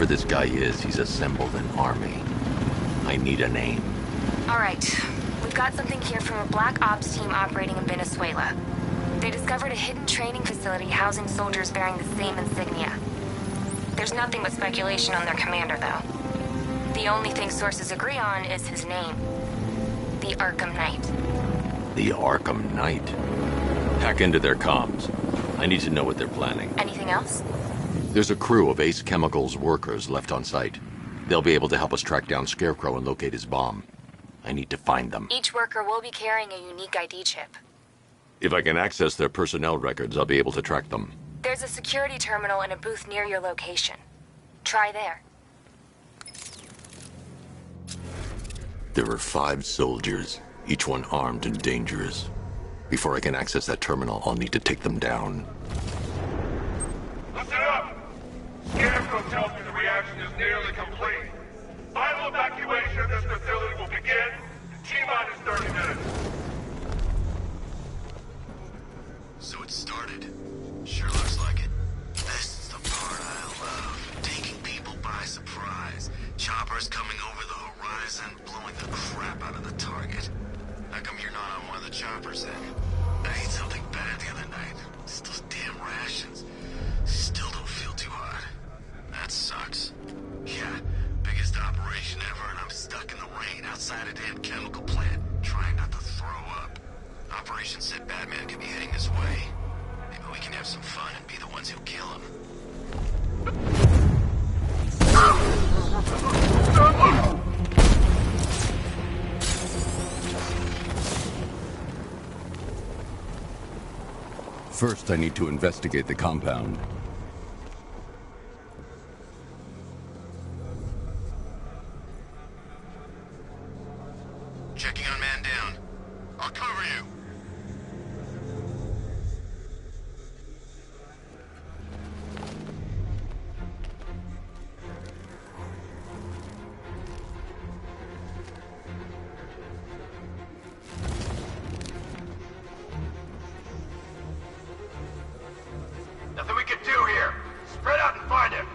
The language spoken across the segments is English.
Whoever this guy is, he's assembled an army. I need a name. All right. We've got something here from a Black Ops team operating in Venezuela. They discovered a hidden training facility housing soldiers bearing the same insignia. There's nothing but speculation on their commander, though. The only thing sources agree on is his name. The Arkham Knight. The Arkham Knight? Hack into their comms. I need to know what they're planning. Anything else? There's a crew of Ace Chemicals workers left on site. They'll be able to help us track down Scarecrow and locate his bomb. I need to find them. Each worker will be carrying a unique ID chip. If I can access their personnel records, I'll be able to track them. There's a security terminal in a booth near your location. Try there. There are 5 soldiers, each one armed and dangerous. Before I can access that terminal, I'll need to take them down. Listen up! Scarecrow tells me the reaction is nearly complete. Final evacuation of this facility will begin in T-minus 30 minutes. So it started. Sure looks like it. This is the part I love. Taking people by surprise. Choppers coming over the horizon, blowing the crap out of the target. How come you're not on one of the choppers then? I ate something bad the other night. It's those damn rations. Still don't feel too hot. That sucks. Yeah, biggest operation ever, and I'm stuck in the rain outside a damn chemical plant, trying not to throw up. Operation said Batman could be heading this way. Maybe we can have some fun and be the ones who kill him. First, I need to investigate the compound. Checking on man down. I'll cover you. Nothing we can do here. Spread out and find him.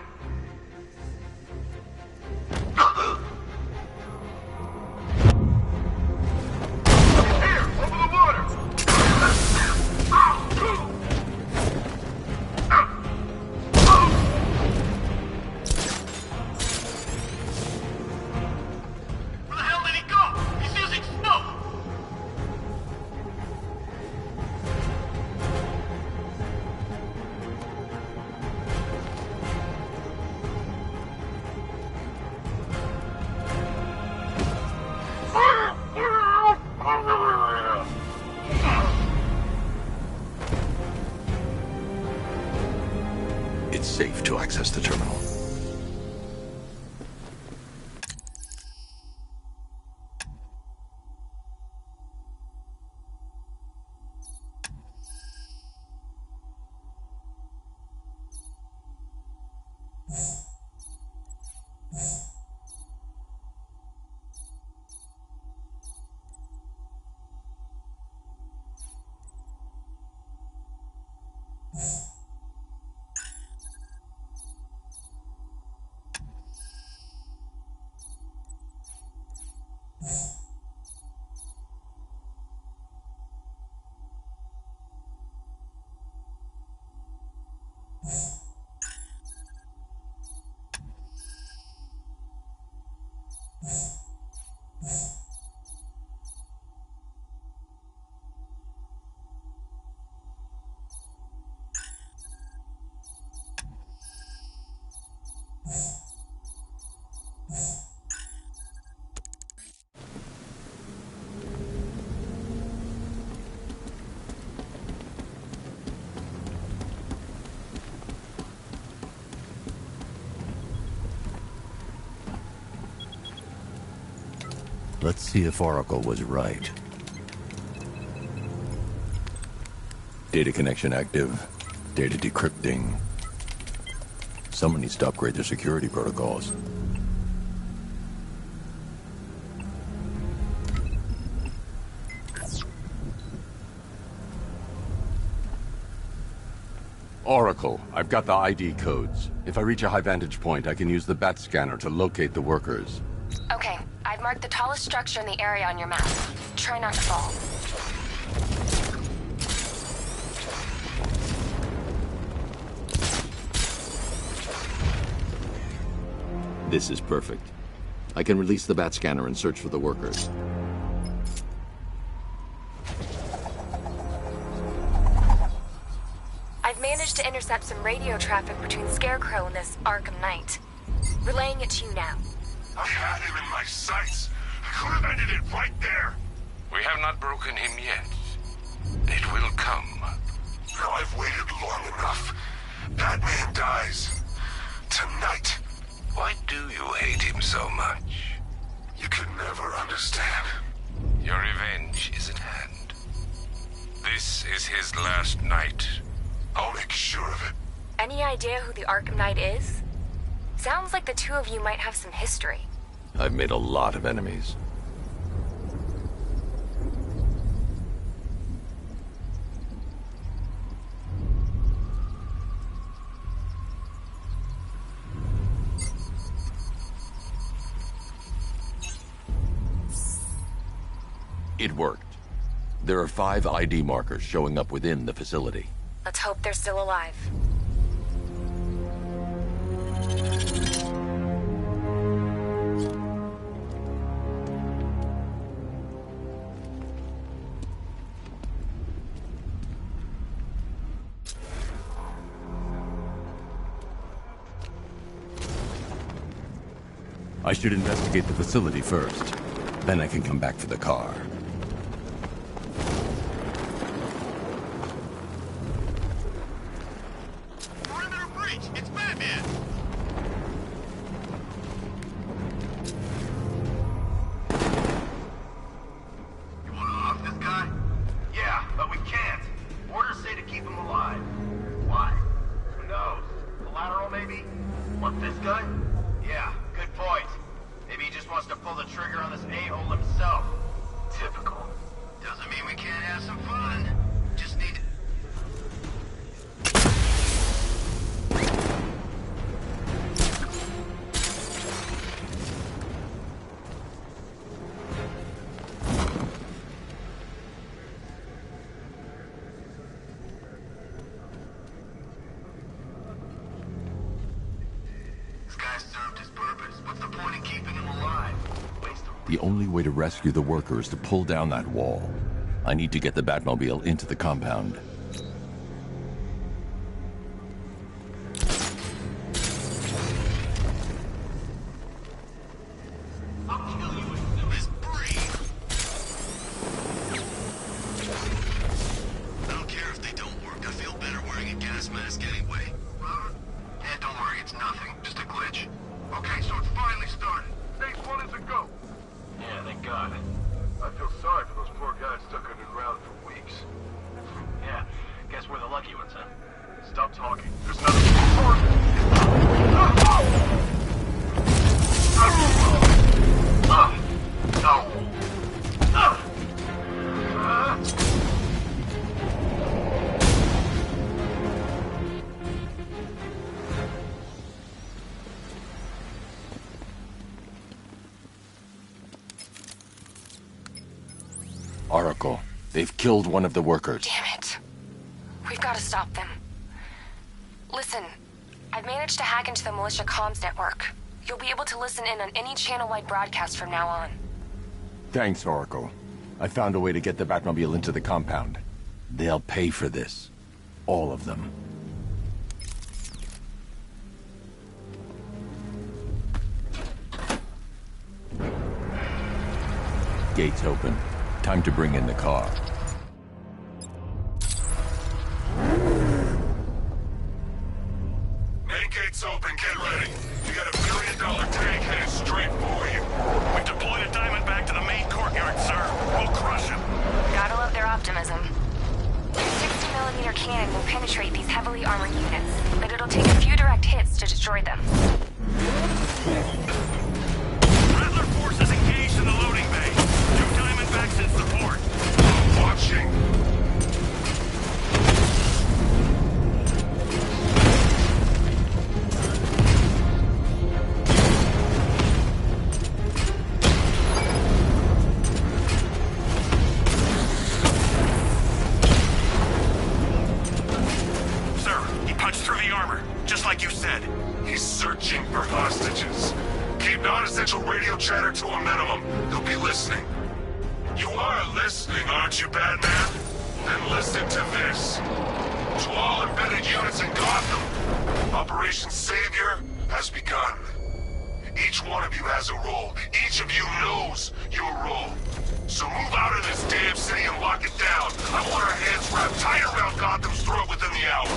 Here, over the water. Where the hell did he go? He's using smoke! It's safe to access the terminal. Let's see if Oracle was right. Data connection active. Data decrypting. Someone needs to upgrade their security protocols. Oracle, I've got the ID codes. If I reach a high vantage point, I can use the bat scanner to locate the workers. Okay, I've marked the tallest structure in the area on your map. Try not to fall. This is perfect. I can release the bat scanner and search for the workers. I've managed to intercept some radio traffic between Scarecrow and this Arkham Knight. Relaying it to you now. I had him in my sights. I could have ended it right there. We have not broken him yet. It will come. Now I've waited long enough. Batman dies. Tonight. Why do you hate him so much? You can never understand. Your revenge is at hand. This is his last night. I'll make sure of it. Any idea who the Arkham Knight is? Sounds like the two of you might have some history. I've made a lot of enemies. It worked. There are 5 ID markers showing up within the facility. Let's hope they're still alive. I should investigate the facility first. Then I can come back for the car. Perimeter breach! It's Batman! You wanna off this guy? Yeah, but we can't. Orders say to keep him alive. Why? Who knows? Collateral, maybe? Want this guy? Yeah, good point. Maybe he just wants to pull the trigger on this a-hole himself. Typical. Doesn't mean we can't have some fun. Just need to... This guy served his purpose. What's the point in keeping him alive? Waste of... The only way to rescue the worker is to pull down that wall. I need to get the Batmobile into the compound. I'll kill you as soon as breathe. I don't care if they don't work. I feel better wearing a gas mask anyway. Yeah, don't worry, it's nothing. Just a glitch. Okay, so it's finally started. Stage 1 is a go. Yeah, thank God. I feel sorry for those poor guys stuck underground for weeks. Yeah, guess we're the lucky ones, huh? Stop talking. There's another... Oracle, they've killed one of the workers. Damn it. We've got to stop them. Listen, I've managed to hack into the militia comms network. You'll be able to listen in on any channel-wide broadcast from now on. Thanks, Oracle. I found a way to get the Batmobile into the compound. They'll pay for this. All of them. Gates open. Time to bring in the car. Main gate's open, get ready. You got $1 million tank headed straight for you. We deployed a Diamondback to the main courtyard, sir. We'll crush him. Gotta love their optimism. The 60mm cannon will penetrate these heavily armored units, but it'll take a few direct hits to destroy them. Rattler forces engaged in the loading bay. 2 Diamondbacks in support. What? non-essential radio chatter to a minimum. They'll be listening. You are listening, aren't you, Batman? Then listen to this. To all embedded units in Gotham, Operation Savior has begun. Each one of you has a role. Each of you knows your role. So move out of this damn city and lock it down. I want our hands wrapped tight around Gotham's throat within the hour.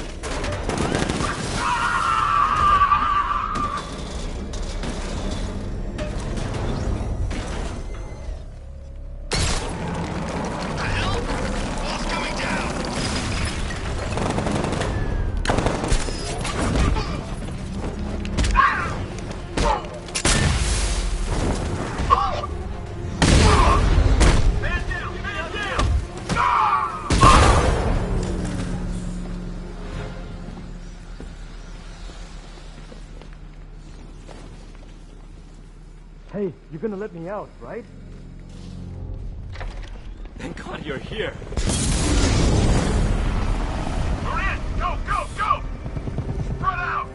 Hey, you're gonna let me out, right? Thank God you're here. We're in! Go, go, go! Spread out!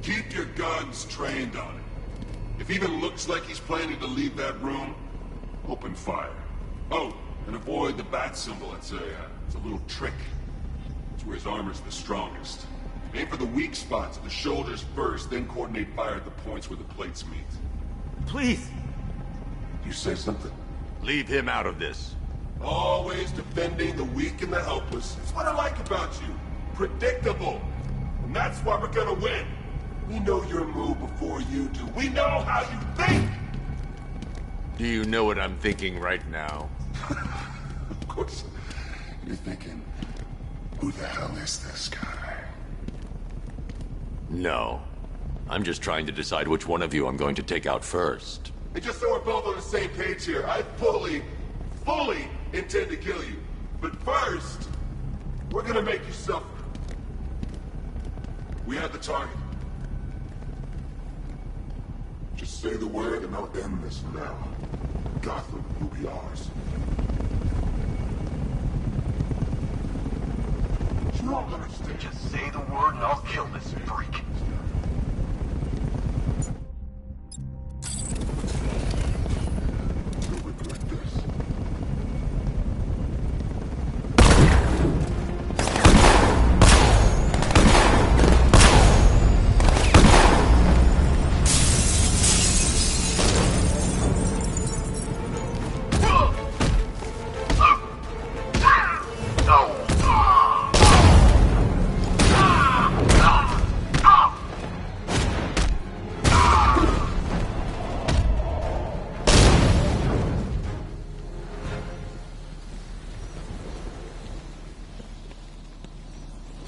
Keep your guns trained on him. If even looks like he's planning to leave that room, open fire. Oh, and avoid the bat symbol. It's a little trick. It's where his armor's the strongest. Aim for the weak spots, the shoulders first, then coordinate fire at the points where the plates meet. Please! You say something? Leave him out of this. Always defending the weak and the helpless. It's what I like about you. Predictable. And that's why we're gonna win. We know your move before you do. We know how you think! Do you know what I'm thinking right now? Of course. You're thinking, who the hell is this guy? No. I'm just trying to decide which one of you I'm going to take out first. Hey, just so we're both on the same page here, I fully intend to kill you. But first, we're gonna make you suffer. We have the target. Just say the word and I'll end this now. Gotham will be ours. You don't understand. Just say the word and I'll kill this freak. You'll regret this.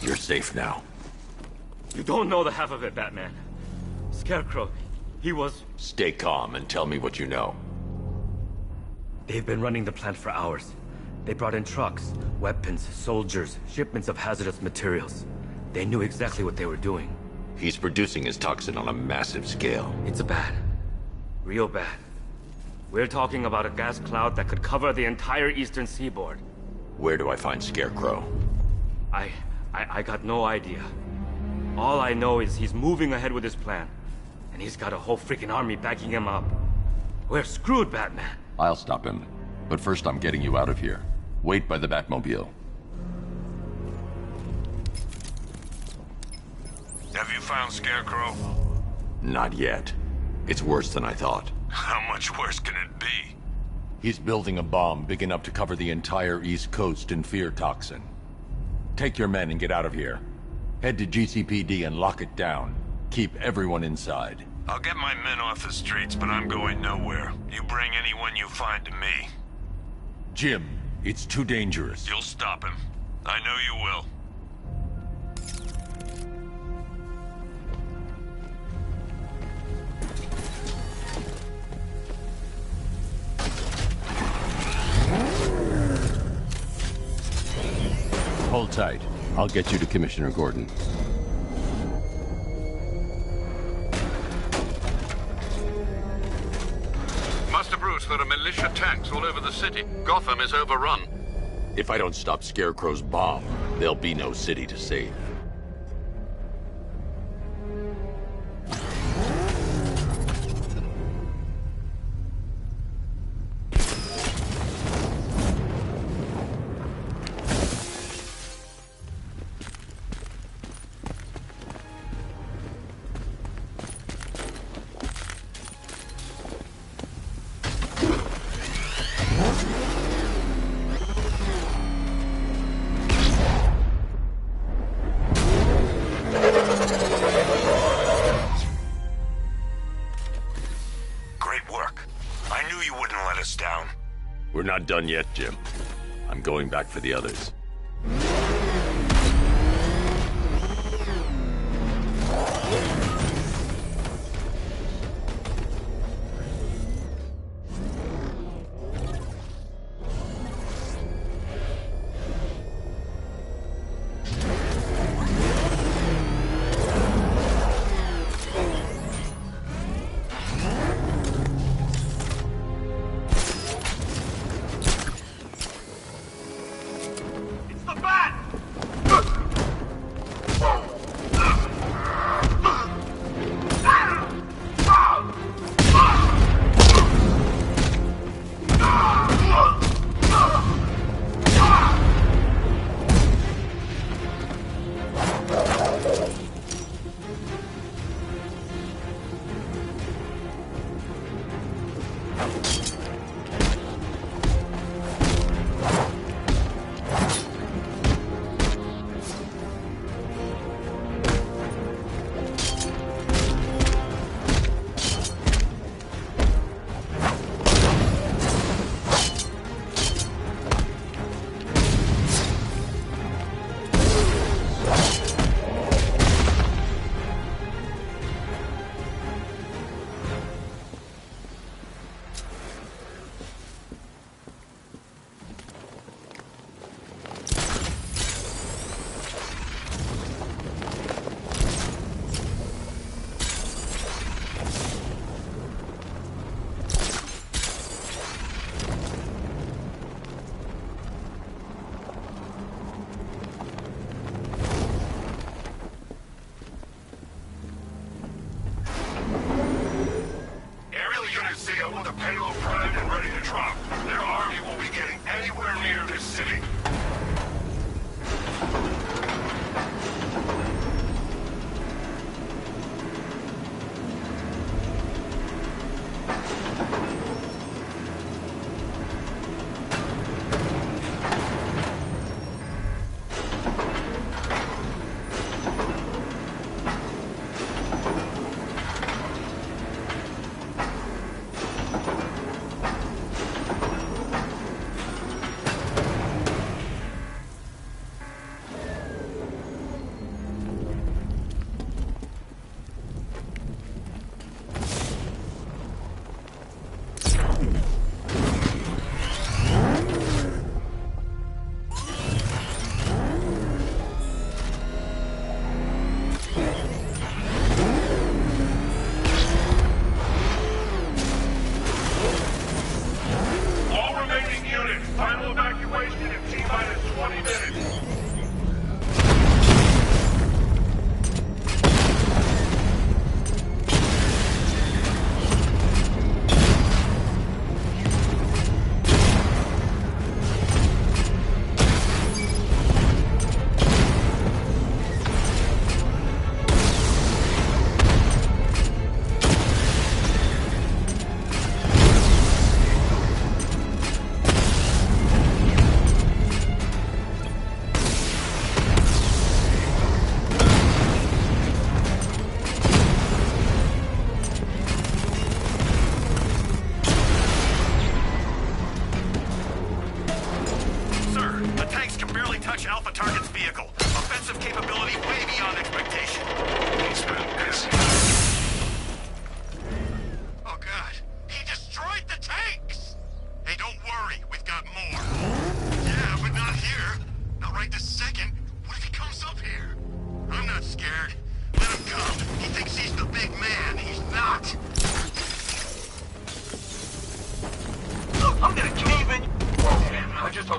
You're safe now. You don't know the half of it, Batman. Scarecrow, he was... Stay calm and tell me what you know. They've been running the plant for hours. They brought in trucks, weapons, soldiers, shipments of hazardous materials. They knew exactly what they were doing. He's producing his toxin on a massive scale. It's bad. Real bad. We're talking about a gas cloud that could cover the entire eastern seaboard. Where do I find Scarecrow? I got no idea. All I know is he's moving ahead with his plan. And he's got a whole freaking army backing him up. We're screwed, Batman. I'll stop him. But first I'm getting you out of here. Wait by the Batmobile. Have you found Scarecrow? Not yet. It's worse than I thought. How much worse can it be? He's building a bomb big enough to cover the entire East Coast in fear toxin. Take your men and get out of here. Head to GCPD and lock it down. Keep everyone inside. I'll get my men off the streets, but I'm going nowhere. You bring anyone you find to me. Jim, it's too dangerous. You'll stop him. I know you will. Hold tight. I'll get you to Commissioner Gordon. Master Bruce, there are militia militia tanks all over the city. Gotham is overrun. If I don't stop Scarecrow's bomb, there'll be no city to save. We're not done yet, Jim. I'm going back for the others.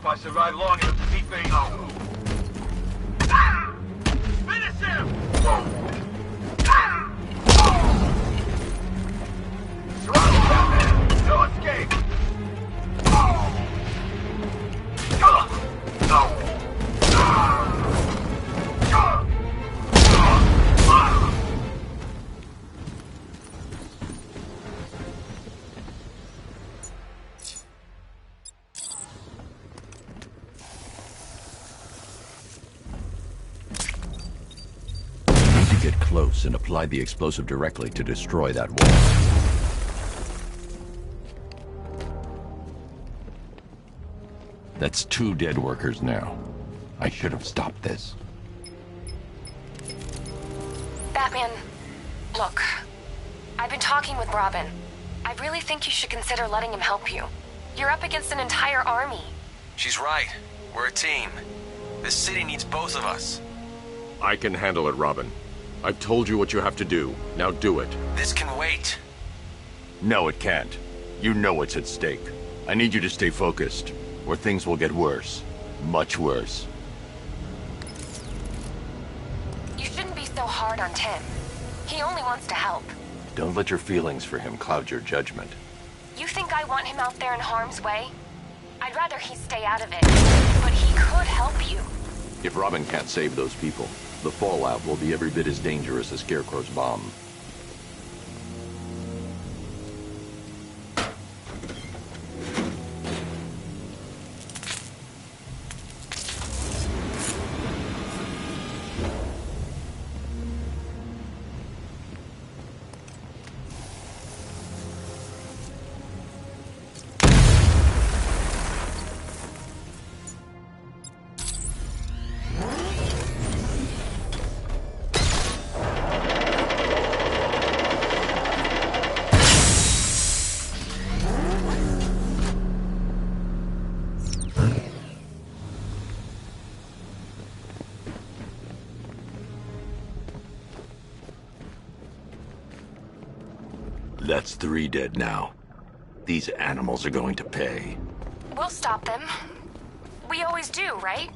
if I survive long enough to beat Bingo. Finish him! No escape! Get close and apply the explosive directly to destroy that wall. That's 2 dead workers now. I should have stopped this. Batman, look. I've been talking with Robin. I really think you should consider letting him help you. You're up against an entire army. She's right. We're a team. This city needs both of us. I can handle it, Robin. I've told you what you have to do. Now do it. This can wait. No, it can't. You know what's at stake. I need you to stay focused, or things will get worse. Much worse. You shouldn't be so hard on Tim. He only wants to help. Don't let your feelings for him cloud your judgment. You think I want him out there in harm's way? I'd rather he stay out of it. But he could help you. If Robin can't save those people, the fallout will be every bit as dangerous as Scarecrow's bomb. That's 3 dead now. These animals are going to pay. We'll stop them. We always do, right?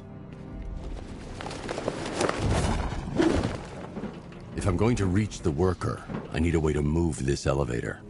If I'm going to reach the worker, I need a way to move this elevator.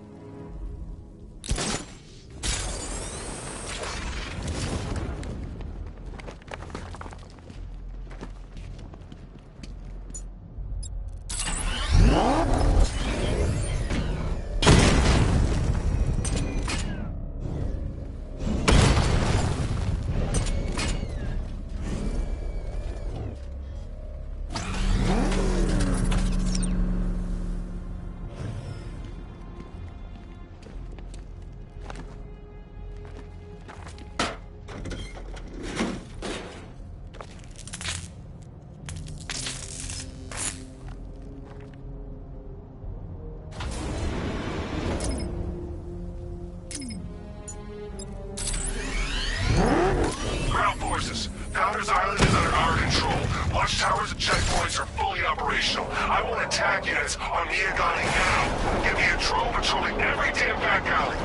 Founders Island is under our control. Watchtowers and checkpoints are fully operational. I want attack units on Miagani now. Get me a drone patrolling every damn back alley.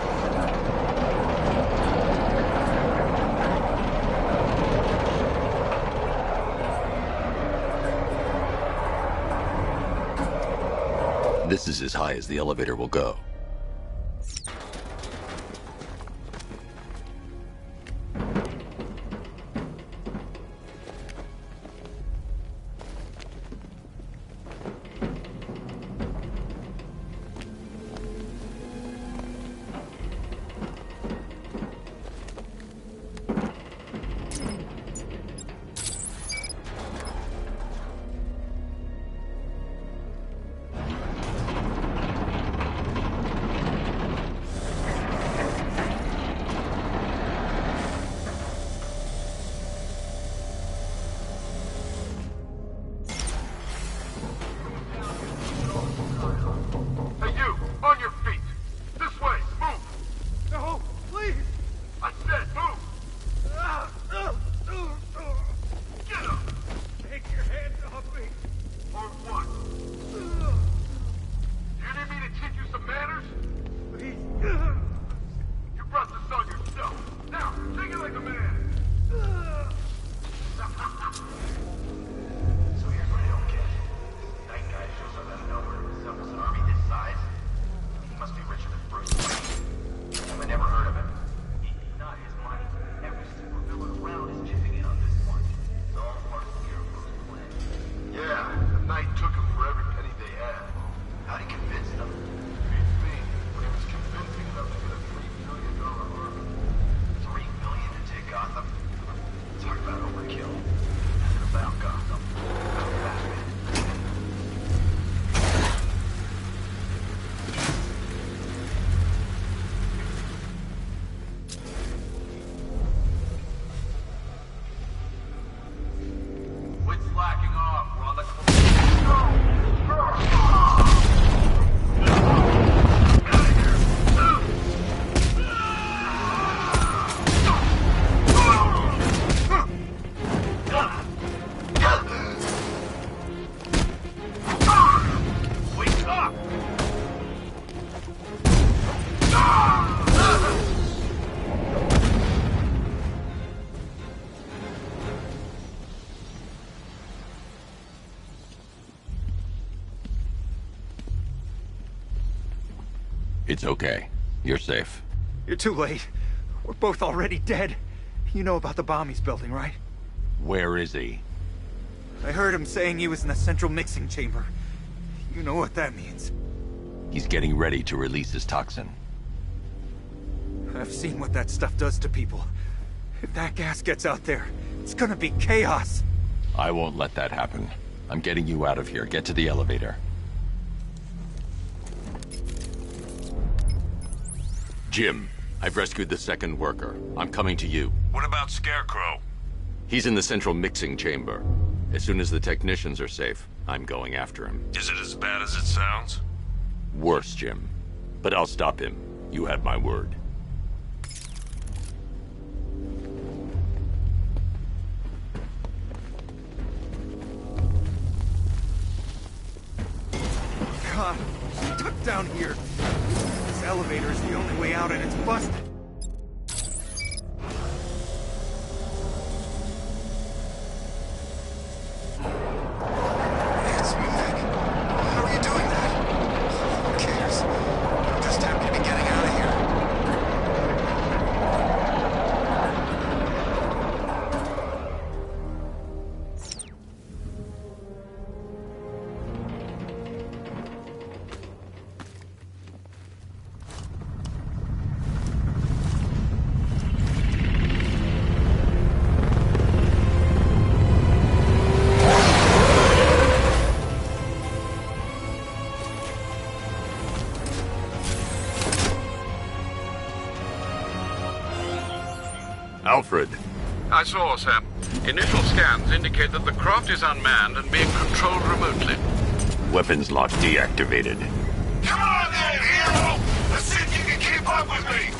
This is as high as the elevator will go. It's okay. You're safe. You're too late. We're both already dead. You know about the bomb he's building, right? Where is he? I heard him saying he was in the central mixing chamber. You know what that means. He's getting ready to release his toxin. I've seen what that stuff does to people. If that gas gets out there, it's gonna be chaos. I won't let that happen. I'm getting you out of here. Get to the elevator. Jim, I've rescued the second worker. I'm coming to you. What about Scarecrow? He's in the central mixing chamber. As soon as the technicians are safe, I'm going after him. Is it as bad as it sounds? Worse, Jim. But I'll stop him. You have my word. God, stuck down here. This elevator is the only way out and it's busted. It's you, Nick. How are you doing that? Who cares? Just happy to be getting out of here. Alfred. I saw, sir. Initial scans indicate that the craft is unmanned and being controlled remotely. Weapons lock deactivated. Come on then, hero! Let's see if you can keep up with me!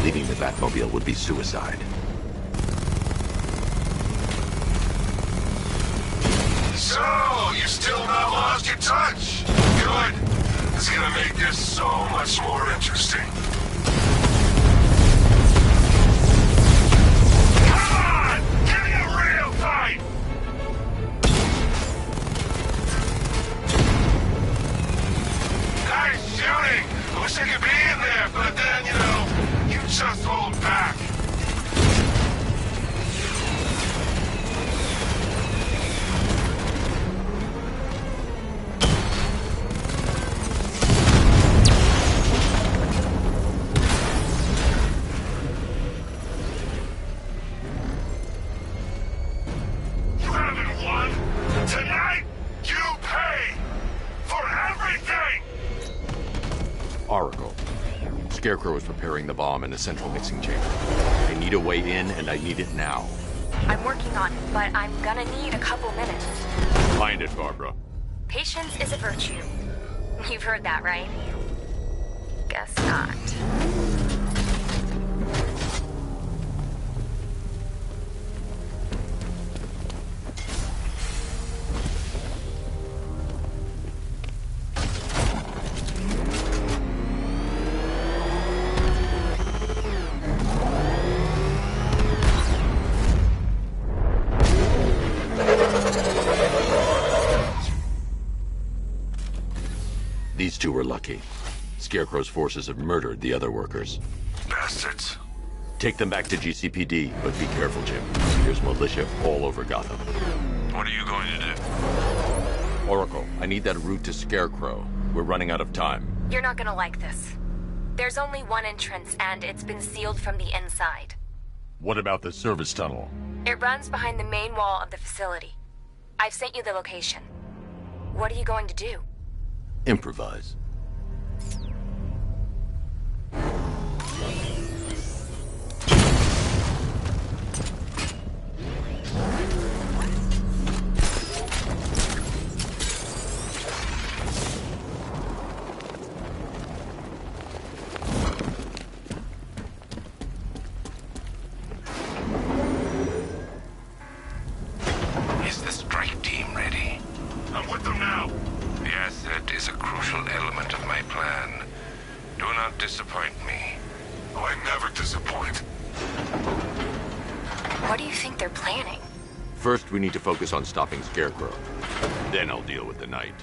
Leaving the Batmobile would be suicide. So, you still not lost your touch? Good. It's gonna make this so much more interesting. Come on! Give me a real fight! Nice shooting! I wish I could be in there, but then, you know, you just hold back. You haven't won. Tonight, you pay for everything! Oracle. Scarecrow is preparing the bomb in the central mixing chamber. I need a way in, and I need it now. I'm working on it, but I'm gonna need a couple minutes. Find it, Barbara. Patience is a virtue. You've heard that, right? Guess not. These two were lucky. Scarecrow's forces have murdered the other workers. Bastards. Take them back to GCPD, but be careful, Jim. There's militia all over Gotham. What are you going to do? Oracle, I need that route to Scarecrow. We're running out of time. You're not gonna like this. There's only one entrance, and it's been sealed from the inside. What about the service tunnel? It runs behind the main wall of the facility. I've sent you the location. What are you going to do? Improvise. disappoint me. Oh, I never disappoint. What do you think they're planning? First, we need to focus on stopping Scarecrow. Then I'll deal with the Knight.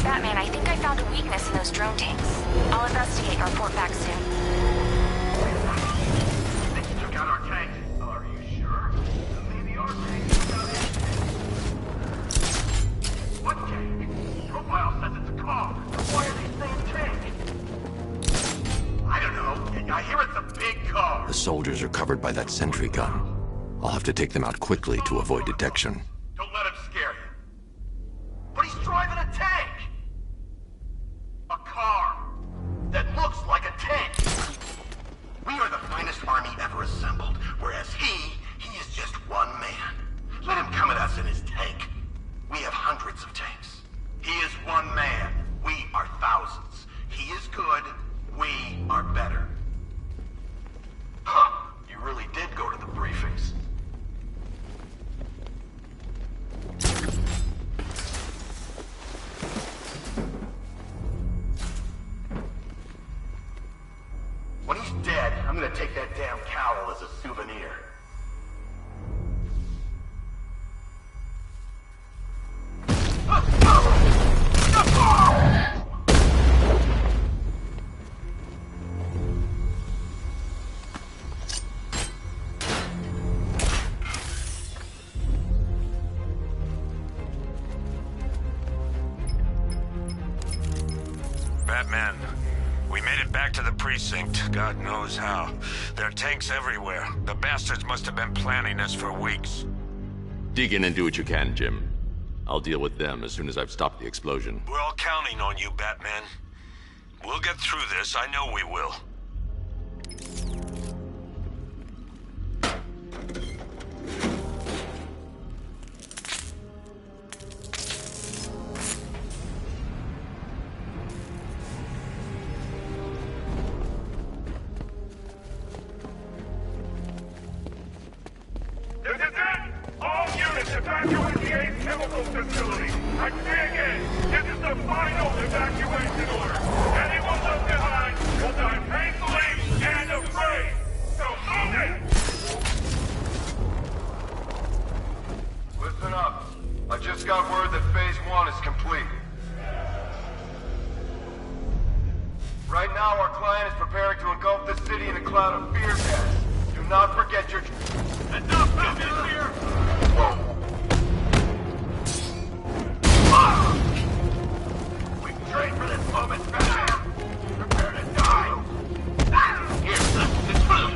Batman, I think I found a weakness in those drone tanks. I'll investigate and report back soon. They took out our tank. Are you sure? Maybe our tank took out his tank. What tank? Profile says it's a car. Why are they saying tank? I don't know. I hear it's a big car. The soldiers are covered by that sentry gun. I'll have to take them out quickly to avoid detection. Don't let him scare you. But he's driving a tank! A car that looks like a tank! We are the finest army ever assembled, whereas he is just one man. Let him come at us in his tank. We have hundreds of tanks. He is one man. We are thousands. He is good. We are better. Huh. You really did go to the briefings. When he's dead, I'm gonna take that damn cowl as a souvenir. Batman, we made it back to the precinct. God knows how. There are tanks everywhere. The bastards must have been planning this for weeks. Dig in and do what you can, Jim. I'll deal with them as soon as I've stopped the explosion. We're all counting on you, Batman. We'll get through this. I know we will. This is it! All units evacuate the Ace Chemical Facility! I say again, this is the final evacuation order! Anyone left behind will die painfully and afraid! So move it! Listen up. I just got word that Phase 1 is complete. Right now, our client is preparing to engulf the city in a cloud of fear gas. Do not forget your... Enough of this here! We trained for this moment, Batman! Prepare to die! Here, it's food!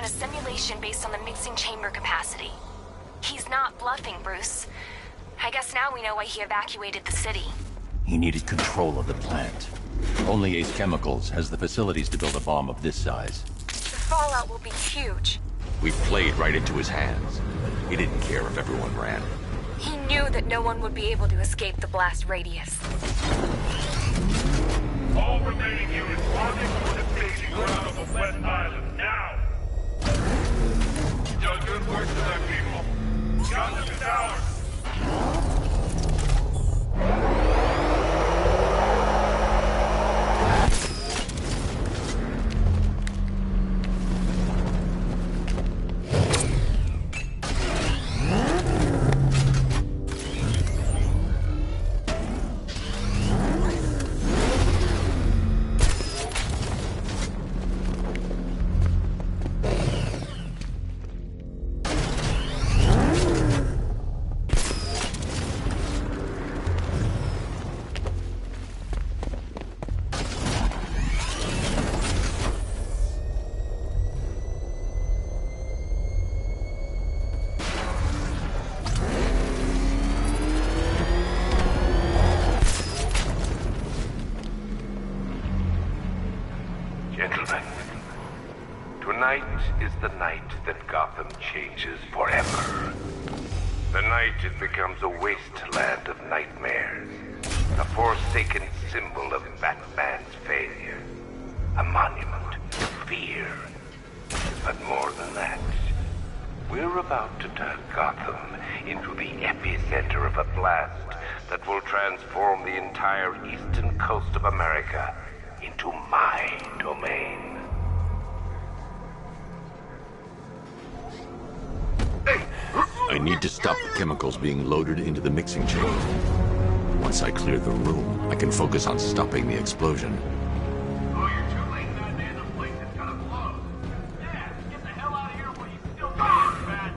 a simulation based on the mixing chamber capacity. He's not bluffing, Bruce. I guess now we know why he evacuated the city. He needed control of the plant. Only Ace Chemicals has the facilities to build a bomb of this size. The fallout will be huge. We played right into his hands. He didn't care if everyone ran. He knew that no one would be able to escape the blast radius. All remaining units launching to the staging ground of the West Island, now! Done good work to them, people. Got to the towers! Gentlemen, tonight is the night that Gotham changes forever. The night it becomes a wasteland of nightmares, a forsaken symbol of Batman's failure, a monument to fear. But more than that, we're about to turn Gotham into the epicenter of a blast that will transform the entire eastern coast of America into my domain. I need to stop the chemicals being loaded into the mixing chamber. Once I clear the room, I can focus on stopping the explosion. Oh, you're too late, man. The place is gonna blow. Yeah, get the hell out of here while you still can, man.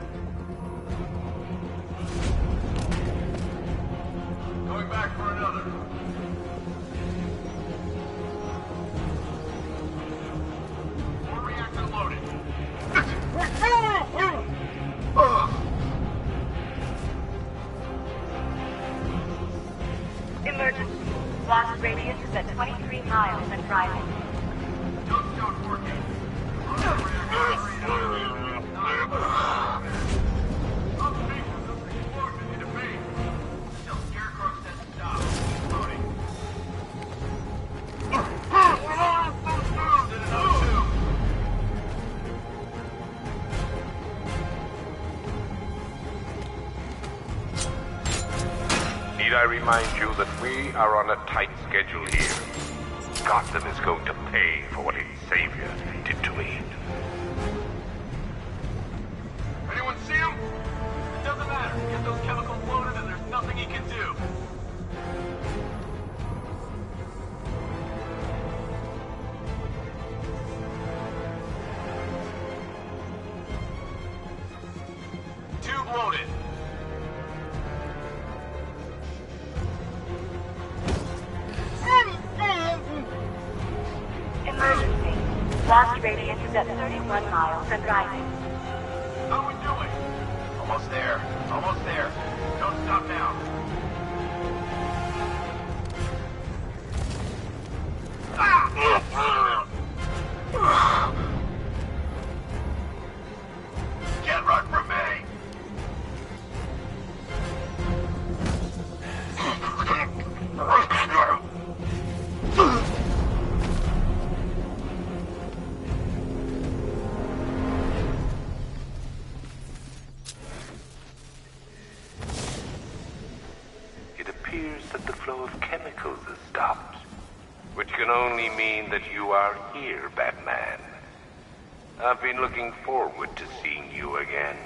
Going back for another. More reactor loaded. Emergency. Blast radius is at 23 miles and rising. Don't stop working. Observations of the explosion in the base. Until Scarecrow says stop. Loading. Did another two. Need I remind you that we are on a tight schedule here? Gotham is going to pay for what its savior did to me. Anyone see him? It doesn't matter. Get those chemicals loaded and there's nothing he can do. Tube loaded. Emergency. Blast radius is at 31 miles and rising. How we doing? Almost there. Almost there. Don't stop now. Can't run from me. It appears that the flow of chemicals has stopped, which can only mean that you are here, Batman. I've been looking forward to seeing you again.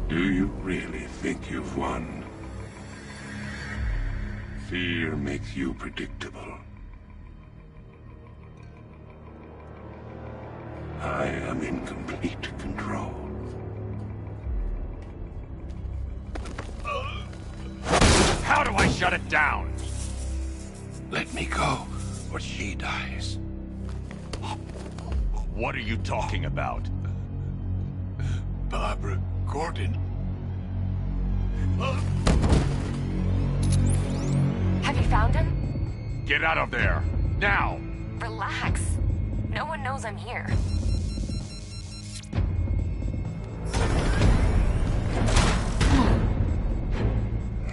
Do you really think you've won? Fear makes you predictable. I am in complete control. Shut it down! Let me go, or she dies. What are you talking about? Barbara Gordon. Have you found him? Get out of there! Now! Relax. No one knows I'm here.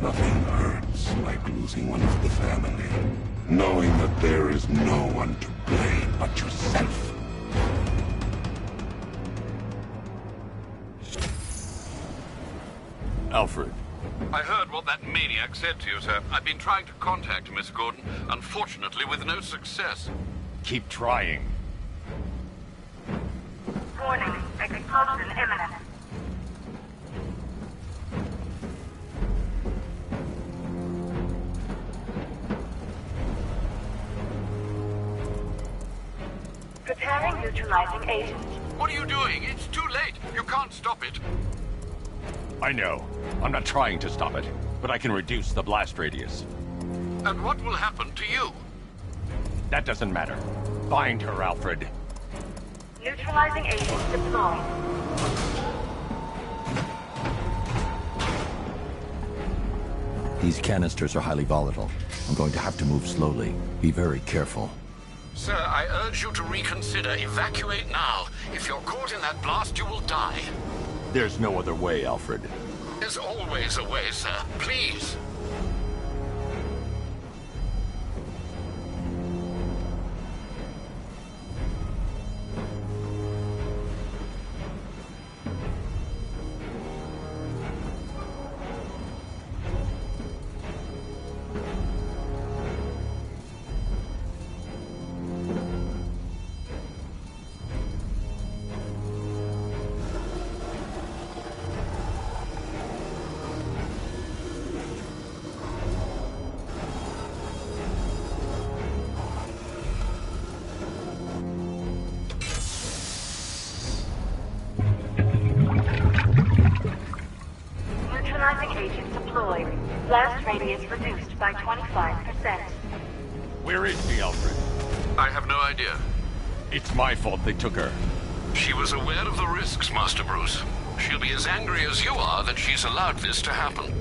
Nothing hurts like losing one of the family. Knowing that there is no one to blame but yourself. Alfred. I heard what that maniac said to you, sir. I've been trying to contact Miss Gordon, unfortunately with no success. Keep trying. Warning, explosion imminent. Preparing neutralizing agent. What are you doing? It's too late. You can't stop it. I know. I'm not trying to stop it, but I can reduce the blast radius. And what will happen to you? That doesn't matter. Find her, Alfred. Neutralizing agent deployed. These canisters are highly volatile. I'm going to have to move slowly. Be very careful. Sir, I urge you to reconsider. Evacuate now. If you're caught in that blast, you will die. There's no other way, Alfred. There's always a way, sir. Please. Blast radius reduced by 25%. Where is she, Alfred? I have no idea. It's my fault they took her. She was aware of the risks, Master Bruce. She'll be as angry as you are that she's allowed this to happen.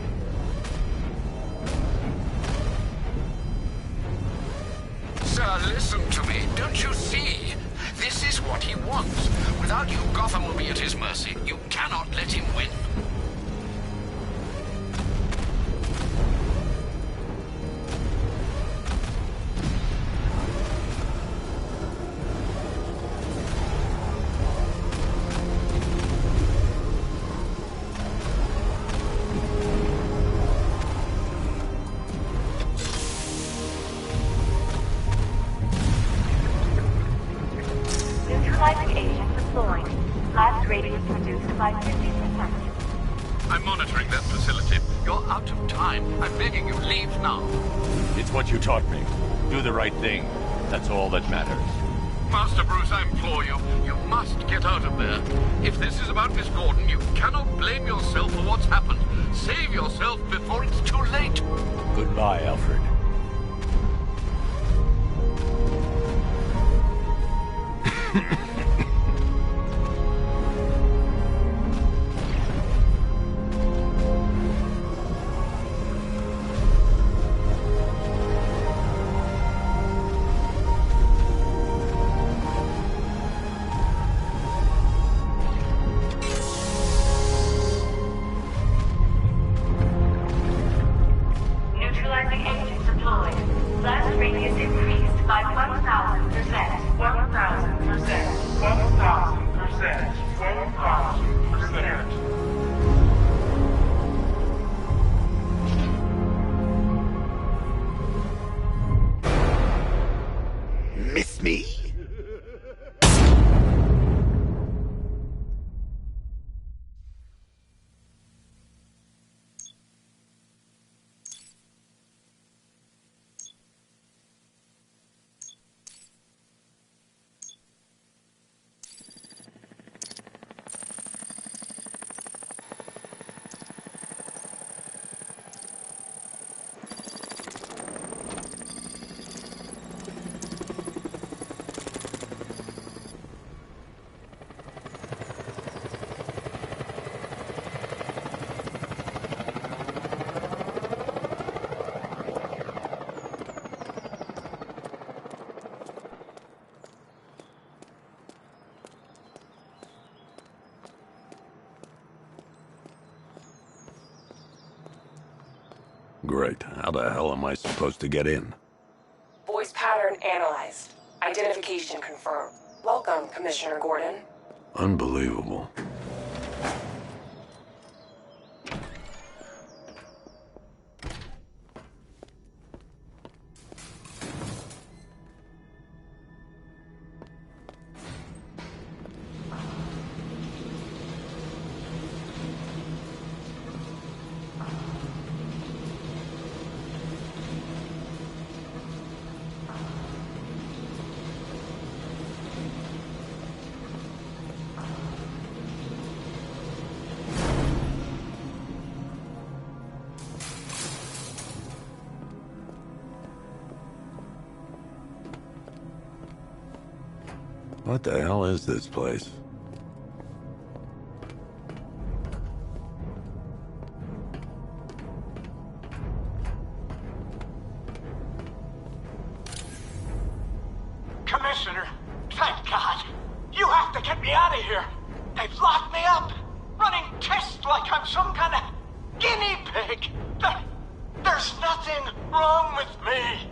Sir, listen to me. Don't you see? This is what he wants. Without you, Gotham will be at his mercy. You cannot let him win. Neutralizing agent deployed. Blast radius reduced by 50%. I'm monitoring that facility. You're out of time. I'm begging you, leave now. It's what you taught me. Do the right thing. That's all that matters. Master Bruce, I implore you. You must get out of there. If this is about Miss Gordon, you cannot blame yourself for what's happened. Save yourself before it's too late. Goodbye, Alfred. Neutralizing agent deployed. Blast radius increased by 1,000%. 1,000%. 1,000%. 1,000%. Miss me? Great. How the hell am I supposed to get in? Voice pattern analyzed. Identification confirmed. Welcome, Commissioner Gordon. Unbelievable. What the hell is this place? Commissioner, thank God. You have to get me out of here. They've locked me up, running tests like I'm some kind of guinea pig. There's nothing wrong with me.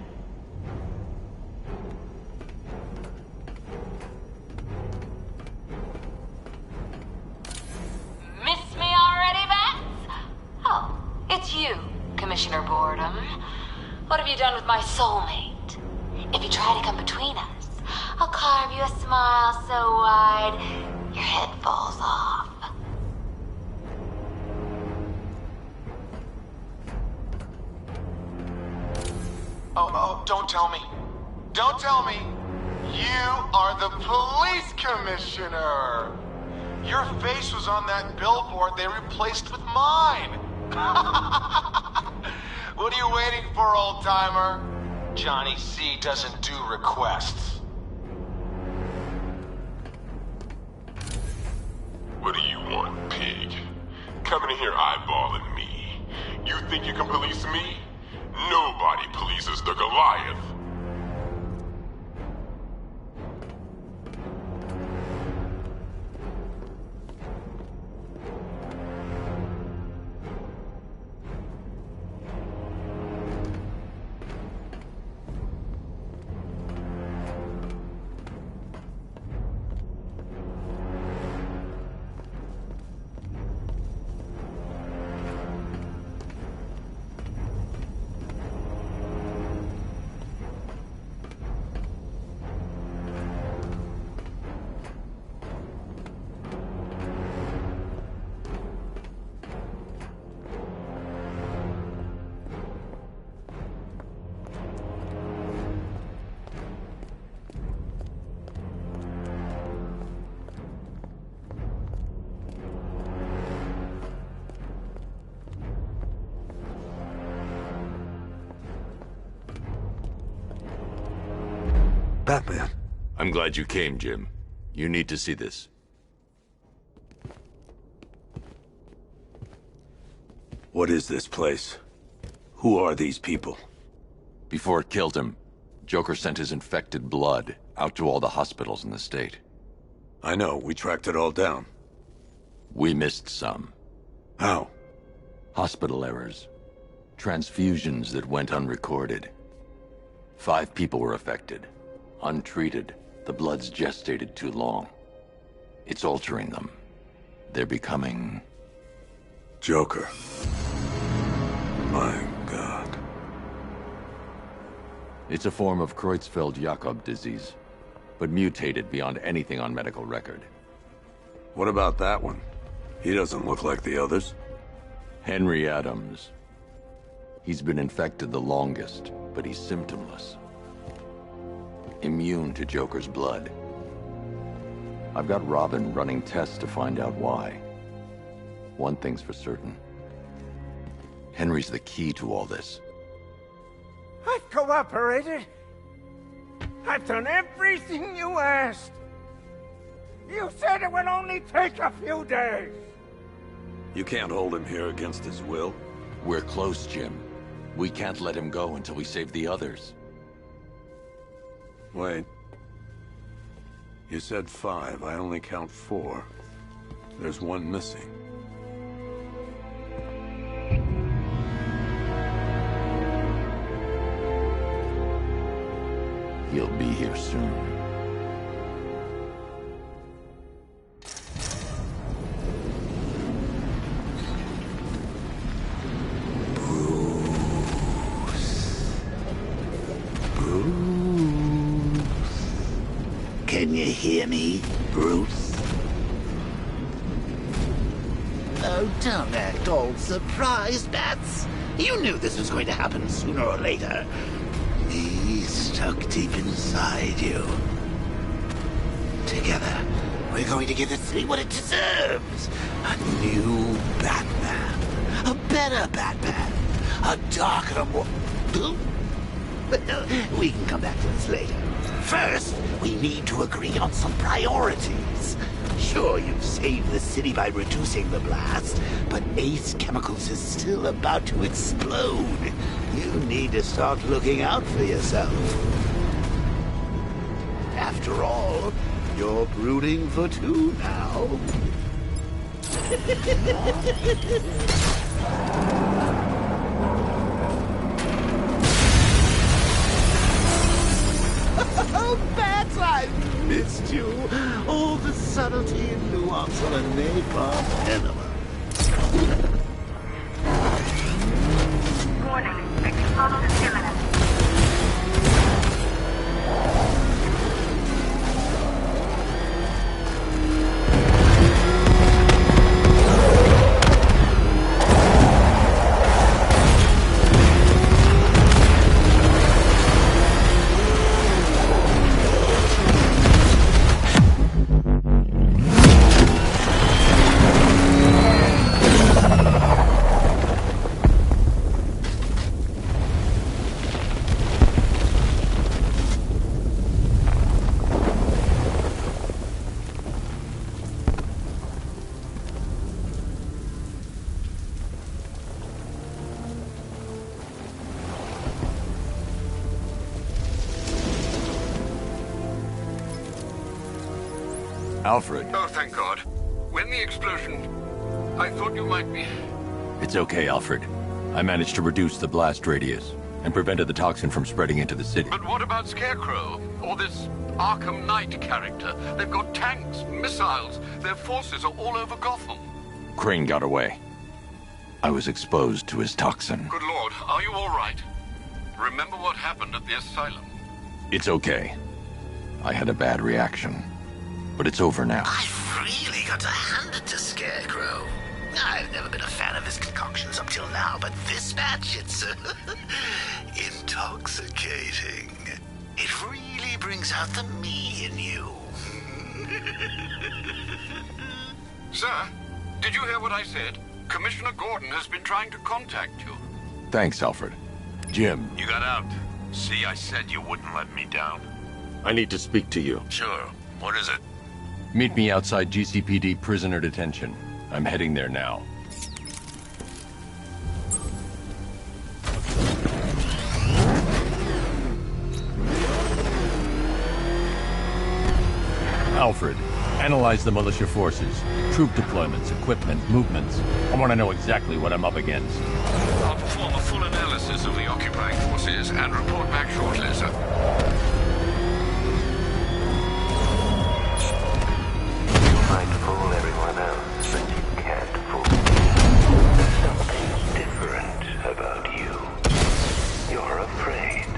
Miss me already, Bats? Oh, it's you, Commissioner Boredom. What have you done with my soulmate? If you try to come between us, I'll carve you a smile so wide, your head falls off. Oh, don't tell me. Don't tell me. You are the police commissioner. Your face was on that billboard they replaced with mine. What are you waiting for, old-timer? Johnny C doesn't do requests. What do you want, pig? Coming in here eyeballing me. You think you can police me? Nobody polices the Goliath. Batman. I'm glad you came, Jim. You need to see this. What is this place? Who are these people? Before it killed him, Joker sent his infected blood out to all the hospitals in the state. I know, we tracked it all down. We missed some. How? Hospital errors. Transfusions that went unrecorded. 5 people were affected. Untreated, the blood's gestated too long. It's altering them. They're becoming... Joker. My God. It's a form of Creutzfeldt-Jakob disease, but mutated beyond anything on medical record. What about that one? He doesn't look like the others. Henry Adams. He's been infected the longest, but he's symptomless. Immune to Joker's blood. I've got Robin running tests to find out why. One thing's for certain. Henry's the key to all this. I've cooperated. I've done everything you asked. You said it would only take a few days. You can't hold him here against his will. We're close, Jim. We can't let him go until we save the others. Wait. You said 5. I only count 4. There's one missing. He'll be here soon. Can you hear me, Bruce? Oh, don't act all surprised, Bats. You knew this was going to happen sooner or later. Me stuck deep inside you. Together, we're going to give the city what it deserves. A new Batman. A better Batman. A darker, more... We can come back to this later. First, we need to agree on some priorities. Sure, you've saved the city by reducing the blast, but Ace Chemicals is still about to explode. You need to start looking out for yourself. After all, you're brooding for two now. Oh, Bats, I've missed you. All the subtlety and nuance of a napalm enema. Warning, explosive imminent. Alfred. Oh, thank God. When the explosion... I thought you might be... It's okay, Alfred. I managed to reduce the blast radius and prevented the toxin from spreading into the city. But what about Scarecrow? Or this Arkham Knight character? They've got tanks, missiles. Their forces are all over Gotham. Crane got away. I was exposed to his toxin. Good Lord, are you all right? Remember what happened at the asylum? It's okay. I had a bad reaction. But it's over now. I've really got to hand it to Scarecrow. I've never been a fan of his concoctions up till now, but this batch, it's intoxicating. It really brings out the me in you. Sir, did you hear what I said? Commissioner Gordon has been trying to contact you. Thanks, Alfred. Jim. You got out. See, I said you wouldn't let me down. I need to speak to you. Sure. What is it? Meet me outside GCPD prisoner detention. I'm heading there now. Alfred, analyze the militia forces, troop deployments, equipment, movements. I want to know exactly what I'm up against. I'll perform a full analysis of the occupying forces and report back shortly, sir. Might fool everyone else, but you can't fool me. There's something different about you. You're afraid.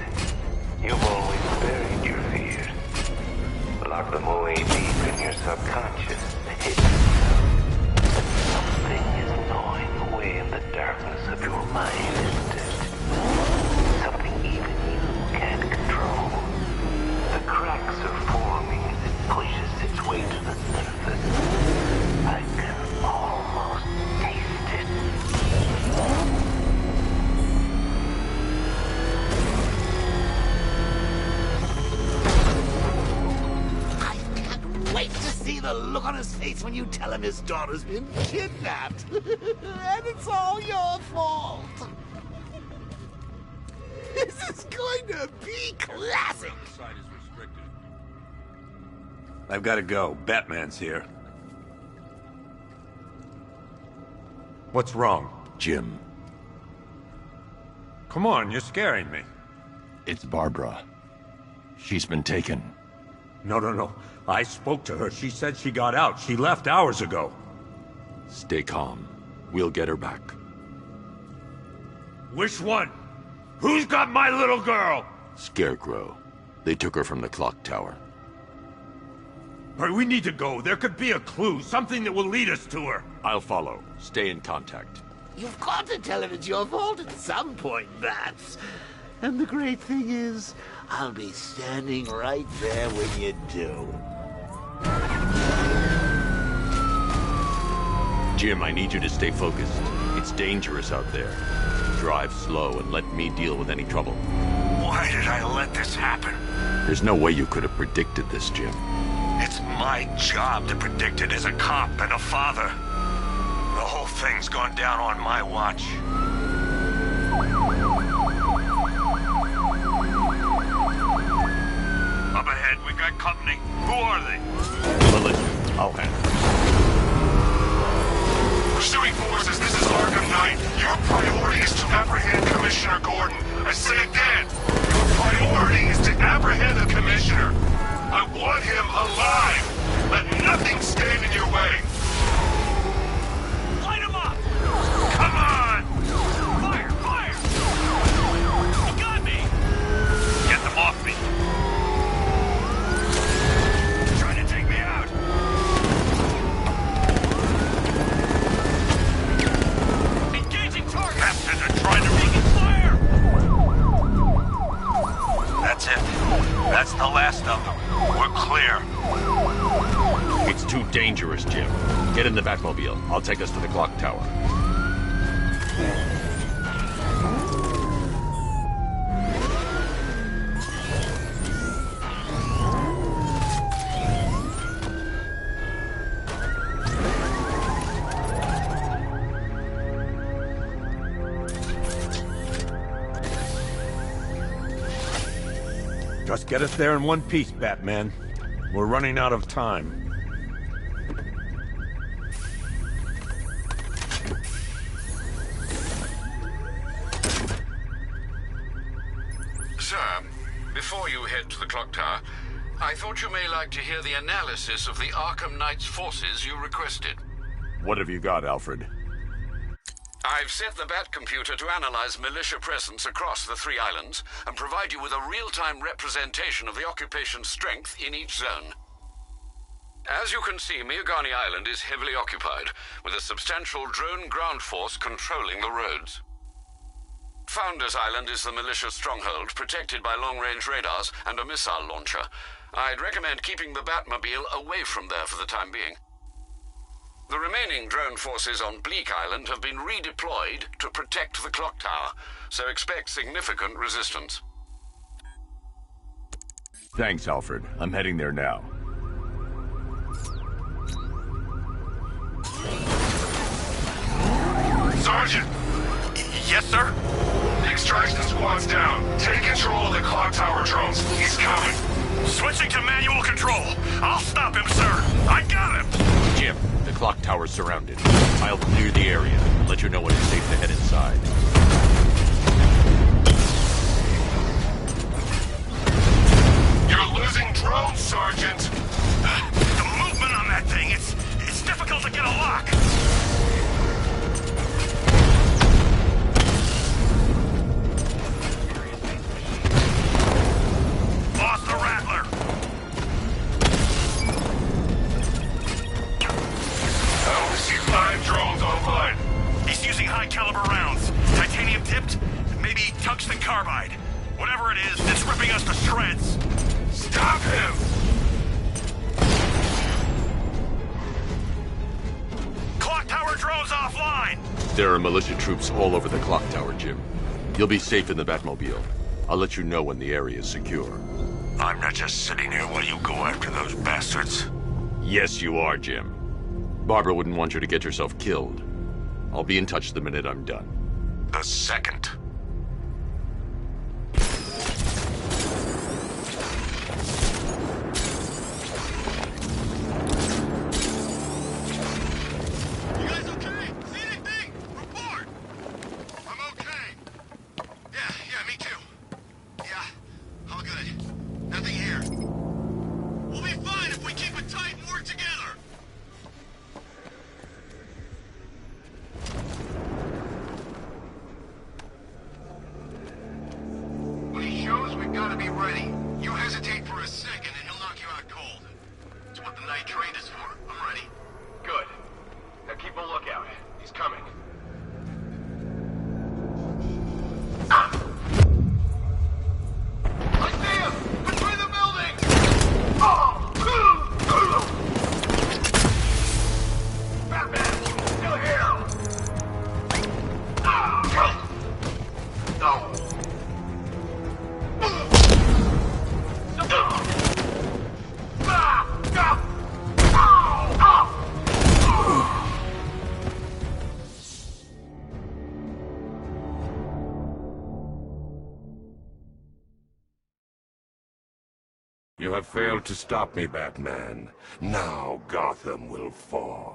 You've always buried your fears. Locked them away deep in your subconscious, hidden them. Something is gnawing away in the darkness of your mind, isn't it? Something even you can't control. The cracks are forming as it pushes its way to the surface. I can almost taste it. I can't wait to see the look on his face when you tell him his daughter's been kidnapped. And it's all your fault. This is going to be classic. I've got to go. Batman's here. What's wrong? Jim. Come on, you're scaring me. It's Barbara. She's been taken. No. I spoke to her. She said she got out. She left hours ago. Stay calm. We'll get her back. Which one? Who's got my little girl? Scarecrow. They took her from the clock tower. All right, we need to go. There could be a clue, something that will lead us to her. I'll follow. Stay in contact. You've got to tell him it's your fault at some point, Bats. And the great thing is, I'll be standing right there when you do. Jim, I need you to stay focused. It's dangerous out there. Drive slow and let me deal with any trouble. Why did I let this happen? There's no way you could have predicted this, Jim. It's my job to predict it as a cop and a father. The whole thing's gone down on my watch. Up ahead, we got company. Who are they? Militia. I'll handle it. Pursuing forces, this is Arkham Knight. Your priority is to apprehend Commissioner Gordon. I say again, your priority is to apprehend the Commissioner. I want him alive. Let nothing stand in your way. Light him up! Come on! Fire! You got me! Get them off me! Trying to take me out! Engaging target! Bastards are trying to make it fire! That's it. That's the last of them. We're clear. It's too dangerous, Jim. Get in the Batmobile. I'll take us to the clock tower. Just get us there in one piece, Batman. We're running out of time. Sir, before you head to the clock tower, I thought you may like to hear the analysis of the Arkham Knight's forces you requested. What have you got, Alfred? I've set the Batcomputer to analyze militia presence across the 3 islands and provide you with a real-time representation of the occupation's strength in each zone. As you can see, Miagani Island is heavily occupied, with a substantial drone ground force controlling the roads. Founders Island is the militia stronghold, protected by long-range radars and a missile launcher. I'd recommend keeping the Batmobile away from there for the time being. The remaining drone forces on Bleak Island have been redeployed to protect the clock tower, so expect significant resistance. Thanks, Alfred. I'm heading there now. Sergeant! Yes, sir? The extraction squad's down. Take control of the clock tower drones. He's coming. Switching to manual control. I'll stop him, sir. I got him! Jim, the clock tower's surrounded. I'll clear the area and let you know when it's safe to head inside. You're losing drones, Sergeant! The movement on that thing, it's difficult to get a lock. Lost the Rattler. I only see 5 drones online. He's using high-caliber rounds. Titanium tipped, maybe tungsten carbide. Whatever it is, it's ripping us to shreds. Stop him! Clock tower drones offline! There are militia troops all over the clock tower, Jim. You'll be safe in the Batmobile. I'll let you know when the area is secure. I'm not just sitting here while you go after those bastards. Yes, you are, Jim. Barbara wouldn't want you to get yourself killed. I'll be in touch the minute I'm done. The second. Nothing here. We'll be fine if we keep it tight and work together. When he shows, we've got to be ready. You hesitate for a second and he'll knock you out cold. It's what the night trained us for. I'm ready. Good. Now keep a lookout. He's coming. I see him! Between the buildings! Batman! Still here! No! You have failed to stop me, Batman. Now Gotham will fall.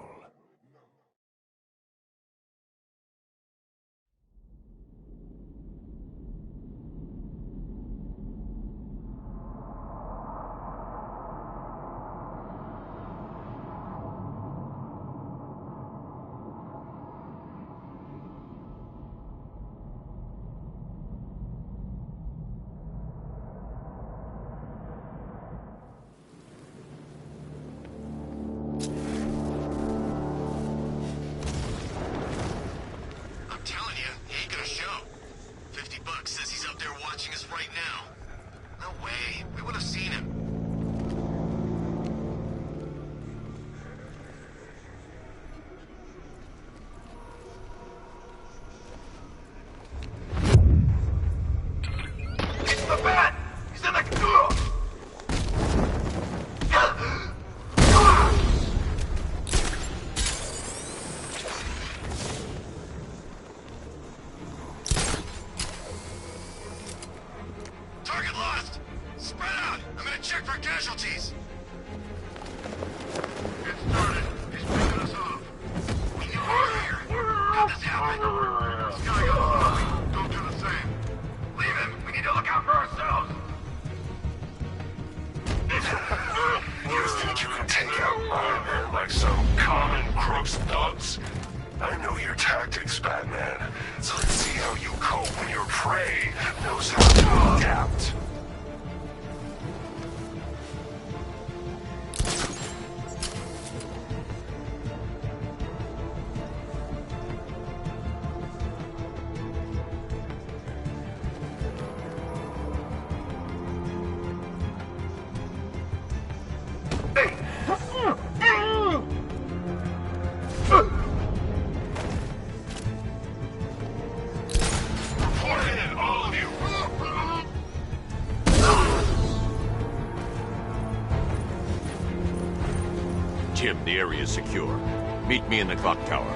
Jim, the area is secure. Meet me in the clock tower.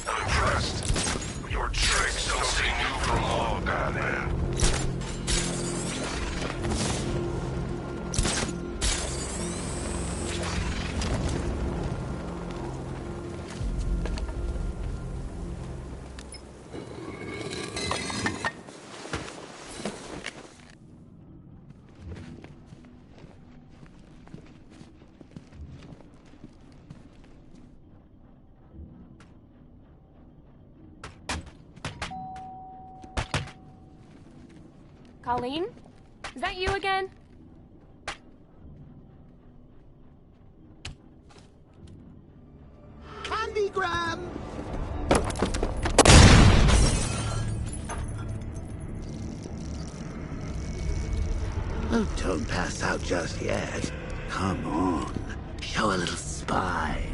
I'm impressed. Your tricks don't seem new from long, Batman. Colleen? Is that you again? Candygram! Oh, don't pass out just yet. Come on. Show a little spine.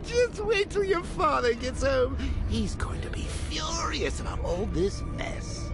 Just wait till your father gets home. He's going to be furious about all this mess.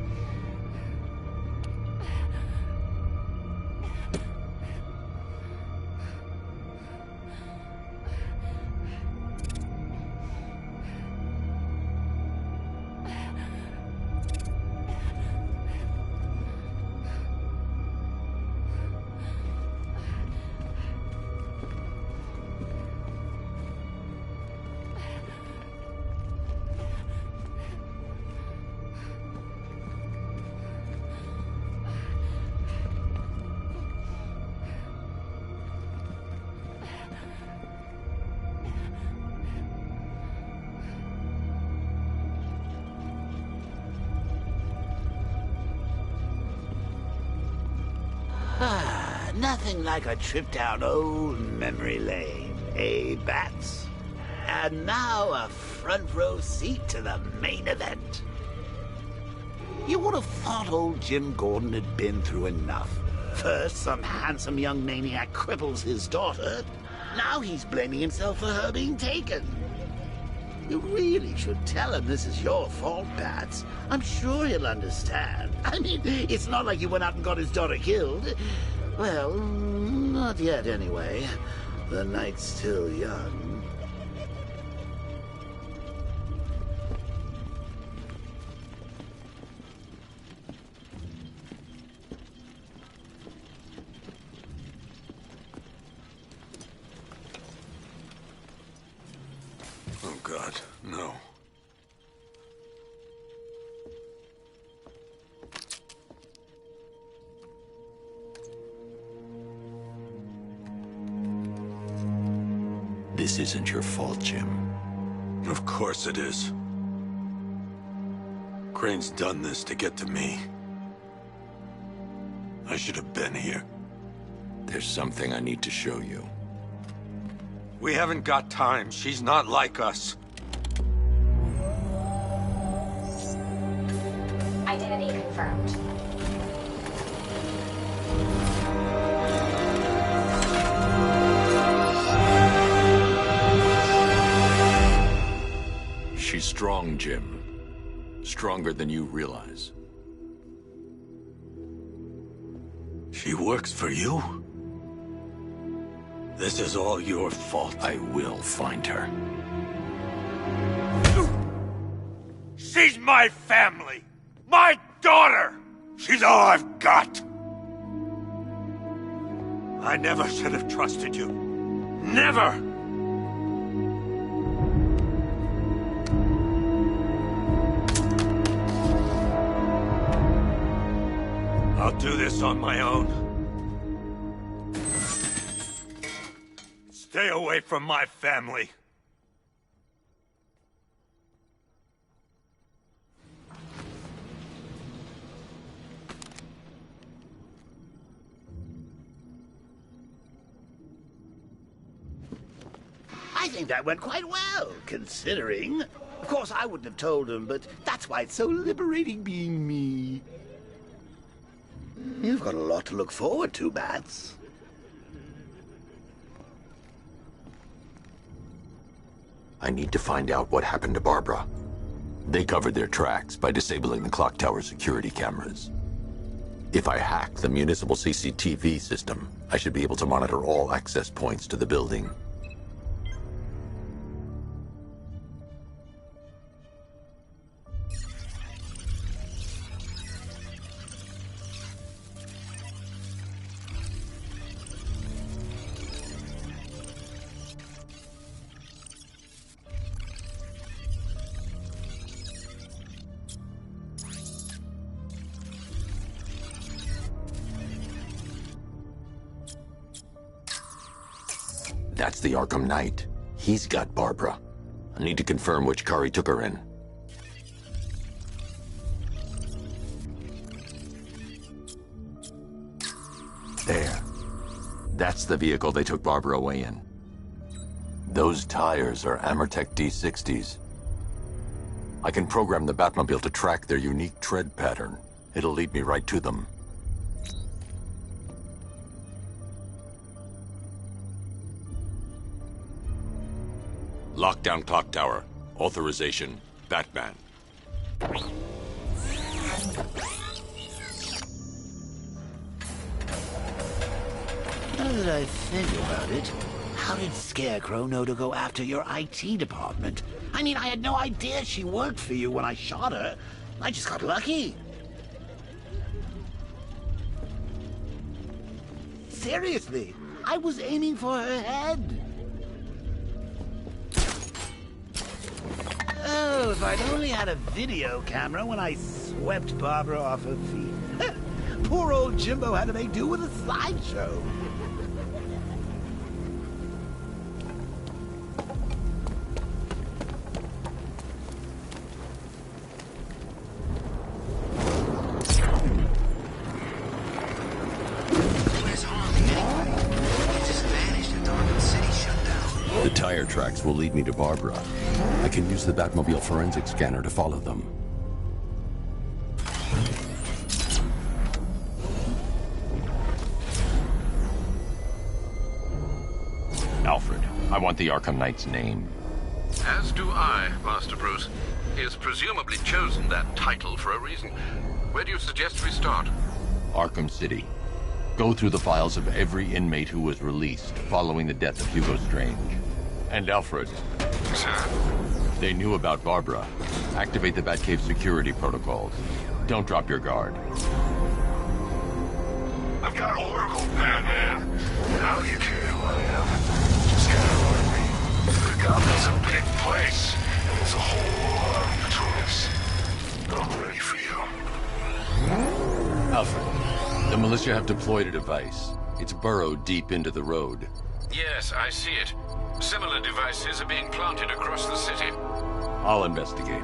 Nothing like a trip down old memory lane, eh, Bats? And now a front row seat to the main event. You would have thought old Jim Gordon had been through enough. First, some handsome young maniac cripples his daughter. Now he's blaming himself for her being taken. You really should tell him this is your fault, Bats. I'm sure he'll understand. I mean, it's not like you went out and got his daughter killed. Well, not yet anyway. The night's still young. Oh, God, no. This isn't your fault, Jim. Of course it is. Crane's done this to get to me. I should have been here. There's something I need to show you. We haven't got time. She's not like us. Identity confirmed. She's strong, Jim. Stronger than you realize. She works for you? This is all your fault. I will find her. She's my family! My daughter! She's all I've got! I never should have trusted you. Never! I'll do this on my own. Stay away from my family. I think that went quite well, considering. Of course, I wouldn't have told him, but that's why it's so liberating being me. You've got a lot to look forward to, Bats. I need to find out what happened to Barbara. They covered their tracks by disabling the clock tower security cameras. If I hack the municipal CCTV system, I should be able to monitor all access points to the building. That's the Arkham Knight. He's got Barbara. I need to confirm which car he took her in. There. That's the vehicle they took Barbara away in. Those tires are Amertec D60s. I can program the Batmobile to track their unique tread pattern. It'll lead me right to them. Lockdown clock tower. Authorization, Batman. Now that I think about it, how did Scarecrow know to go after your IT department? I mean, I had no idea she worked for you when I shot her. I just got lucky. Seriously, I was aiming for her head. Oh, if I'd only had a video camera when I swept Barbara off her feet. Poor old Jimbo had to make do with a slideshow. The tire tracks will lead me to Barbara. I can use the Batmobile forensic scanner to follow them. Alfred, I want the Arkham Knight's name. As do I, Master Bruce. He has presumably chosen that title for a reason. Where do you suggest we start? Arkham City. Go through the files of every inmate who was released following the death of Hugo Strange. And Alfred. Sir? They knew about Barbara. Activate the Batcave security protocols. Don't drop your guard. I've got Oracle, Batman. Now you care who I am. Just gotta learn me. Gotham's a big place, and there's a whole lot between us. I'm ready for you. Alfred, the militia have deployed a device. It's burrowed deep into the road. Yes, I see it. Similar devices are being planted across the city. I'll investigate.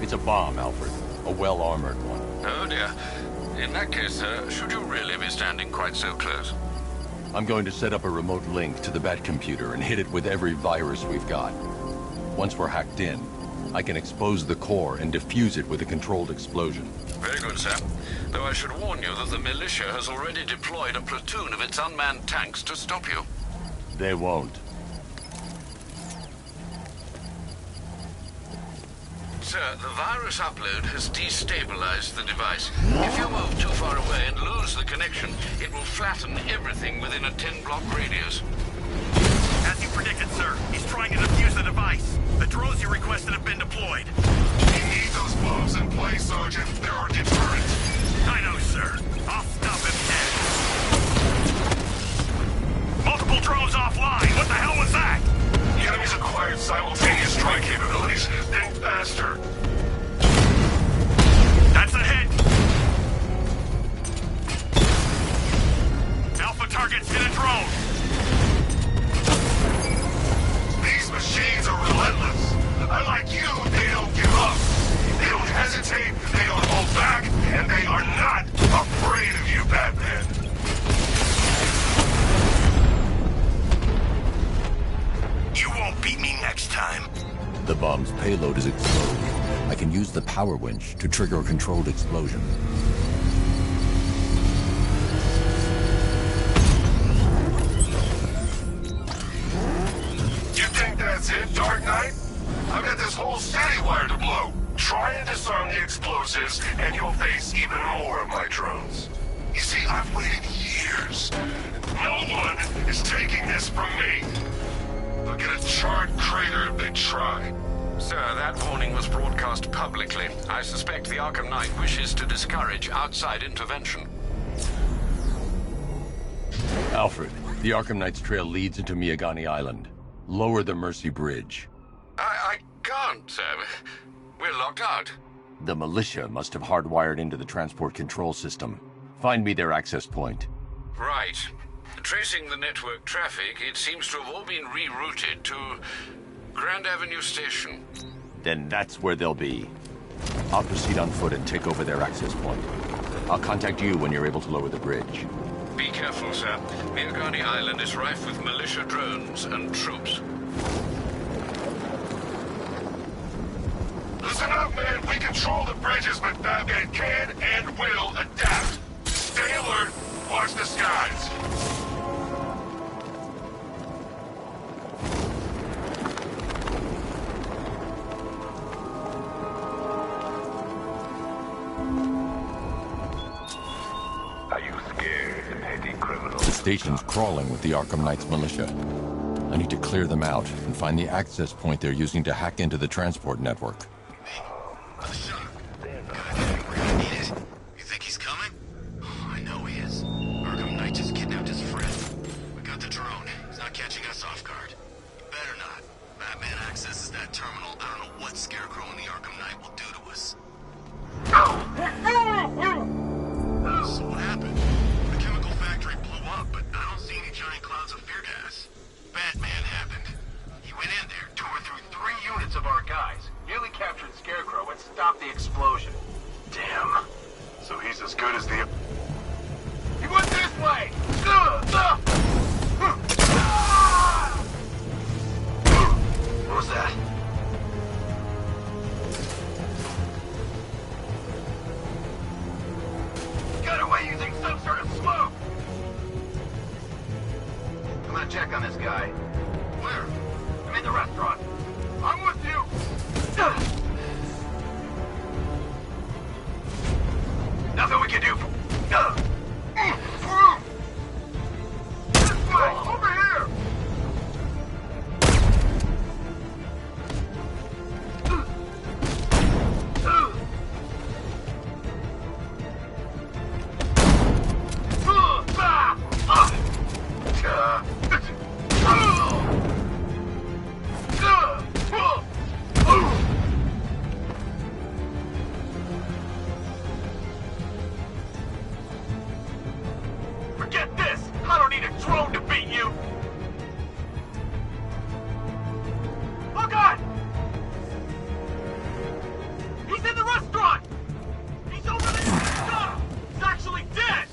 It's a bomb, Alfred. A well-armored one. Oh dear. In that case, sir, should you really be standing quite so close? I'm going to set up a remote link to the Batcomputer and hit it with every virus we've got. Once we're hacked in, I can expose the core and defuse it with a controlled explosion. Very good, sir. Though I should warn you that the militia has already deployed a platoon of its unmanned tanks to stop you. They won't. Sir, the virus upload has destabilized the device. If you move too far away and lose the connection, it will flatten everything within a 10-block radius. As you predicted, sir, he's trying to defuse the device. The drones you requested have been deployed. We need those bombs in place, Sergeant. They're our deterrent. I know, sir. I'll stop him dead. Multiple drones offline. What the hell was that? The enemy's acquired simultaneous strike capabilities. Think faster. That's a hit. Alpha targets hit a drone. These machines are relentless. Unlike you, they don't give up. They don't hesitate, they don't hold back, and they are not afraid of you, Batman. You won't beat me next time. The bomb's payload is exposed. I can use the power winch to trigger a controlled explosion. You think that's it, Dark Knight? I've got this whole city wired to blow. Try and disarm the explosives, and you'll face even more of my drones. You see, I've waited years. No one is taking this from me. They'll get a charred crater if they try. Sir, that warning was broadcast publicly. I suspect the Arkham Knight wishes to discourage outside intervention. Alfred, the Arkham Knight's trail leads into Miagani Island. Lower the Mercy Bridge. I can't, sir. We're locked out. The militia must have hardwired into the transport control system. Find me their access point. Right. Tracing the network traffic, it seems to have all been rerouted to Grand Avenue Station. Then that's where they'll be. I'll proceed on foot and take over their access point. I'll contact you when you're able to lower the bridge. Be careful, sir. Miagani Island is rife with militia drones and troops. Listen up, man. We control the bridges, but Batman can and will adapt. Stay alert. Watch the skies. Are you scared of petty criminals? The station's crawling with the Arkham Knight's militia. I need to clear them out and find the access point they're using to hack into the transport network. You think he's coming? Oh, I know he is. Arkham Knight just kidnapped his friend. We got the drone. He's not catching us off guard. He better not. Batman accesses that terminal. I don't know what Scarecrow and the Arkham Knight will do to us. So what happened? The chemical factory blew up. he's as good as the... He went this way! What was that? Got away using some sort of smoke! I'm gonna check on this guy. Where? I'm in the restaurant. I'm with you! Nothing we can do for... This way! Over here! Forget this! I don't need a drone to beat you! Oh God! He's in the restaurant! He's over there! Stop! He's actually dead!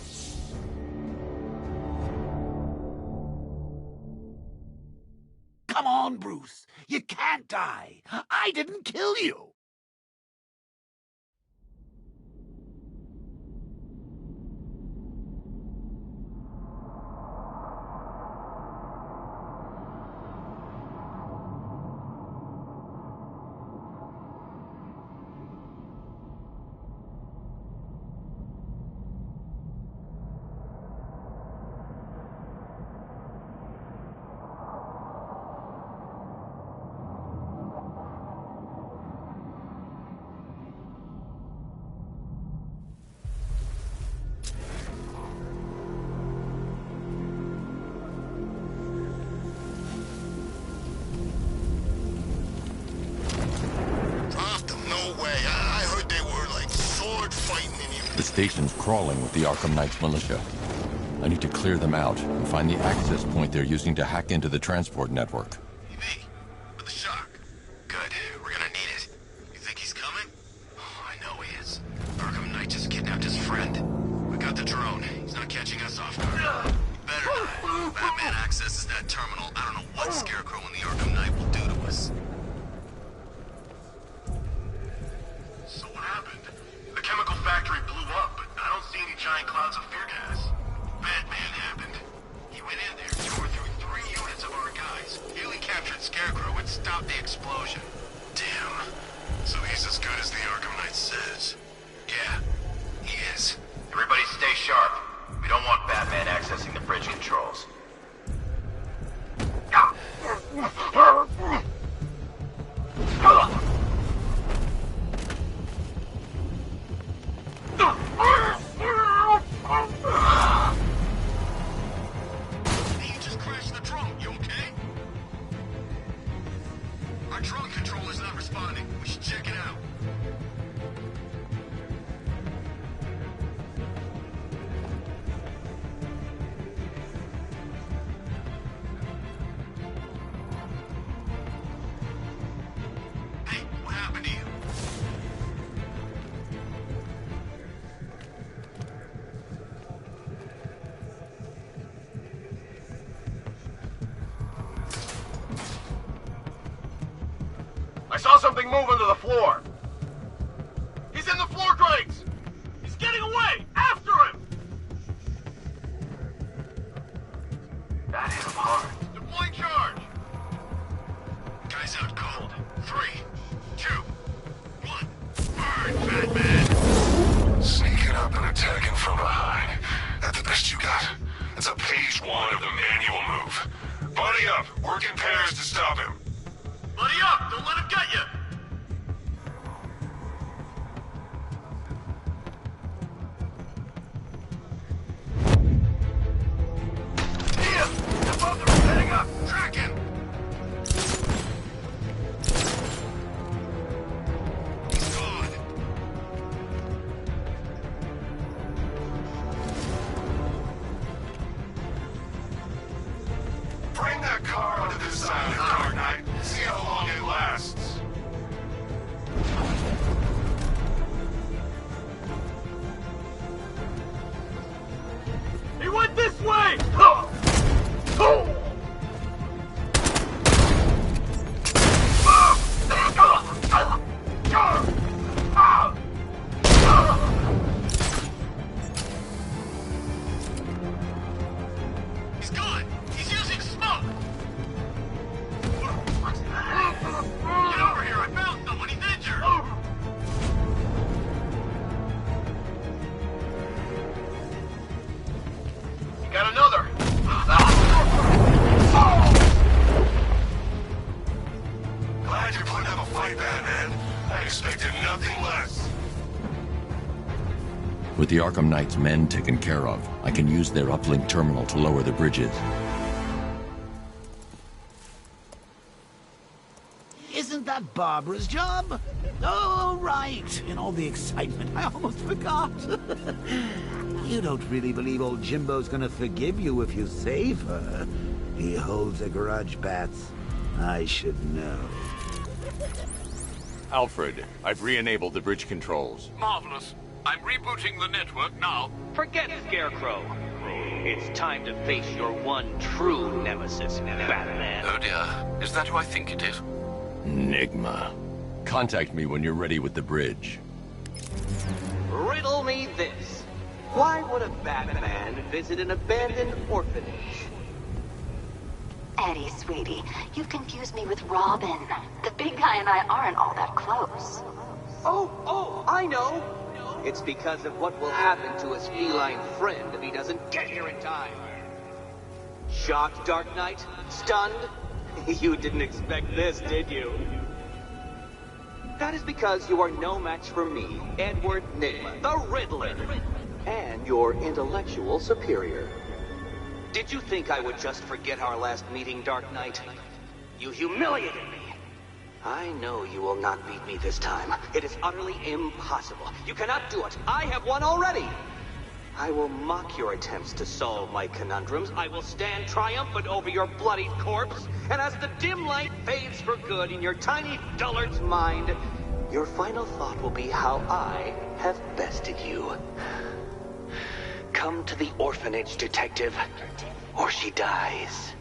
Come on, Bruce. You can't die. I didn't kill you. The station's crawling with the Arkham Knights militia. I need to clear them out and find the access point they're using to hack into the transport network. With the shock. Good. We're gonna need it. You think he's coming? Oh, I know he is. Arkham Knight just kidnapped his friend. We got the drone. He's not catching us off guard. Better not. If Batman accesses that terminal, I don't know what Scarecrow and the Arkham Knight will do to us. So what happened? The chemical factory blew up, but I don't see any giant clouds of fear gas. Batman happened. He went in there, tore through 3 units of our guys, nearly captured Scarecrow, and stopped the explosion. Damn. So he's as good as the Arkham Knight says. Yeah, he is. Everybody stay sharp. We don't want Batman accessing the bridge controls. You just crashed the drone. You okay? Our drone controller's not responding. We should check it out. Hey, what happened to you? I saw something move under the floor. He's in the floor grates! He's getting away! After him! That hit him hard. Deploy charge! Guys out cold. 3, 2, 1. Burn, Batman! Sneaking up and attacking from behind. That's the best you got. That's a page 1 of the manual move. Buddy up. Work in pairs to stop him. Buddy up! Don't let him get you! With the Arkham Knight's men taken care of, I can use their uplink terminal to lower the bridges. Isn't that Barbara's job? Oh, right. In all the excitement, I almost forgot. You don't really believe old Jimbo's gonna forgive you if you save her. He holds a grudge, Bats. I should know. Alfred, I've re-enabled the bridge controls. Marvelous. I'm rebooting the network now. Forget Scarecrow. It's time to face your one true nemesis, Batman. Oh dear. Is that who I think it is? Enigma. Contact me when you're ready with the bridge. Riddle me this. Why would a Batman visit an abandoned orphanage? Eddie, sweetie, you've confused me with Robin. The big guy and I aren't all that close. Oh, I know. It's because of what will happen to his feline friend if he doesn't get here in time. Shocked, Dark Knight? Stunned? You didn't expect this, did you? That is because you are no match for me, Edward Nygma, the Riddler, and your intellectual superior. Did you think I would just forget our last meeting, Dark Knight? You humiliated me. I know you will not beat me this time. It is utterly impossible. You cannot do it. I have won already. I will mock your attempts to solve my conundrums. I will stand triumphant over your bloodied corpse. And as the dim light fades for good in your tiny dullard's mind, your final thought will be how I have bested you. Come to the orphanage, detective, or she dies.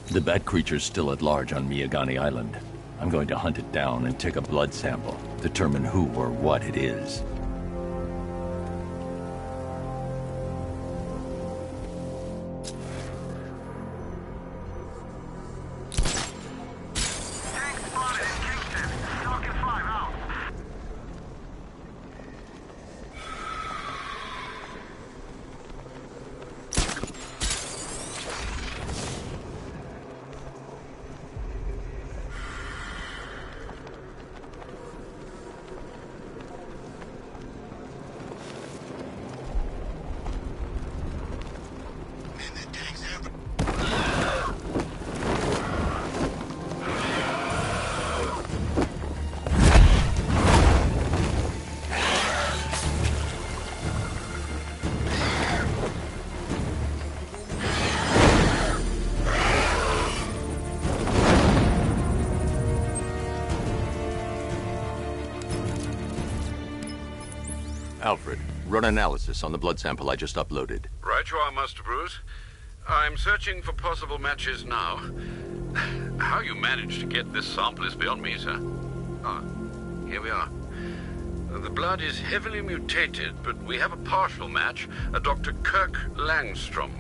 The bat creature's still at large on Miyagani Island. I'm going to hunt it down and take a blood sample, determine who or what it is. Alfred, run analysis on the blood sample I just uploaded. Right you are, Master Bruce. I'm searching for possible matches now. How you managed to get this sample is beyond me, sir. Ah, here we are. The blood is heavily mutated, but we have a partial match, a Dr. Kirk Langstrom.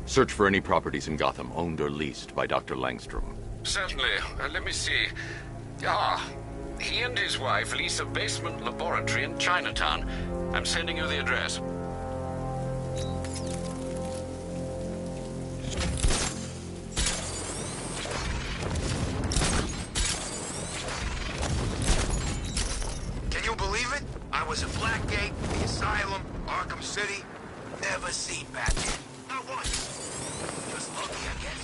Search for any properties in Gotham owned or leased by Dr. Langstrom. Certainly. Let me see. Ah, he and his wife lease a basement laboratory in Chinatown. I'm sending you the address. Can you believe it? I was at Blackgate, the Asylum, Arkham City. Never seen Batman. Not once. Just lucky, I guess.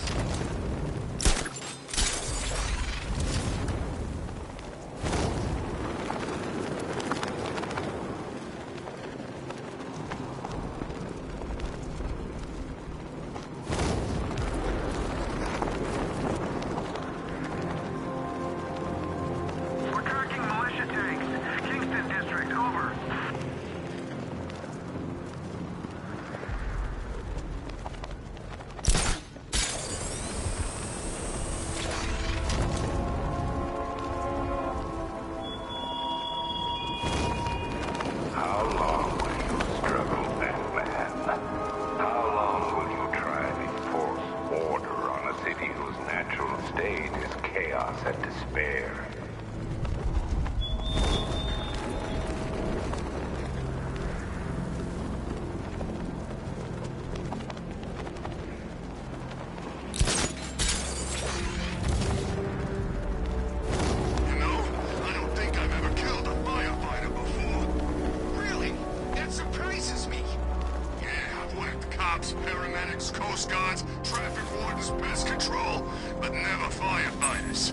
Paramedics, Coast Guards, traffic wardens, pest control, but never firefighters.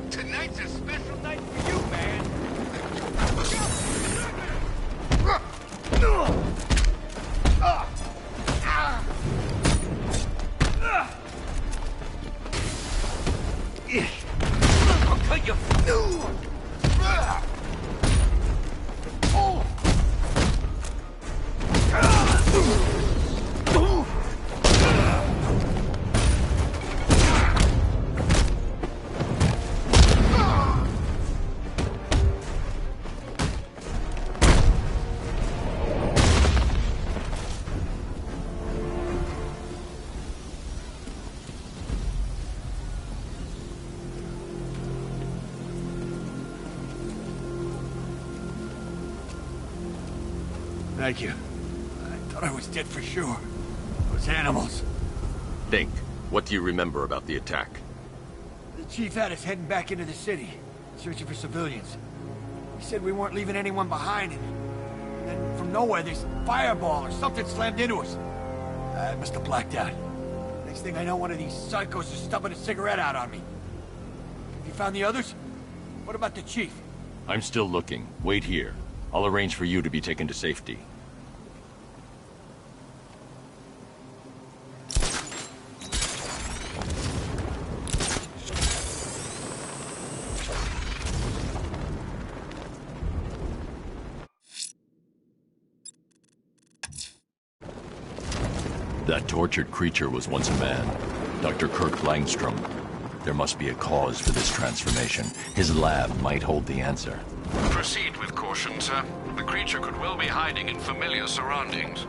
Tonight's a special night for you, man. I'll cut you. Thank you. I thought I was dead for sure. Those animals. Think. What do you remember about the attack? The chief had us heading back into the city, searching for civilians. He said we weren't leaving anyone behind, and then from nowhere, this fireball or something slammed into us. I must have blacked out. Next thing I know, one of these psychos is stubbing a cigarette out on me. Have you found the others? What about the chief? I'm still looking. Wait here. I'll arrange for you to be taken to safety. That tortured creature was once a man. Dr. Kirk Langstrom. There must be a cause for this transformation. His lab might hold the answer. Proceed with caution, sir. The creature could well be hiding in familiar surroundings.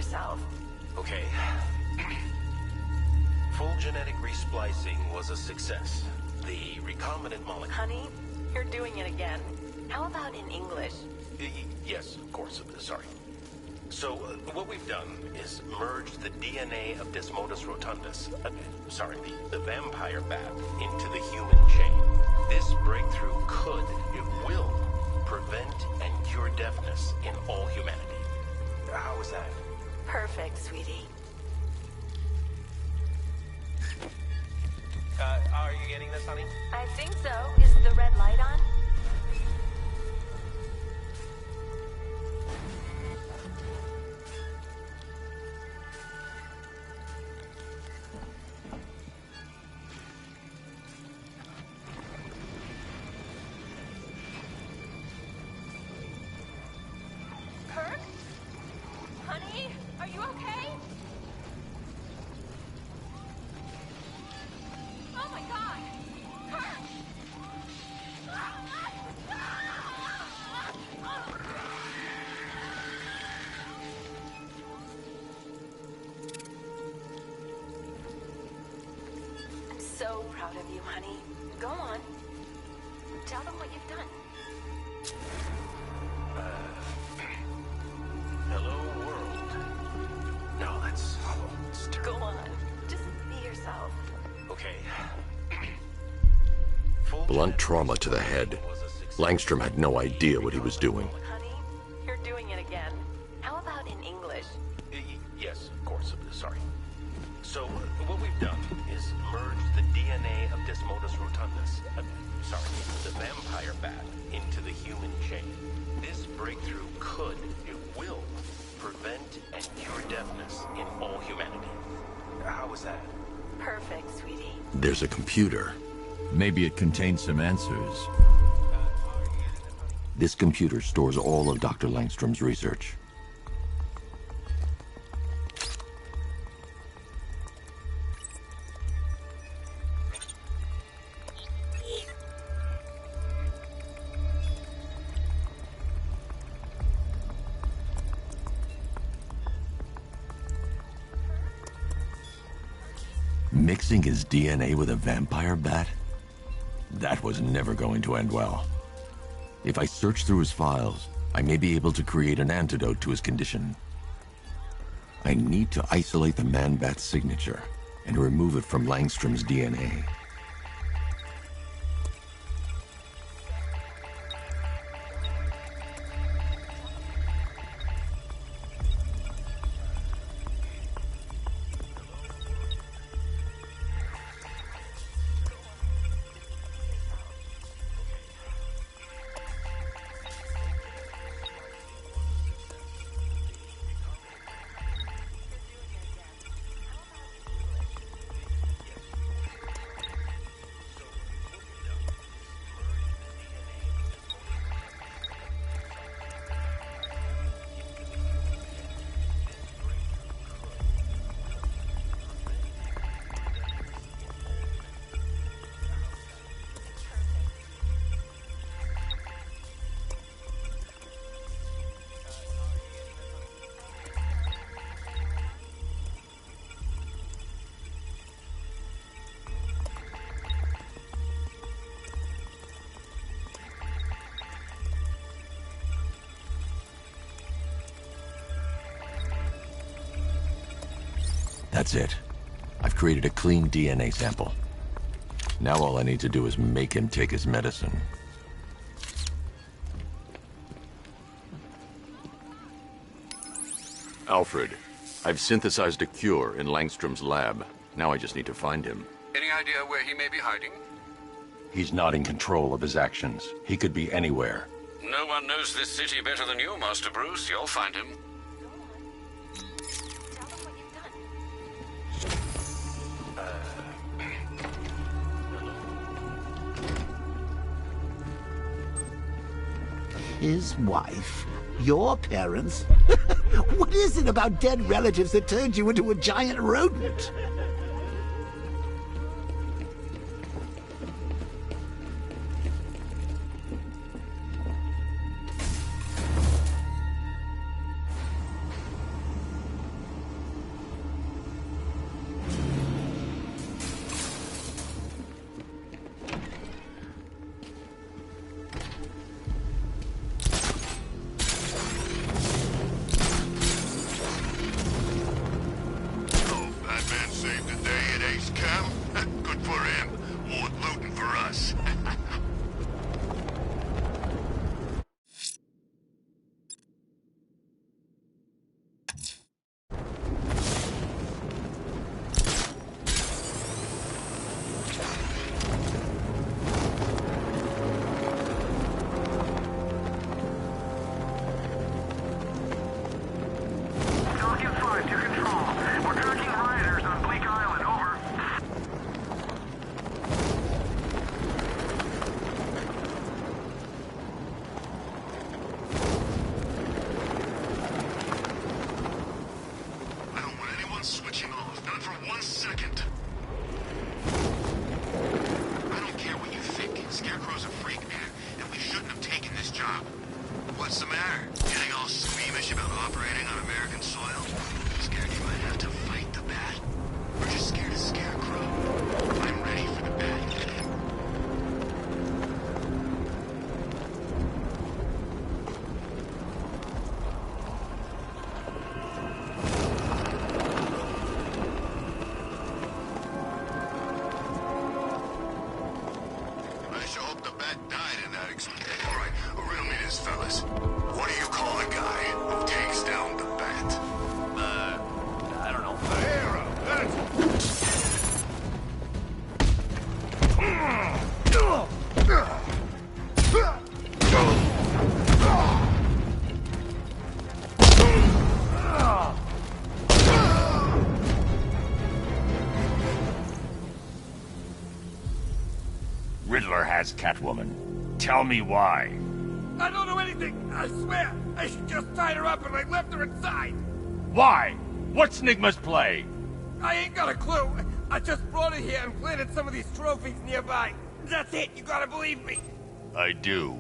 yourself. Okay. Full genetic resplicing was a success. The recombinant molecule... Honey, you're doing it again. How about in English? Yes, of course. Sorry. So, what we've done is merged the DNA of Desmodus rotundus, the vampire bat, into the human chain. This breakthrough could, it will, prevent and cure deafness in all humanity. How is that? Perfect, sweetie. Are you getting this, honey? I think so. Is the red light on? Kirk? Honey, are you okay? Oh my god! Kirk! I'm so proud of you, honey. Go on. Tell them what you've done. Hello, world. No, that's... Go on. Just be yourself. Okay. Blunt trauma to the head. Langstrom had no idea what he was doing. Honey, you're doing it again. How about in English? Yes, of course. Sorry. So, what we've done is merged the DNA of Desmodus rotundus, the vampire bat, into the human chain. This breakthrough could, it will, prevent and cure deafness in all humanity. How is that? Perfect, sweetie. There's a computer. Maybe it contains some answers. This computer stores all of Dr. Langstrom's research. Mixing his DNA with a vampire bat? That was never going to end well. If I search through his files, I may be able to create an antidote to his condition. I need to isolate the man-bat signature and remove it from Langstrom's DNA. That's it. I've created a clean DNA sample. Now all I need to do is make him take his medicine. Alfred, I've synthesized a cure in Langstrom's lab. Now I just need to find him. Any idea where he may be hiding? He's not in control of his actions. He could be anywhere. No one knows this city better than you, Master Bruce. You'll find him. His wife? Your parents? What is it about dead relatives that turned you into a giant rodent? operating on American soil? Scared you might have to fight the Bat? Or just scared of Scarecrow? I'm ready for the Bat. I sure hope the Bat died in that explosion. All right, riddle me this, fellas. What do you call a guy who takes down the Bat? I don't know. A hero, Riddler has Catwoman. Tell me why. I don't know anything, I swear. I just tied her up and I left her inside. Why? What's Nigma's play? I ain't got a clue. I just brought her here and planted some of these trophies nearby. That's it, you gotta believe me. I do.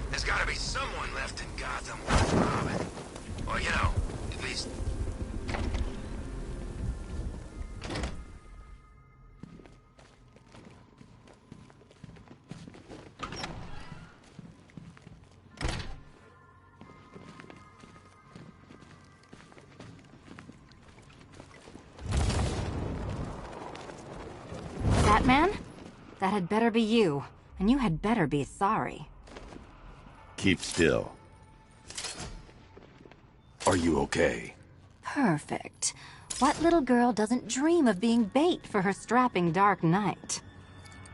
There's gotta be someone left in Gotham worth robbing. Or, you know, at least... Batman? That had better be you. And you had better be sorry. Keep still. Are you okay? Perfect. What little girl doesn't dream of being bait for her strapping Dark Knight?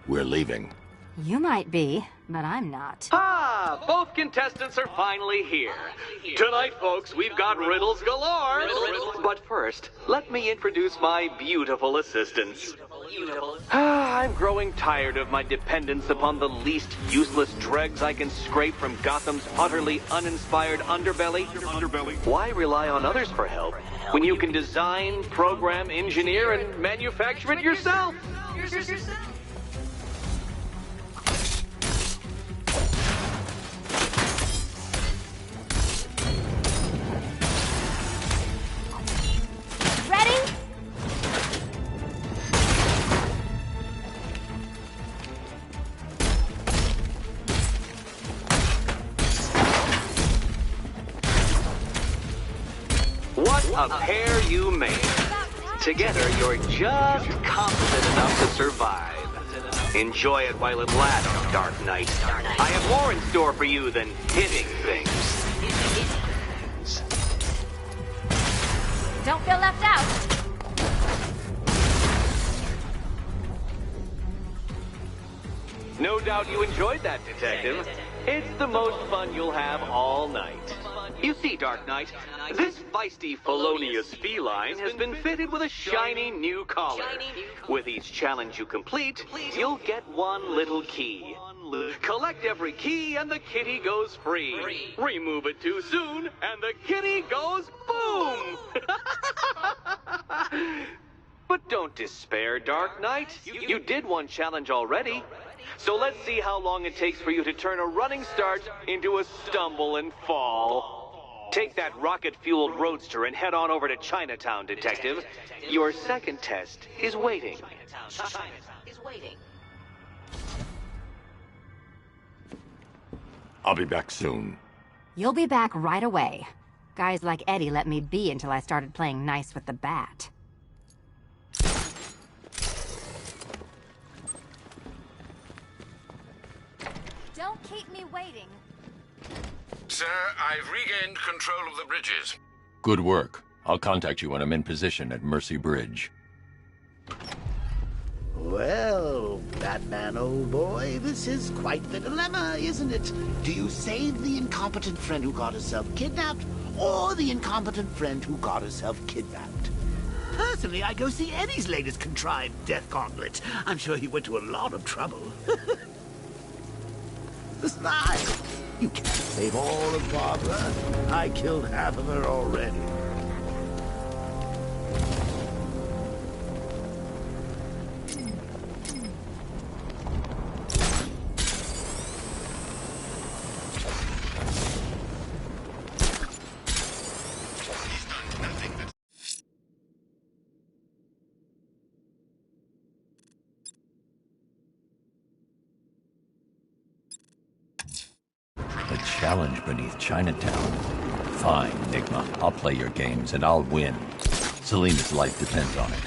We're leaving. You might be, but I'm not. Ah, both contestants are finally here. Tonight, folks, we've got riddles galore. But first, let me introduce my beautiful assistants. I'm growing tired of my dependence upon the least useless dregs I can scrape from Gotham's utterly uninspired underbelly. Why rely on others for help when you can design, program, engineer, and manufacture it yourself? Ready? What a pair you made. Together, you're just competent enough to survive. Enjoy it while it lasts, Dark Knight. I have more in store for you than hitting things. Don't feel left out. No doubt you enjoyed that, Detective. It's the most fun you'll have all night. You see, Dark Knight, this feisty, felonious feline has been fitted with a shiny new collar. With each challenge you complete, you'll get one little key. Collect every key and the kitty goes free. Remove it too soon and the kitty goes boom! But don't despair, Dark Knight. You did one challenge already. So let's see how long it takes for you to turn a running start into a stumble and fall. Take that rocket-fueled roadster and head on over to Chinatown, Detective. Your second test is waiting. I'll be back soon. You'll be back right away. Guys like Eddie let me be until I started playing nice with the Bat. Don't keep me waiting. Sir, I've regained control of the bridges. Good work. I'll contact you when I'm in position at Mercy Bridge. Well, Batman, old boy, this is quite the dilemma, isn't it? Do you save the incompetent friend who got herself kidnapped, or the incompetent friend who got herself kidnapped? Personally, I go see Eddie's latest contrived death gauntlet. I'm sure he went to a lot of trouble. Besides, you can't save all of Barbara. I killed half of her already. A challenge beneath Chinatown. Fine, Nigma. I'll play your games and I'll win. Selena's life depends on it.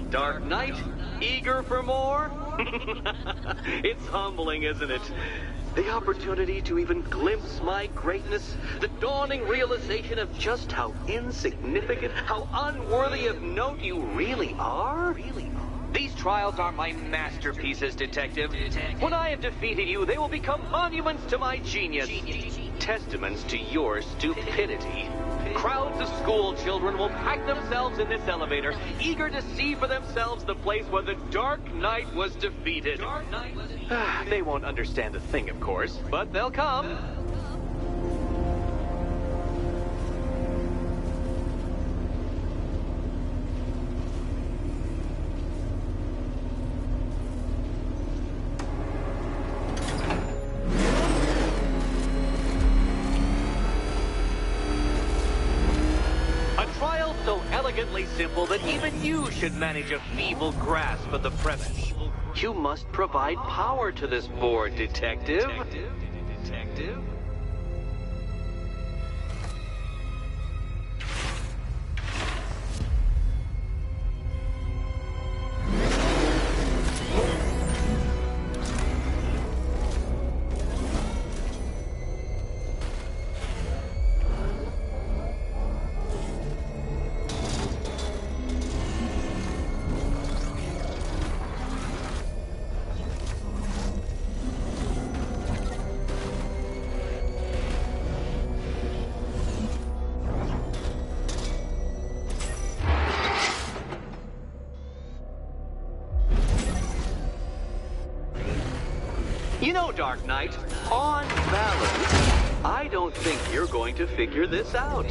Dark Knight, eager for more? It's humbling, isn't it? The opportunity to even glimpse my greatness, the dawning realization of just how insignificant, how unworthy of note you really are? These trials are my masterpieces, Detective. When I have defeated you, they will become monuments to my genius, testaments to your stupidity. Crowds of school children will pack themselves in this elevator, eager to see for themselves the place where the Dark Knight was defeated. They won't understand a thing, of course, but they'll come. So elegantly simple that even you should manage a feeble grasp of the premise. You must provide power to this board, Detective. Detective? You know, Dark Knight, on balance, I don't think you're going to figure this out.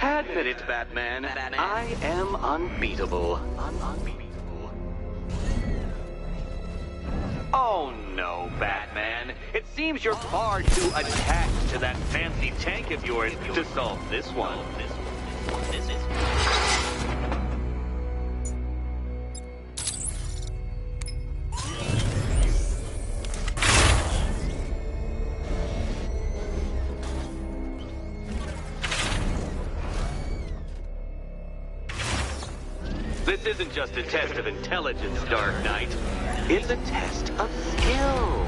Admit it, Batman. I am unbeatable. Oh no, Batman. It seems you're far too attached to that fancy tank of yours to solve this one. This isn't just a test of intelligence, Dark Knight. It's a test of skill.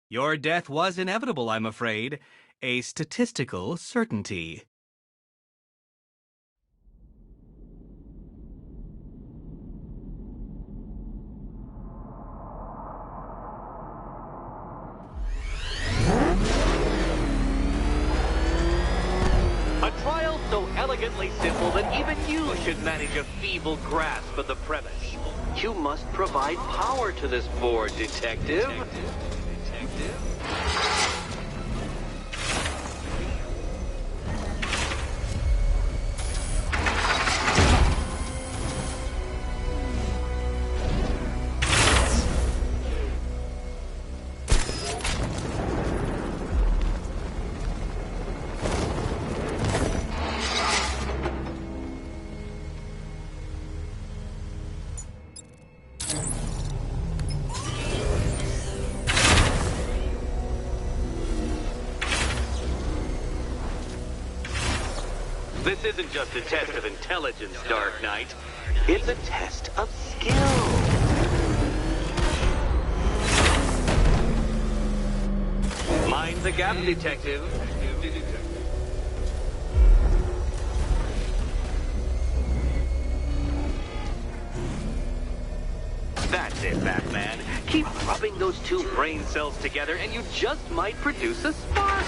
Your death was inevitable, I'm afraid. A statistical certainty. A trial so elegantly simple that even you should manage a feeble grasp of the premise. You must provide power to this board, Detective. This isn't just a test of intelligence, Dark Knight. It's a test of skill. Mind the gap, Detective. That's it, Batman. Keep rubbing those two brain cells together and you just might produce a spark.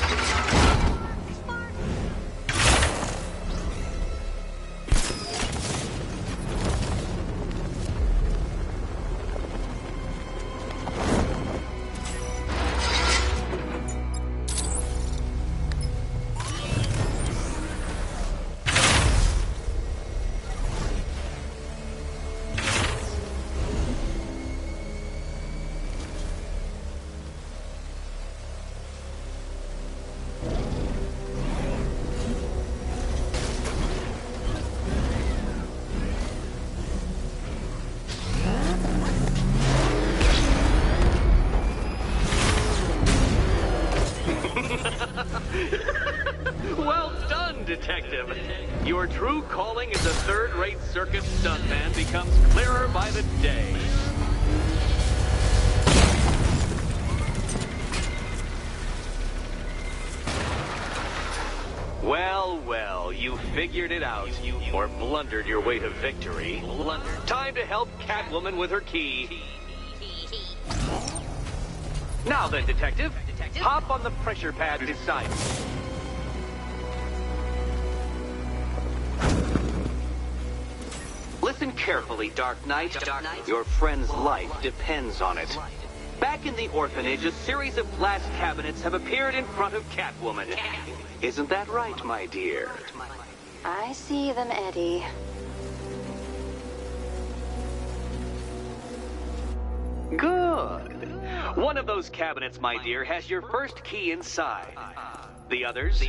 Well done, Detective. Your true calling as a third-rate circus stuntman becomes clearer by the day. Well, well, you figured it out. Or blundered your way to victory. Time to help Catwoman with her key. Now then, Detective, hop on the pressure pad beside me. Listen carefully, Dark Knight. Your friend's life depends on it. Back in the orphanage, a series of glass cabinets have appeared in front of Catwoman. Isn't that right, my dear? I see them, Eddie. Good. One of those cabinets, my dear, has your first key inside. The others,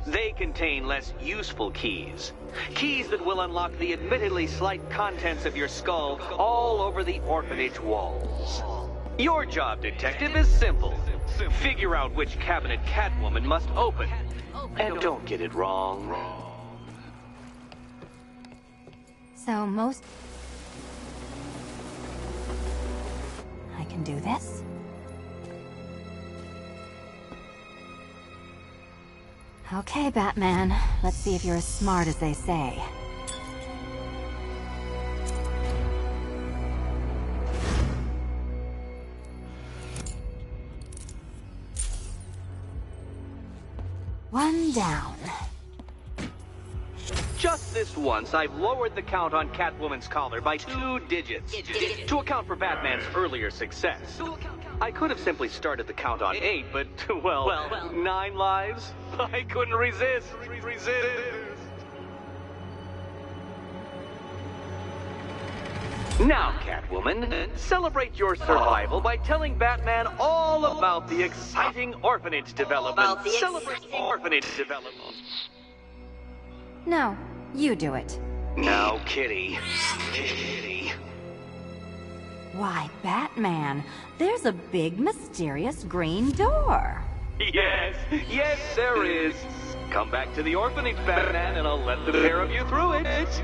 they contain less useful keys. Keys that will unlock the admittedly slight contents of your skull all over the orphanage walls. Your job, Detective, is simple. Figure out which cabinet Catwoman must open. And don't get it wrong. So most... I can do this? Okay, Batman. Let's see if you're as smart as they say. One down. Just this once, I've lowered the count on Catwoman's collar by 2 digits to account for Batman's earlier success. I could have simply started the count on 8, but, well, 9 lives? I couldn't resist. Now, Catwoman, celebrate your survival by telling Batman all about the exciting orphanage development. Celebrate orphanage development. No, you do it. Now, Kitty. Kitty. Why, Batman, there's a big, mysterious green door. Yes, there is. Come back to the orphanage, Batman, and I'll let the pair of you through it.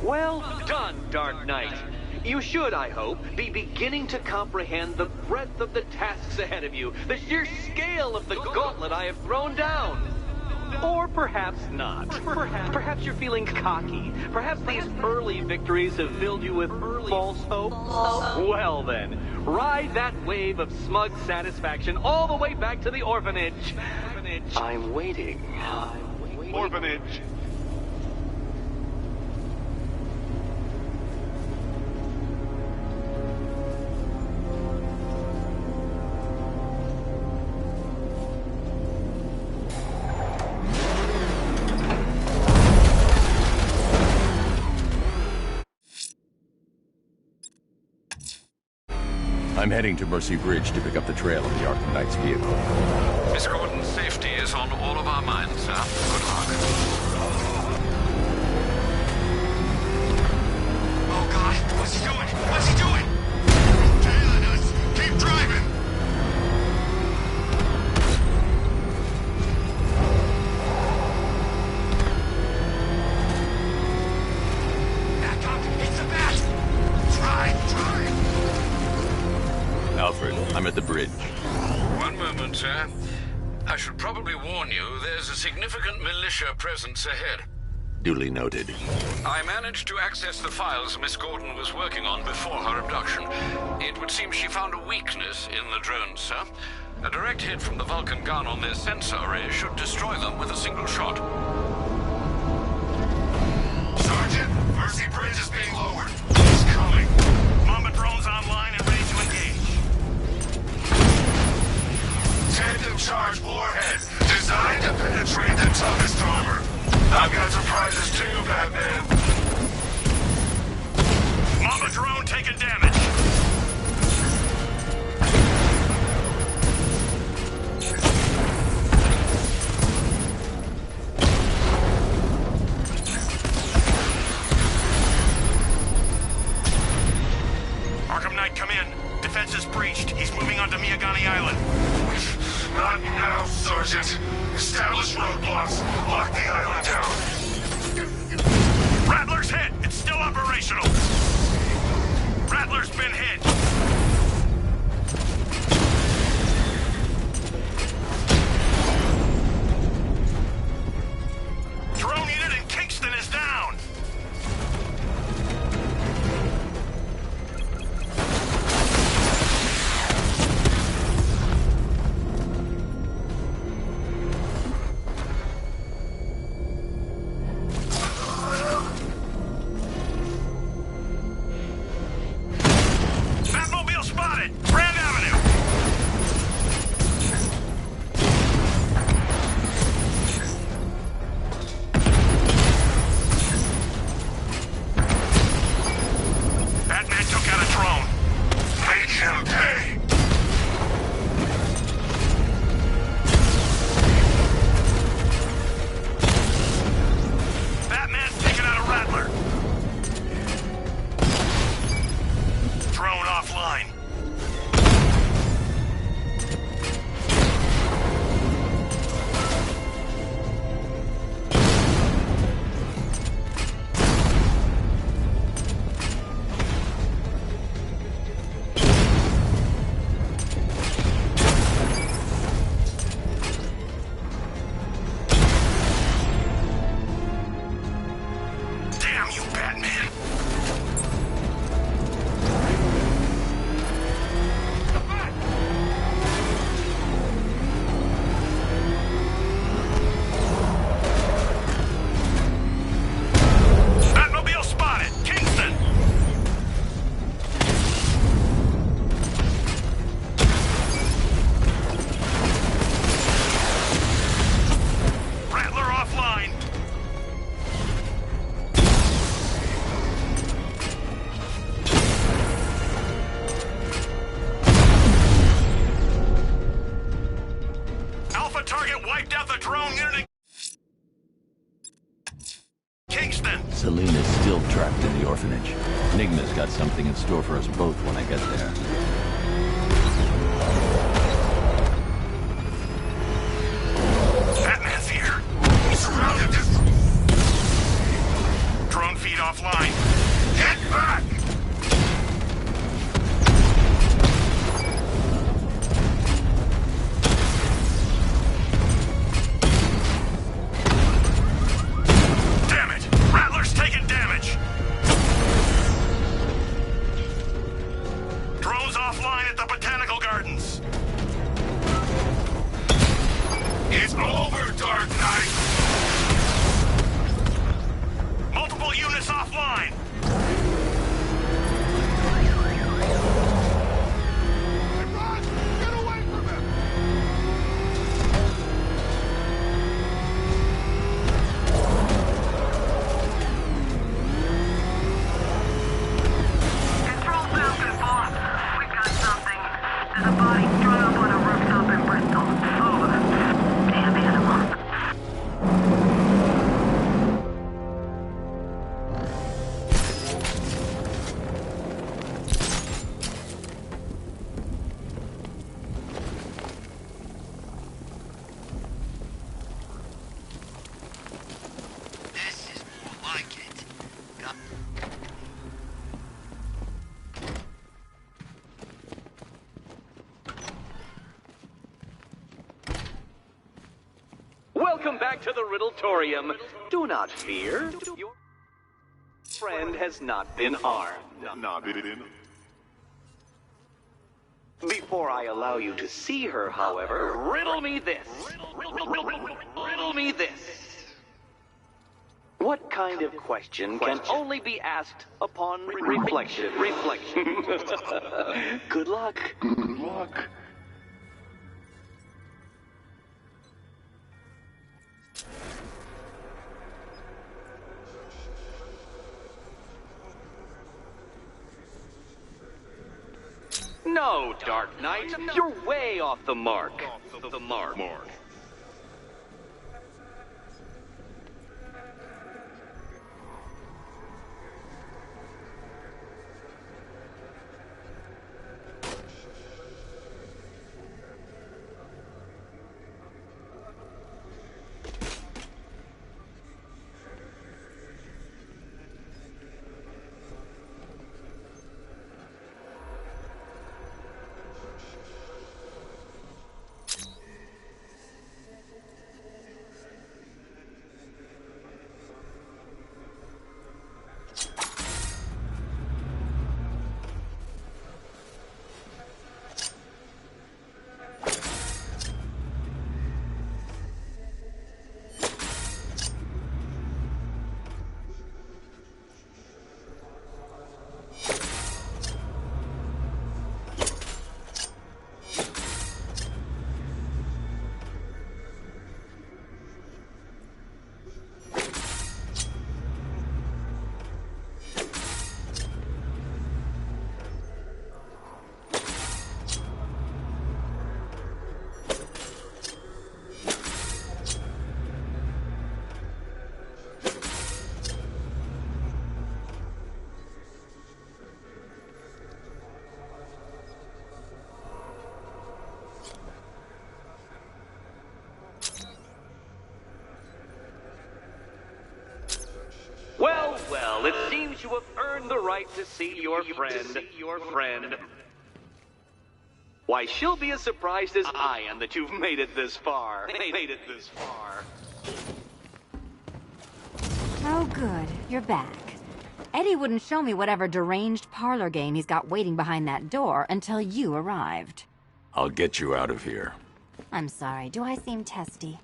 Well done, Dark Knight. You should, I hope, be beginning to comprehend the breadth of the tasks ahead of you, the sheer scale of the gauntlet I have thrown down. Or perhaps not. Perhaps you're feeling cocky. Perhaps these early victories have filled you with false hope. Well then, ride that wave of smug satisfaction all the way back to the orphanage. I'm waiting. Orphanage. I'm heading to Mercy Bridge to pick up the trail of the Arkham Knight's vehicle. Miss Gordon's safety is on all of our minds, sir. Good luck. Oh, God. What's he doing? What's he doing? Tailing us. Keep driving. Back up. It's a bat. Drive. Alfred, I'm at the bridge. One moment, sir. I should probably warn you, there's a significant militia presence ahead. Duly noted. I managed to access the files Miss Gordon was working on before her abduction. It would seem she found a weakness in the drones, sir. A direct hit from the Vulcan gun on their sensor array should destroy them with a single shot. Sergeant, Mercy Bridge is being lowered. He's coming. Mamba drones online and ready to engage. Tandem charge warhead, designed to penetrate the toughest armor. I've got surprises too, Batman. Mamba drone taking damage. Arkham Knight, come in. Defense is breached. He's moving onto Miyagani Island. Not now, Sergeant. Establish roadblocks. Lock the island down. Rattler's hit. It's still operational. Rattler's been hit. Drone unit in Kingston is down. Celine is still trapped in the orphanage. Nigma's got something in store for us both when I get there. Batman's here. He's surrounded. Drone feed offline. Get back! Damn it! Rattler's taking damage! Drones offline at the Botanical Gardens. It's over, Dark Knight! Multiple units offline! Get away from him! Control Falcon 4. We've got something. There's a body strung up on a rooftop in Bristol. Over. Damn animal. This is more like it. Got Welcome back to the Riddletorium. Do not fear. Your friend has not been harmed. Before I allow you to see her, however, riddle me this. Riddle me this. What kind of question can only be asked upon reflection? Good luck. Good luck. No, Dark Knight, you're way off the mark. The mark. Well, it seems you have earned the right to see your friend. Why, she'll be as surprised as I am that you've made it this far. Oh, good. You're back. Eddie wouldn't show me whatever deranged parlor game he's got waiting behind that door until you arrived. I'll get you out of here. I'm sorry, do I seem testy?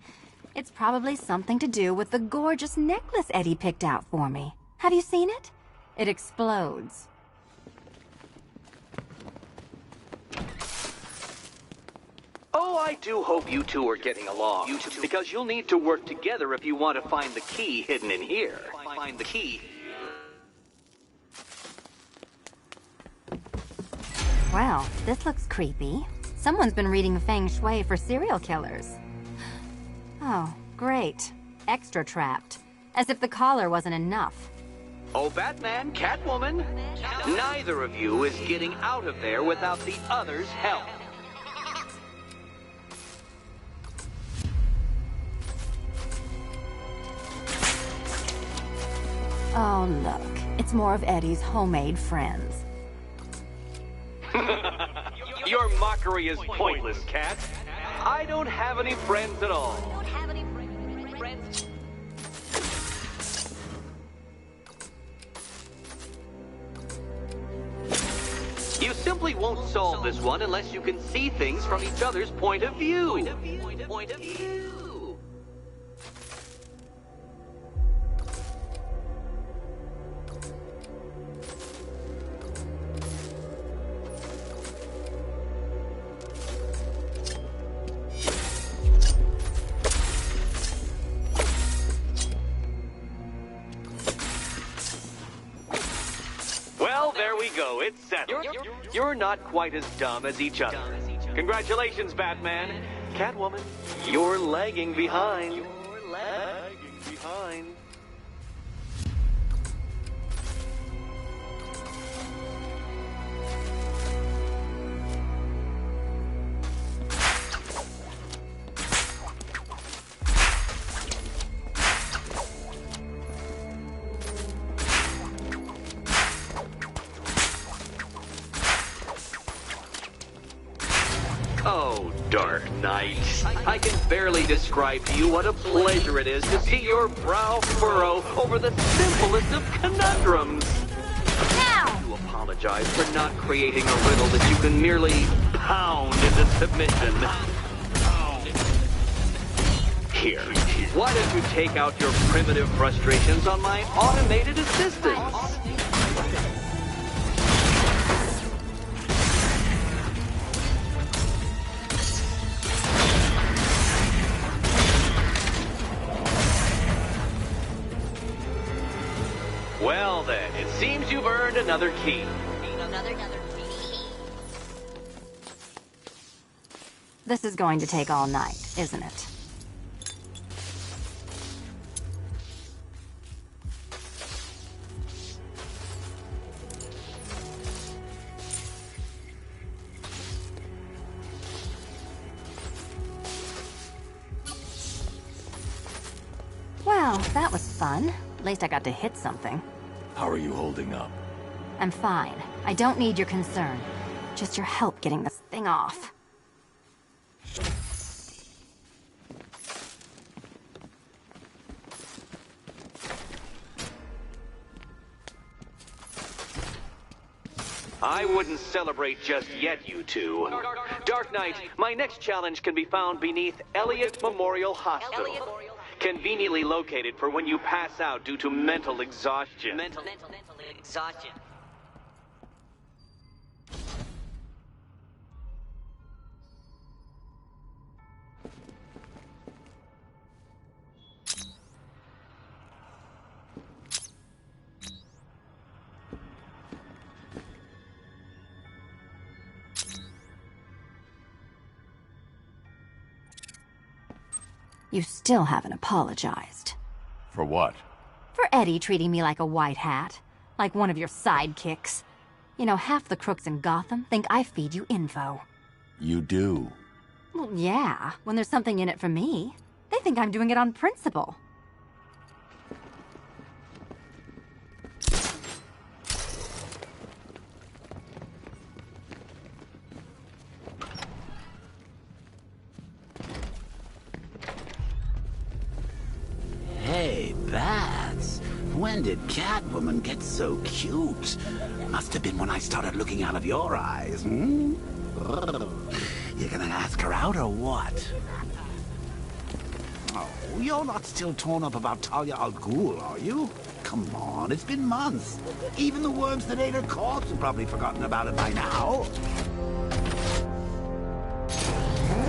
It's probably something to do with the gorgeous necklace Eddie picked out for me. Have you seen it? It explodes. Oh, I do hope you two are getting along. Because you'll need to work together if you want to find the key hidden in here. Find the key. Well, this looks creepy. Someone's been reading Feng Shui for serial killers. Oh, great. Extra trapped. As if the collar wasn't enough. Oh, Batman, Catwoman, neither of you is getting out of there without the other's help. Oh, look. It's more of Eddie's homemade friends. Your mockery is pointless, Cat. I don't have any friends at all. You simply won't solve this one unless you can see things from each other's point of view. Point of view. Well, there we go. It's settled. You're not quite as dumb as each other. Congratulations, Batman. Catwoman, you're lagging behind. You're lagging behind. Oh, Dark Knight. I can barely describe to you what a pleasure it is to see your brow furrow over the simplest of conundrums. Now! You apologize for not creating a riddle that you can merely pound into submission. Here, why don't you take out your primitive frustrations on my automated assistants? Well then, it seems you've earned another key. This is going to take all night, isn't it? Well, that was fun. At least I got to hit something. How are you holding up? I'm fine. I don't need your concern. Just your help getting this thing off. I wouldn't celebrate just yet, you two. Dark Knight, my next challenge can be found beneath Elliott Memorial Hospital. Conveniently located for when you pass out due to mental exhaustion. Mental exhaustion. You still haven't apologized. For what? For Eddie treating me like a white hat. Like one of your sidekicks. You know, half the crooks in Gotham think I feed you info. You do. Well, yeah, when there's something in it for me. They think I'm doing it on principle. Hey, Bats. When did Catwoman get so cute? Must have been when I started looking out of your eyes, hmm? You gonna ask her out or what? Oh, you're not still torn up about Talia al Ghul, are you? Come on, it's been months. Even the worms that ate her corpse have probably forgotten about it by now.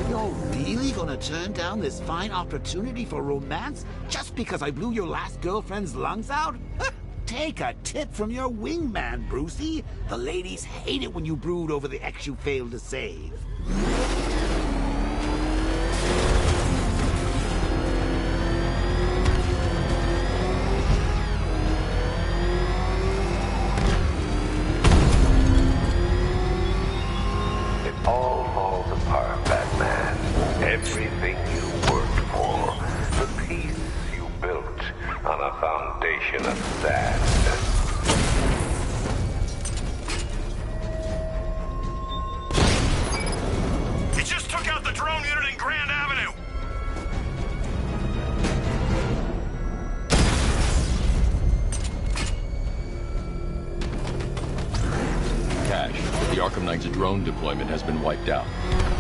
You're really gonna turn down this fine opportunity for romance just because I blew your last girlfriend's lungs out? Take a tip from your wingman, Brucey. The ladies hate it when you brood over the ex you failed to save. foundation of sadness. He just took out the drone unit in Grand Avenue! Cash, the Arkham Knight's drone deployment has been wiped out.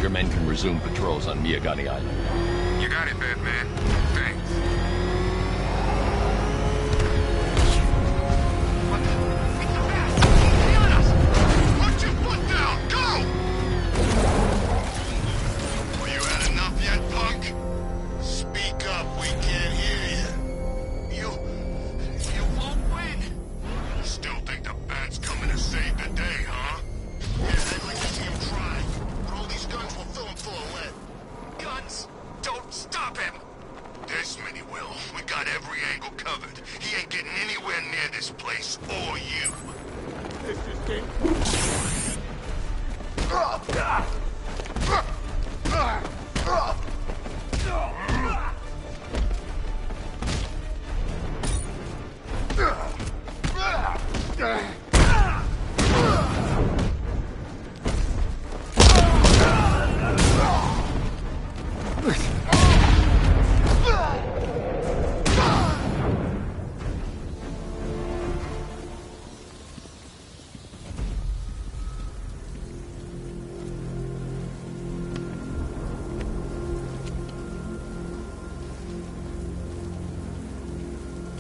Your men can resume patrols on Miyagani Island. You got it, Batman. Thanks. Put your foot down! Go! Well, you had enough yet, punk? Speak up, we can't hear you. You won't win. Still think the Bat's coming to save the day, huh? Yeah, I'd like to see him try. But all these guns will fill him full of lead. Guns? Don't stop him! This many will. We got every angle covered. He ain't getting anywhere near this place, or you. This is dangerous.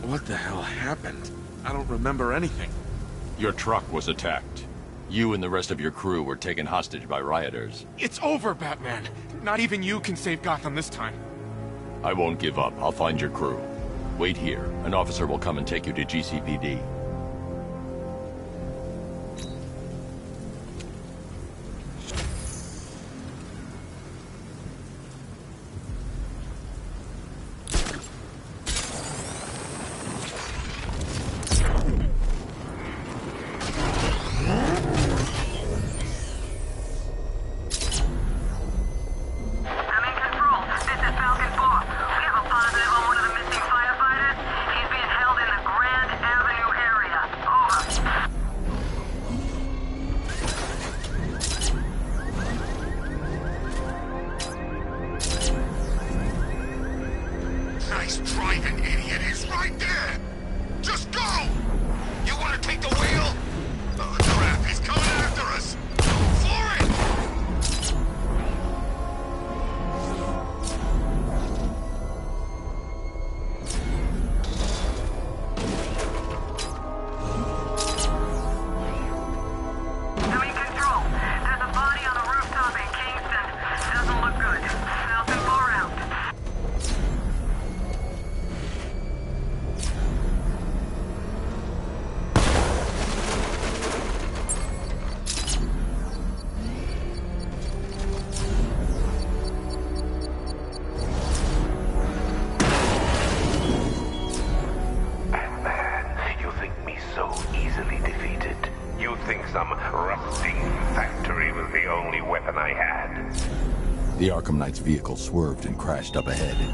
What the hell happened? I don't remember anything. Your truck was attacked. You and the rest of your crew were taken hostage by rioters. It's over, Batman. Not even you can save Gotham this time. I won't give up. I'll find your crew. Wait here. An officer will come and take you to GCPD. Nice driving, idiot. He's right there. Just go. You want to take the wheel? Oh, crap. He's coming after us. For it. Doing control. There's a body on the rooftop in Kingston. Doesn't look good. South and far out. You think me so easily defeated? You think some rusting factory was the only weapon I had? The Arkham Knight's vehicle swerved and crashed up ahead.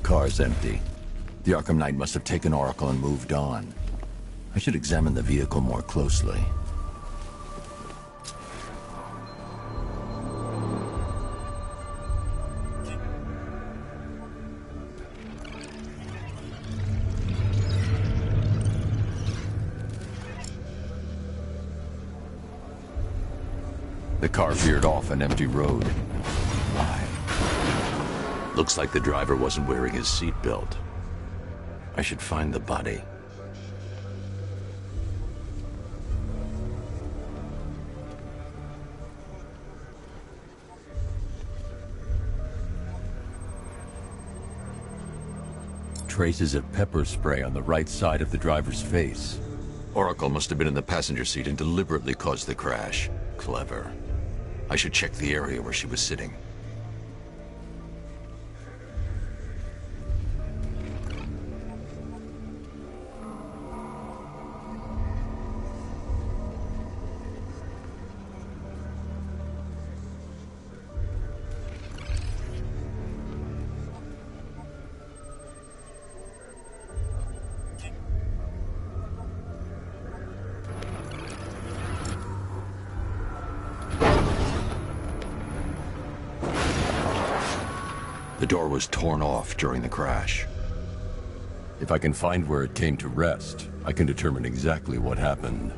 Car's empty. The Arkham Knight must have taken Oracle and moved on. I should examine the vehicle more closely. The car veered off an empty road. Looks like the driver wasn't wearing his seatbelt. I should find the body. Traces of pepper spray on the right side of the driver's face. Oracle must have been in the passenger seat and deliberately caused the crash. Clever. I should check the area where she was sitting. The door was torn off during the crash. If I can find where it came to rest, I can determine exactly what happened.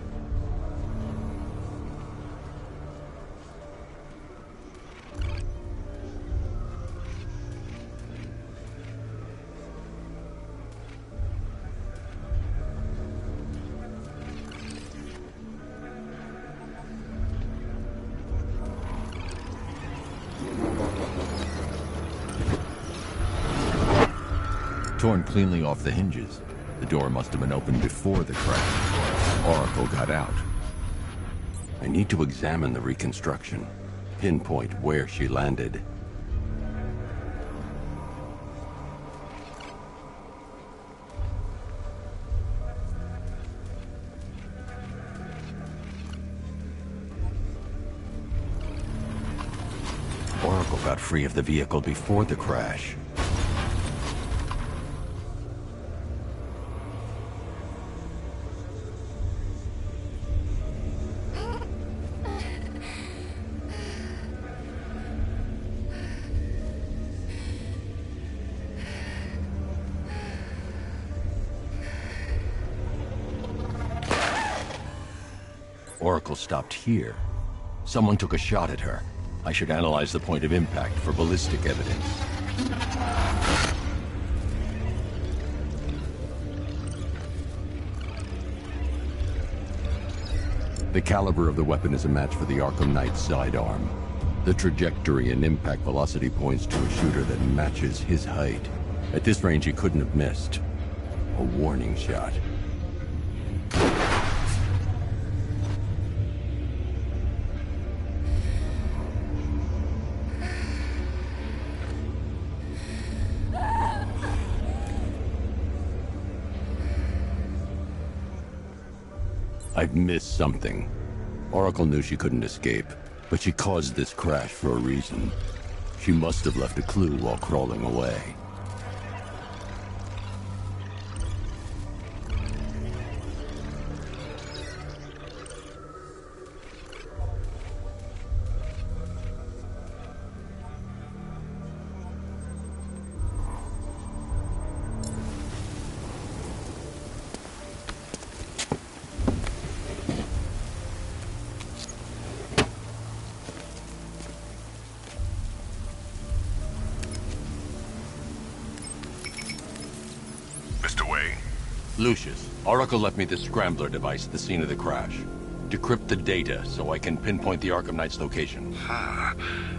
Torn cleanly off the hinges. The door must have been opened before the crash. Oracle got out. I need to examine the reconstruction, pinpoint where she landed. Oracle got free of the vehicle before the crash. Oracle stopped here. Someone took a shot at her. I should analyze the point of impact for ballistic evidence. The caliber of the weapon is a match for the Arkham Knight's sidearm. The trajectory and impact velocity points to a shooter that matches his height. At this range, he couldn't have missed. A warning shot. I've missed something. Oracle knew she couldn't escape, but she caused this crash for a reason. She must have left a clue while crawling away. Lucius, Oracle left me the Scrambler device at the scene of the crash. Decrypt the data so I can pinpoint the Arkham Knight's location.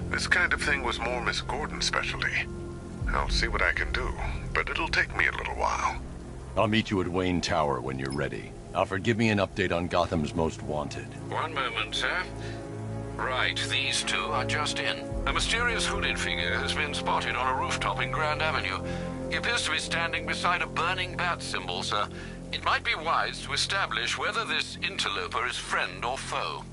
This kind of thing was more Miss Gordon's specialty. I'll see what I can do, but it'll take me a little while. I'll meet you at Wayne Tower when you're ready. Alfred, give me an update on Gotham's Most Wanted. One moment, sir. Right, these two are just in. A mysterious hooded figure has been spotted on a rooftop in Grand Avenue. He appears to be standing beside a burning bat symbol, sir. It might be wise to establish whether this interloper is friend or foe.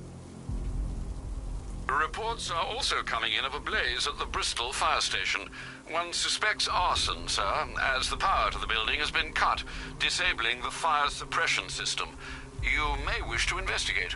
Reports are also coming in of a blaze at the Bristol fire station. One suspects arson, sir, as the power to the building has been cut, disabling the fire suppression system. You may wish to investigate.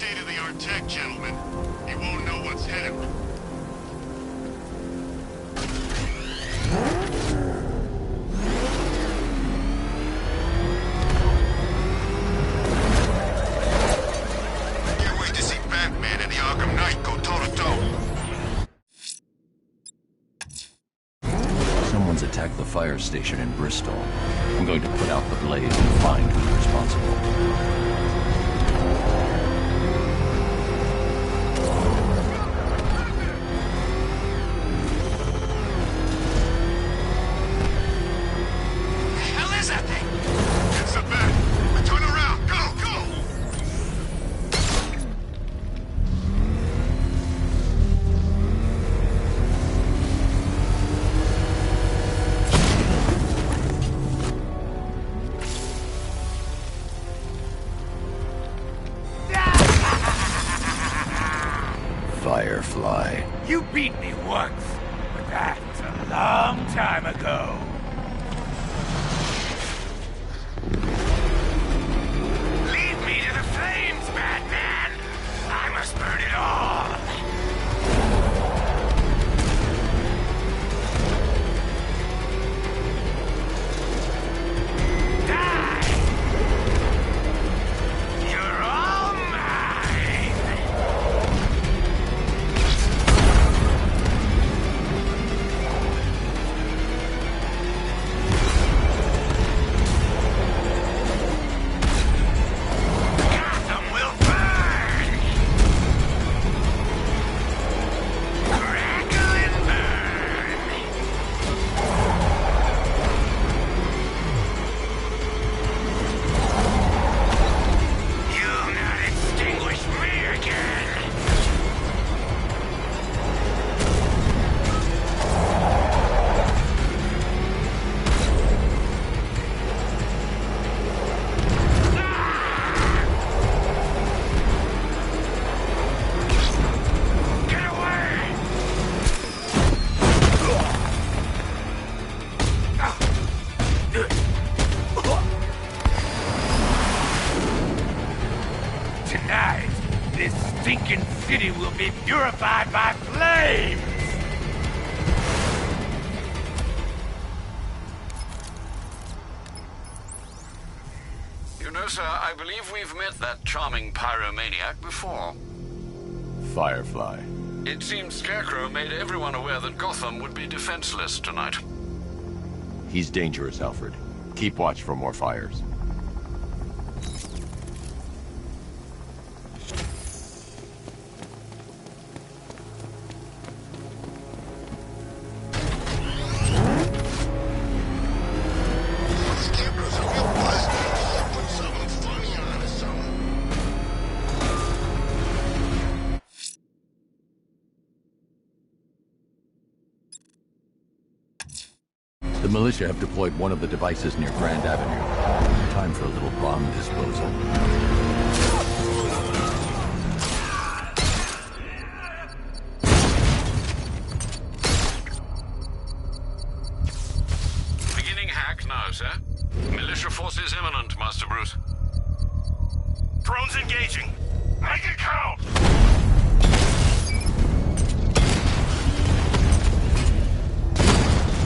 state-of-the-art tech, gentlemen. You won't know what's hit him. Can't wait to see Batman and the Arkham Knight go toe-to-toe. Someone's attacked the fire station in Bristol. I'm going to put out the blaze and find who's responsible. Firefly. You beat me once, but that's a long time ago. Lead me to the flames, Batman! I must burn it all! Die! You're all mine! Tonight, this stinking city will be purified by flames! You know, sir, I believe we've met that charming pyromaniac before. Firefly. It seems Scarecrow made everyone aware that Gotham would be defenseless tonight. He's dangerous, Alfred. Keep watch for more fires. The militia have deployed one of the devices near Grand Avenue. Time for a little bomb disposal. Beginning hack now, sir. Militia forces imminent, Master Bruce. Drones engaging. Make it count!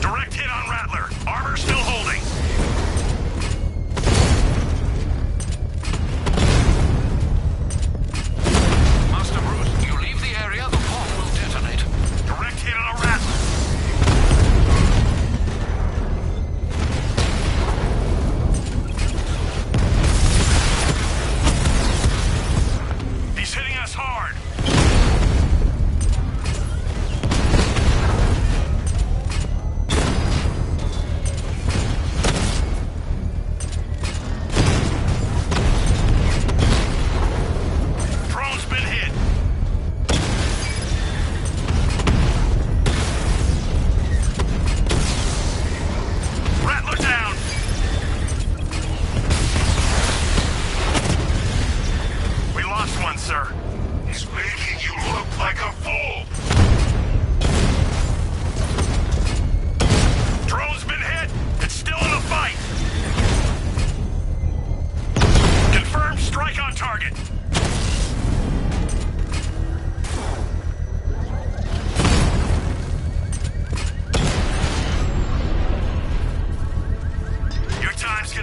Direct hit on Rattler. Armor still holding. Master Bruce, you leave the area, the bomb will detonate. Direct hit on a Rattler. He's hitting us hard.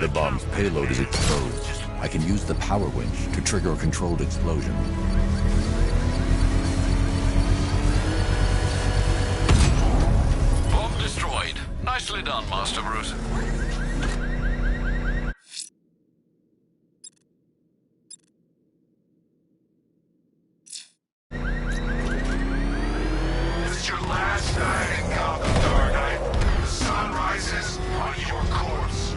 The bomb's payload is exposed. I can use the power winch to trigger a controlled explosion. Bomb destroyed. Nicely done, Master Bruce. This is your last night in Gotham, Dark Knight. The sun rises on your corpse.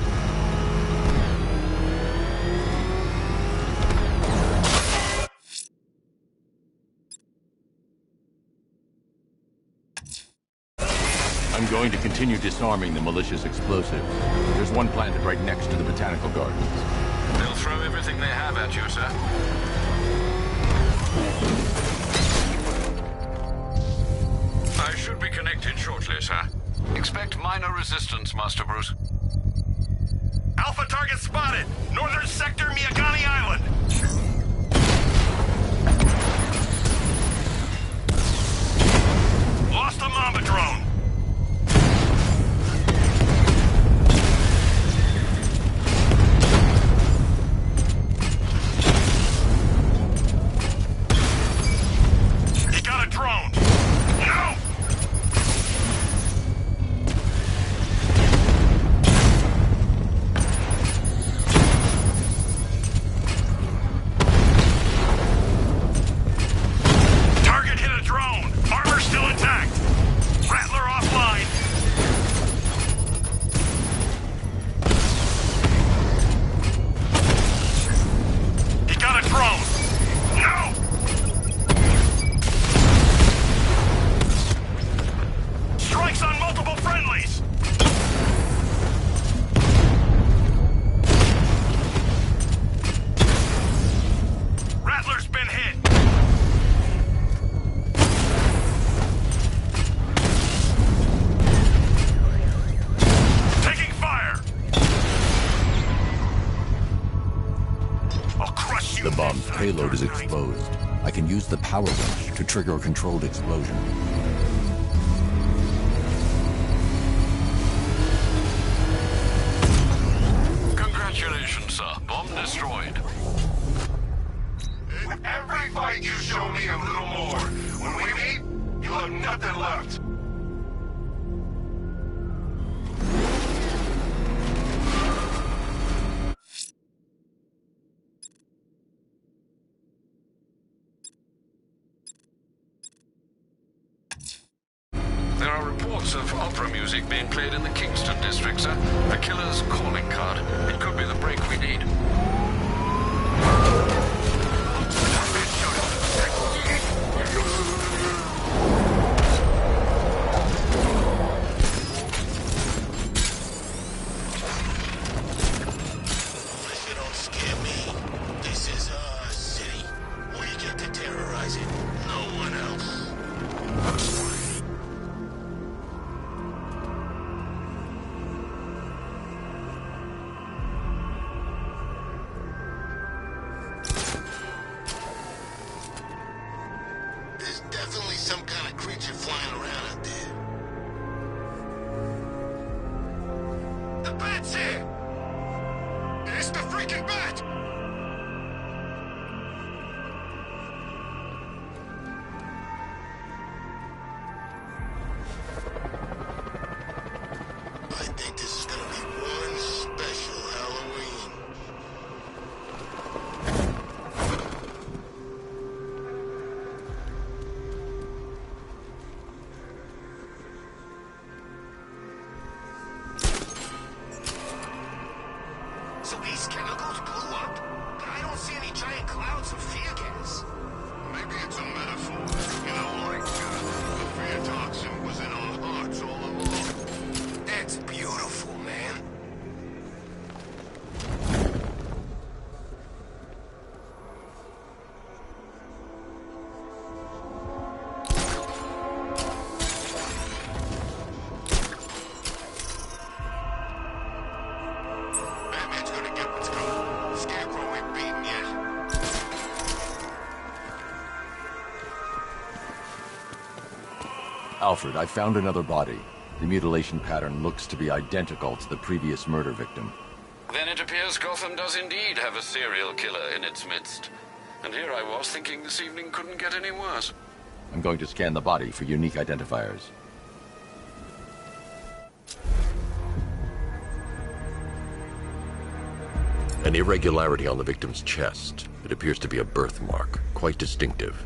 I'm going to continue disarming the malicious explosives. There's one planted right next to the Botanical Gardens. They'll throw everything they have at you, sir. I should be connected shortly, sir. Expect minor resistance, Master Bruce. Alpha target spotted! Northern sector, Miyagani Island! Lost a Mamba drone! He got a drone! No! Target hit a drone! Armor still intact! Rattler offline! He got a drone! No! Strikes on multiple friendlies! Rattler's been hit! Taking fire! I'll crush you! The bomb's payload is exposed. I can use the power winch to trigger a controlled explosion. Congratulations, sir. Bomb destroyed. With every fight you show me a little more. When we meet, you'll have nothing left. There are reports of opera music being played in the Kingston district, sir. A killer's calling card. It could be the break we need. Militia don't scare me. This is our city. We get to terrorize it. No one else. There's definitely some kind of creature flying around out there. The bat's here! It's the freaking bat! I think this is gonna be one special Halloween. So these chemicals blew up, but I don't see any giant clouds of fear gas. Maybe it's a metaphor. You know, like the fear toxin was in our hearts all along. That's beautiful, man. Batman's gonna get what's coming. Scarecrow ain't beaten yet. Alfred, I found another body. The mutilation pattern looks to be identical to the previous murder victim. Then it appears Gotham does indeed have a serial killer in its midst. And here I was thinking this evening couldn't get any worse. I'm going to scan the body for unique identifiers. An irregularity on the victim's chest. It appears to be a birthmark, quite distinctive.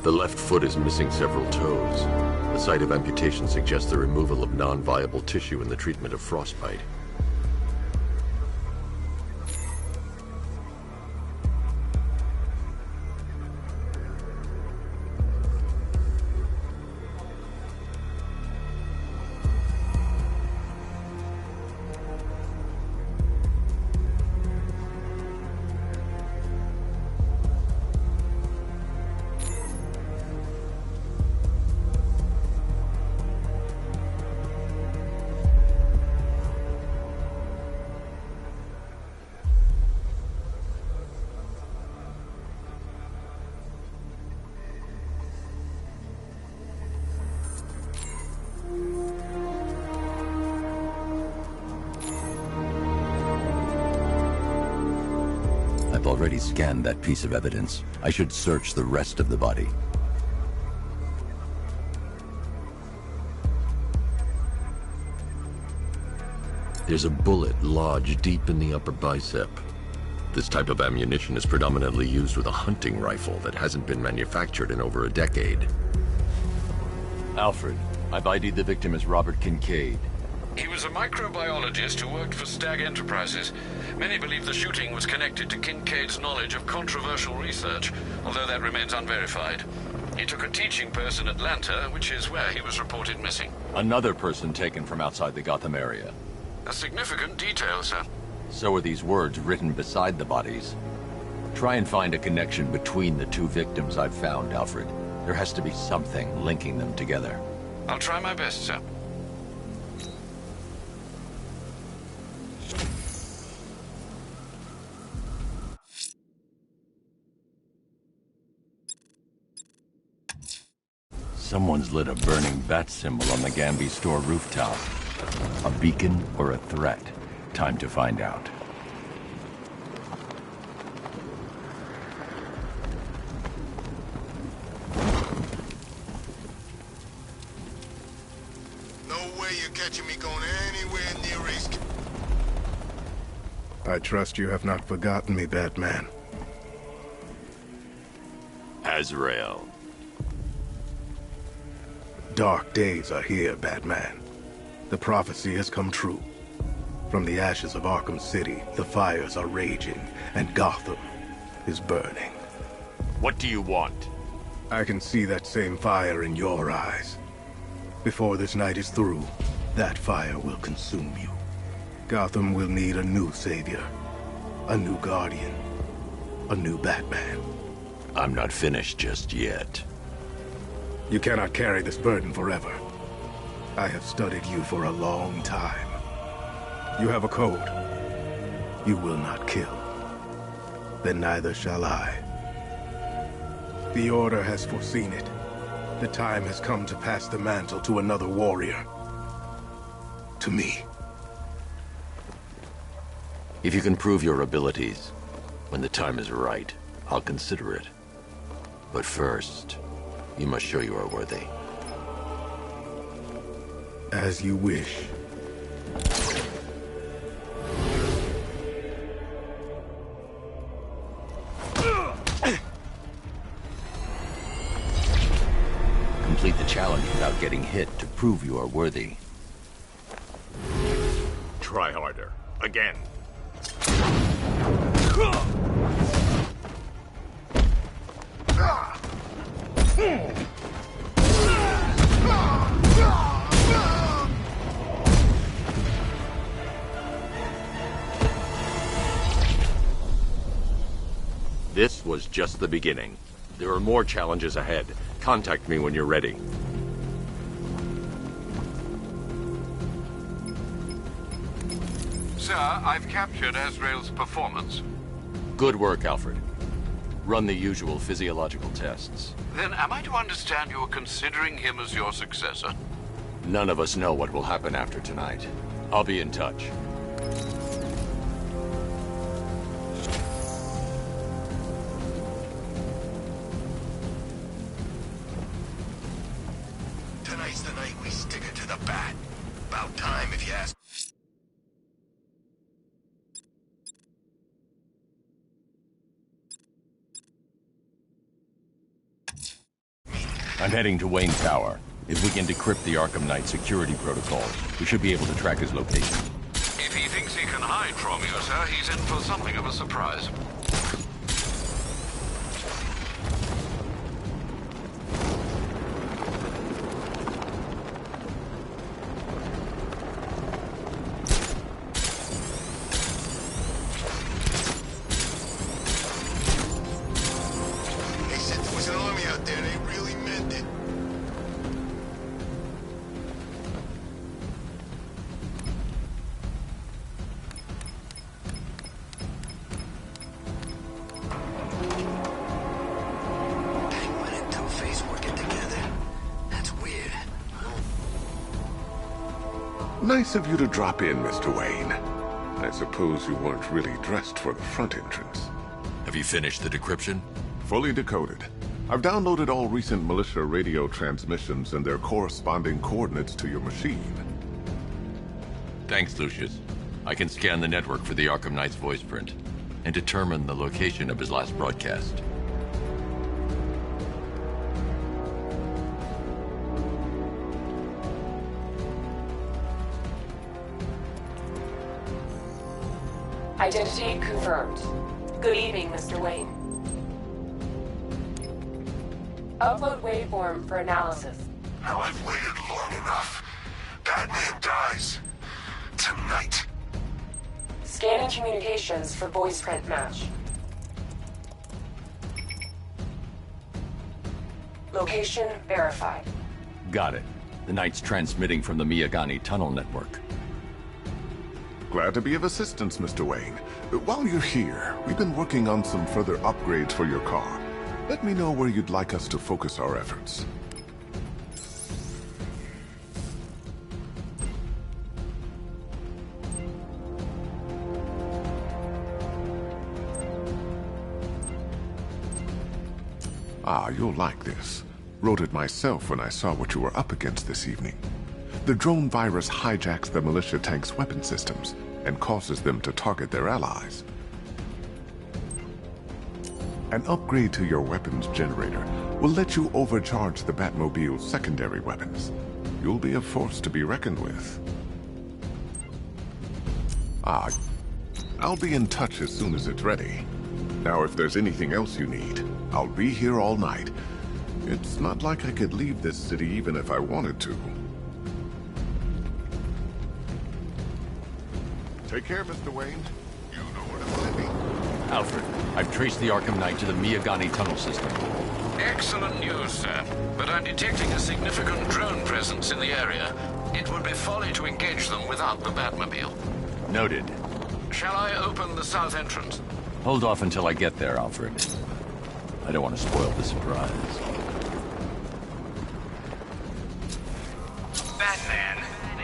The left foot is missing several toes. The site of amputation suggests the removal of non-viable tissue in the treatment of frostbite. I've already scanned that piece of evidence. I should search the rest of the body. There's a bullet lodged deep in the upper bicep. This type of ammunition is predominantly used with a hunting rifle that hasn't been manufactured in over a decade. Alfred, I've ID'd the victim as Robert Kincaid. He was a microbiologist who worked for Stag Enterprises. Many believe the shooting was connected to Kincaid's knowledge of controversial research, although that remains unverified. He took a teaching post in Atlanta, which is where he was reported missing. Another person taken from outside the Gotham area. A significant detail, sir. So are these words written beside the bodies. Try and find a connection between the two victims I've found, Alfred. There has to be something linking them together. I'll try my best, sir. Someone's lit a burning bat symbol on the Gambi store rooftop. A beacon or a threat? Time to find out. No way you're catching me going anywhere near East. I trust you have not forgotten me, Batman. Azrael. Dark days are here, Batman. The prophecy has come true. From the ashes of Arkham City, the fires are raging, and Gotham is burning. What do you want? I can see that same fire in your eyes. Before this night is through, that fire will consume you. Gotham will need a new savior, a new guardian, a new Batman. I'm not finished just yet. You cannot carry this burden forever. I have studied you for a long time. You have a code. You will not kill. Then neither shall I. The Order has foreseen it. The time has come to pass the mantle to another warrior. To me. If you can prove your abilities, when the time is right, I'll consider it. But first, you must show you are worthy. As you wish. Complete the challenge without getting hit to prove you are worthy. Try harder. Again. This was just the beginning. There are more challenges ahead. Contact me when you're ready. Sir, I've captured Azrael's performance. Good work, Alfred. Run the usual physiological tests. Then am I to understand you're considering him as your successor? None of us know what will happen after tonight. I'll be in touch. Tonight's the night we stick it to the bat. About time, if you ask. I'm heading to Wayne Tower. If we can decrypt the Arkham Knight security protocols, we should be able to track his location. If he thinks he can hide from you, sir, he's in for something of a surprise. They said there was an army out there. They really meant it. Penguin and Two-Face working together. That's weird. Nice of you to drop in, Mr. Wayne. I suppose you weren't really dressed for the front entrance. Have you finished the decryption? Fully decoded. I've downloaded all recent militia radio transmissions and their corresponding coordinates to your machine. Thanks, Lucius. I can scan the network for the Arkham Knight's voice print and determine the location of his last broadcast. Identity confirmed. Good evening, Mr. Wayne. Upload waveform for analysis. Now I've waited long enough. Batman dies. Tonight. Scanning communications for voice print match. Location verified. Got it. The Knight's transmitting from the Miyagani tunnel network. Glad to be of assistance, Mr. Wayne. While you're here, we've been working on some further upgrades for your car. Let me know where you'd like us to focus our efforts. Ah, you'll like this. Wrote it myself when I saw what you were up against this evening. The drone virus hijacks the militia tank's weapon systems and causes them to target their allies. An upgrade to your weapons generator will let you overcharge the Batmobile's secondary weapons. You'll be a force to be reckoned with. Ah, I'll be in touch as soon as it's ready. Now, if there's anything else you need, I'll be here all night. It's not like I could leave this city even if I wanted to. Take care, Mr. Wayne. You know where to find me. Alfred, I've traced the Arkham Knight to the Miyagani tunnel system. Excellent news, sir. But I'm detecting a significant drone presence in the area. It would be folly to engage them without the Batmobile. Noted. Shall I open the south entrance? Hold off until I get there, Alfred. I don't want to spoil the surprise. Batman,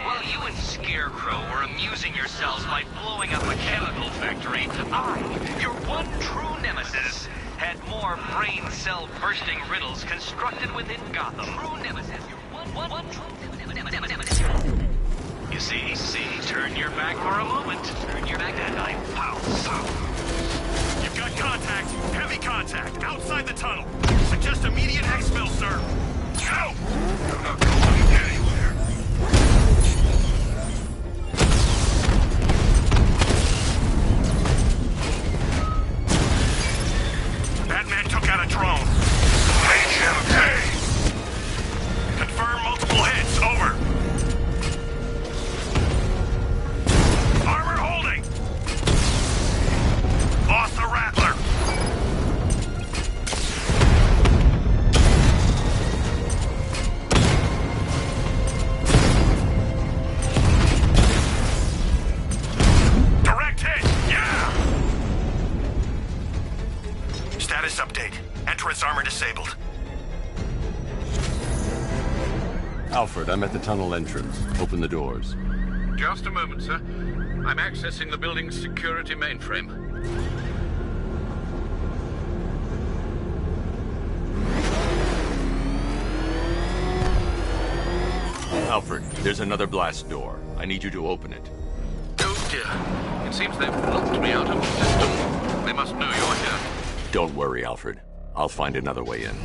while you and Scarecrow were amusing yourselves by blowing up a chemical factory, I, your one true nemesis, had more brain cell bursting riddles constructed within Gotham. True nemesis. Your one true nemesis. You see, turn your back for a moment. Turn your back and I pounce. You've got contact. Heavy contact. Outside the tunnel. Suggest immediate exfil, sir. No! I'm not going anywhere. Batman took out a drone. Make him pay! Alfred, I'm at the tunnel entrance. Open the doors. Just a moment, sir. I'm accessing the building's security mainframe. Alfred, there's another blast door. I need you to open it. Oh dear. It seems they've locked me out of the system. They must know you're here. Don't worry, Alfred. I'll find another way in.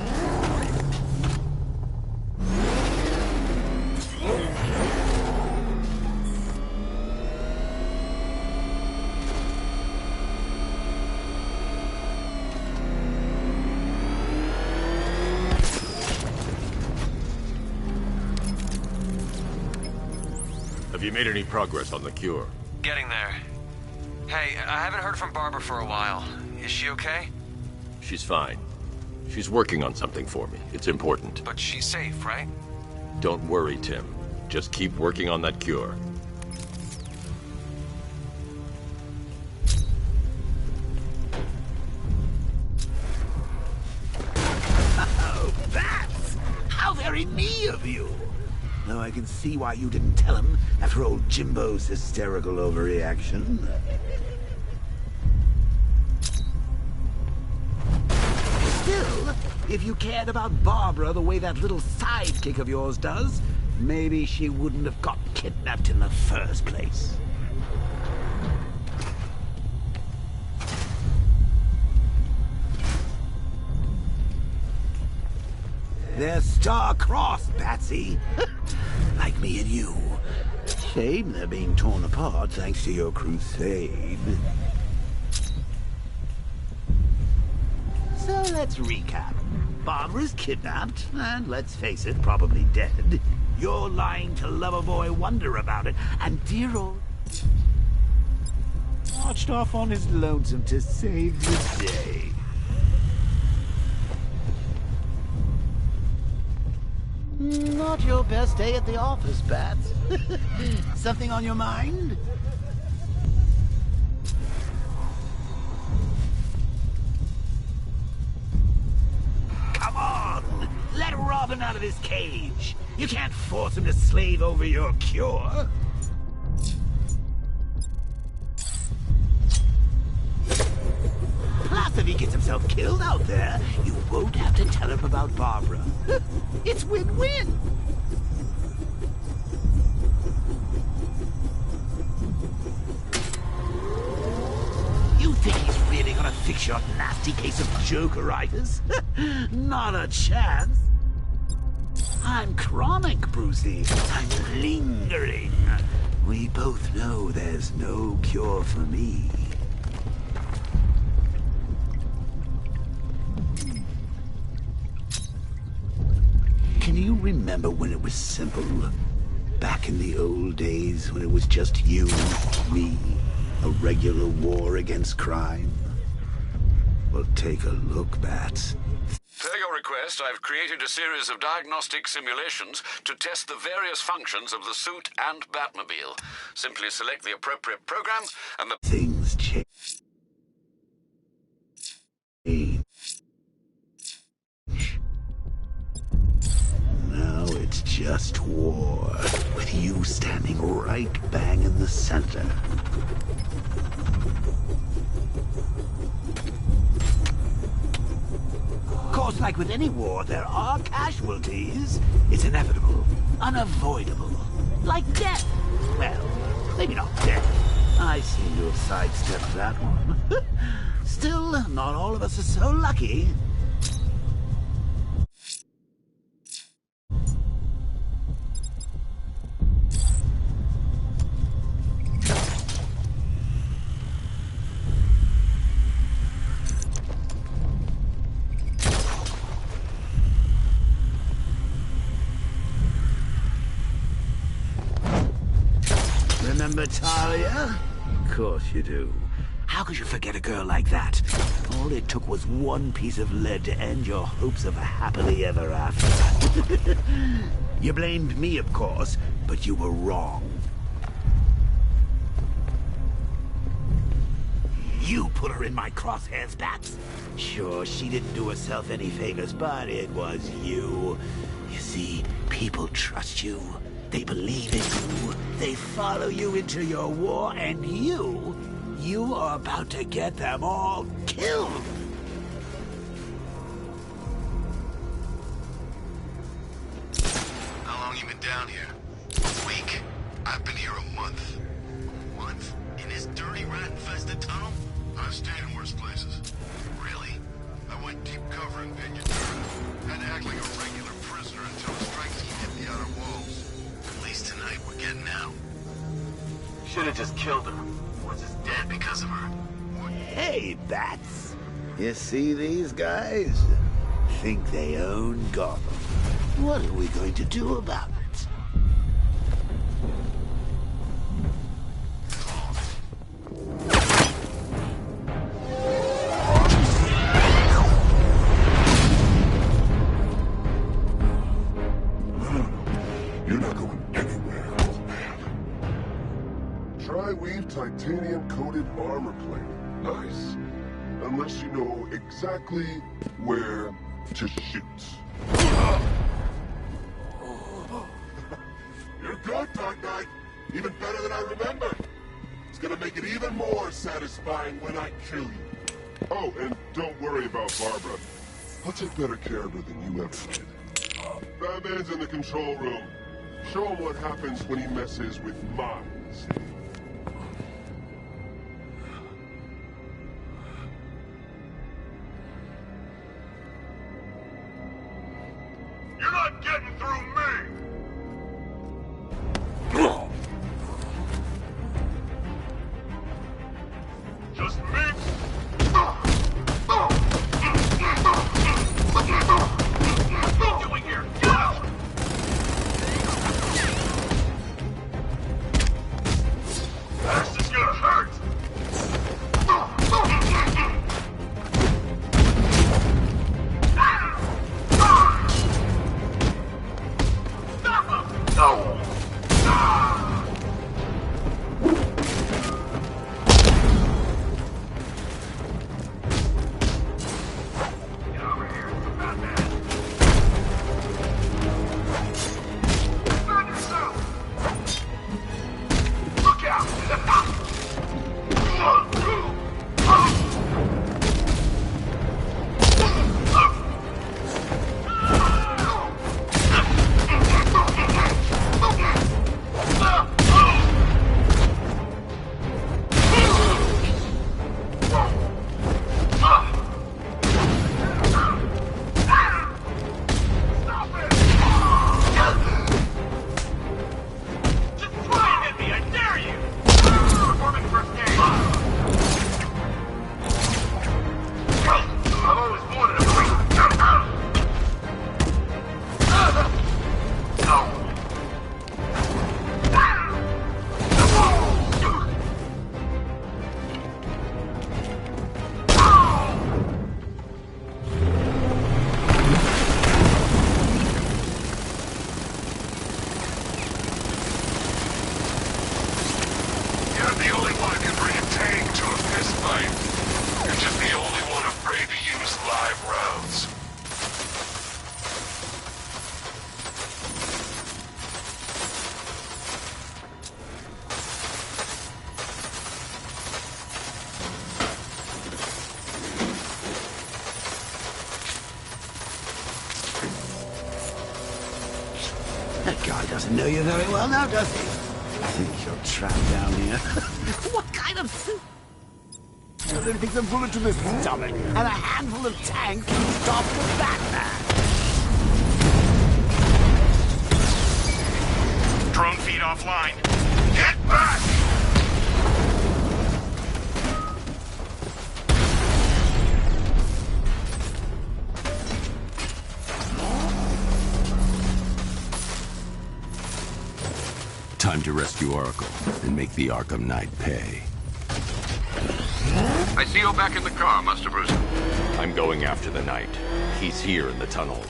Have you made any progress on the cure? Getting there. Hey, I haven't heard from Barbara for a while. Is she okay? She's fine. She's working on something for me. It's important. But she's safe, right? Don't worry, Tim. Just keep working on that cure. Oh, Bats! How very me of you! Though I can see why you didn't tell him after old Jimbo's hysterical overreaction. Still, if you cared about Barbara the way that little sidekick of yours does, maybe she wouldn't have got kidnapped in the first place. They're star-crossed, Patsy. Like me and you. Shame they're being torn apart thanks to your crusade. So let's recap. Barbara's kidnapped, and let's face it, probably dead. You're lying to Loverboy Wonder about it, and dear old... marched off on his lonesome to save the day. Not your best day at the office, Bats. Something on your mind? Come on! Let Robin out of his cage! You can't force him to slave over your cure! Plus, if he gets himself killed out there, you won't have to tell him about Barbara. It's win-win! You think he's really gonna fix your nasty case of Jokeritis? Not a chance! I'm chronic, Brucey. I'm lingering. We both know there's no cure for me. Can you remember when it was simple? Back in the old days when it was just you, me, a regular war against crime? Well, take a look, Bats. Per your request, I've created a series of diagnostic simulations to test the various functions of the suit and Batmobile. Simply select the appropriate program and the... Things change. Now it's just war, with you standing right bang in the center. Of course, like with any war, there are casualties. It's inevitable, unavoidable. Like death. Well, maybe not death. I seem to have sidestepped that one. Still, not all of us are so lucky. Remember Talia? Of course you do. How could you forget a girl like that? All it took was one piece of lead to end your hopes of a happily ever after. You blamed me, of course, but you were wrong. You put her in my crosshairs, Bats. Sure, she didn't do herself any favors, but it was you. You see, people trust you. They believe in you. They follow you into your war, and you are about to get them all killed. How long you been down here? A week? I've been here a month. A month? In this dirty, rat-infested tunnel? I've stayed in worse places. Really? I went deep cover in Vineyard. Had to act like a regular prisoner until the strike team hit the outer walls. At least tonight we're getting out. Should've just killed her. We're just dead because of her. Hey, Bats. You see these guys? Think they own Gotham. What are we going to do about it? You're not going anywhere, old man. Tri-weave titanium-coated armor plate. Nice. Unless you know exactly where to shoot. You're good, Dark Knight. Even better than I remember. It's gonna make it even more satisfying when I kill you. Oh, and don't worry about Barbara. I'll take better care of her than you ever did. Batman's in the control room. Show him what happens when he messes with minds. You're not getting through me! Just me? What are you doing here? Get out! This is gonna hurt! Stop him! No! Get over here, Batman! Burn yourself! Look out! You're the only one who can bring a tank to a fistfight. You're just the only one afraid to use live rounds. That guy doesn't know you very well now, does he? I think you're trapped down here. What kind of suit? It takes a bullet to the stomach and a handful of tanks to stop the Batman. Drone feed offline. Get back! Time to rescue Oracle and make the Arkham Knight pay. I see you're back in the car, Master Bruce. I'm going after the Knight. He's here in the tunnels.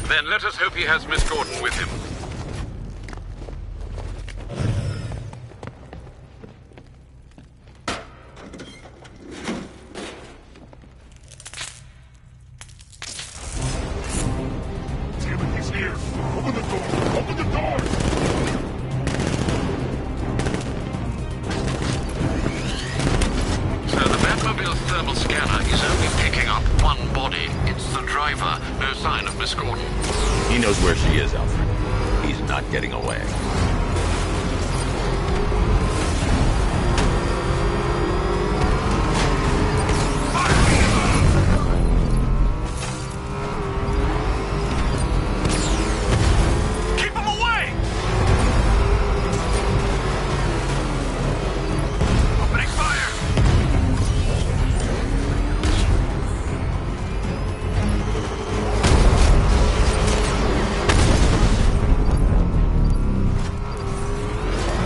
Then let us hope he has Miss Gordon with him. getting away. Keep him away! Opening fire!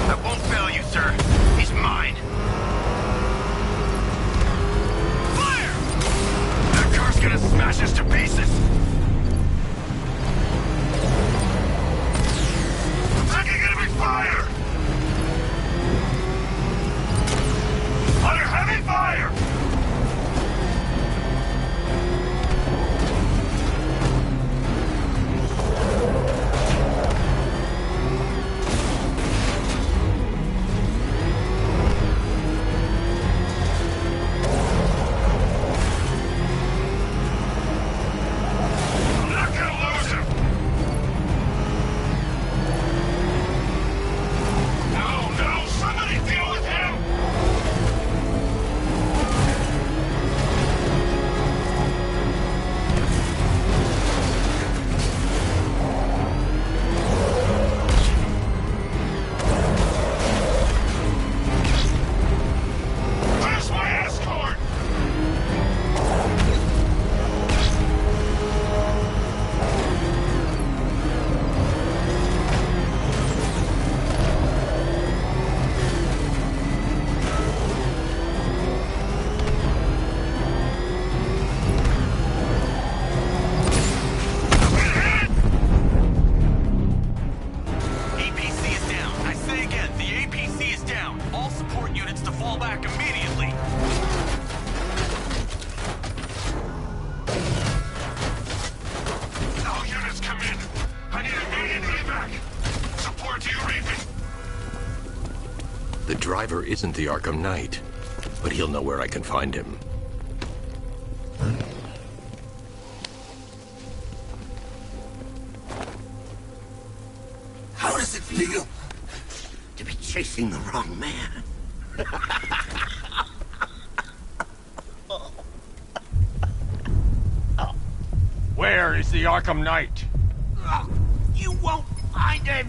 I won't fail you, sir. He's mine. Fire! That car's gonna smash us to pieces. Taking enemy fire! Under heavy fire! I'm not gonna lose him! No, somebody deal with him! Where's my escort? APC is down. I say again, the APC is down. All support units to fall back immediately. All units come in. I need immediate evac. Support to you, Reaping. The driver isn't the Arkham Knight, but he'll know where I can find him. How does it feel to be chasing the wrong man? Where is the Arkham Knight? You won't find him!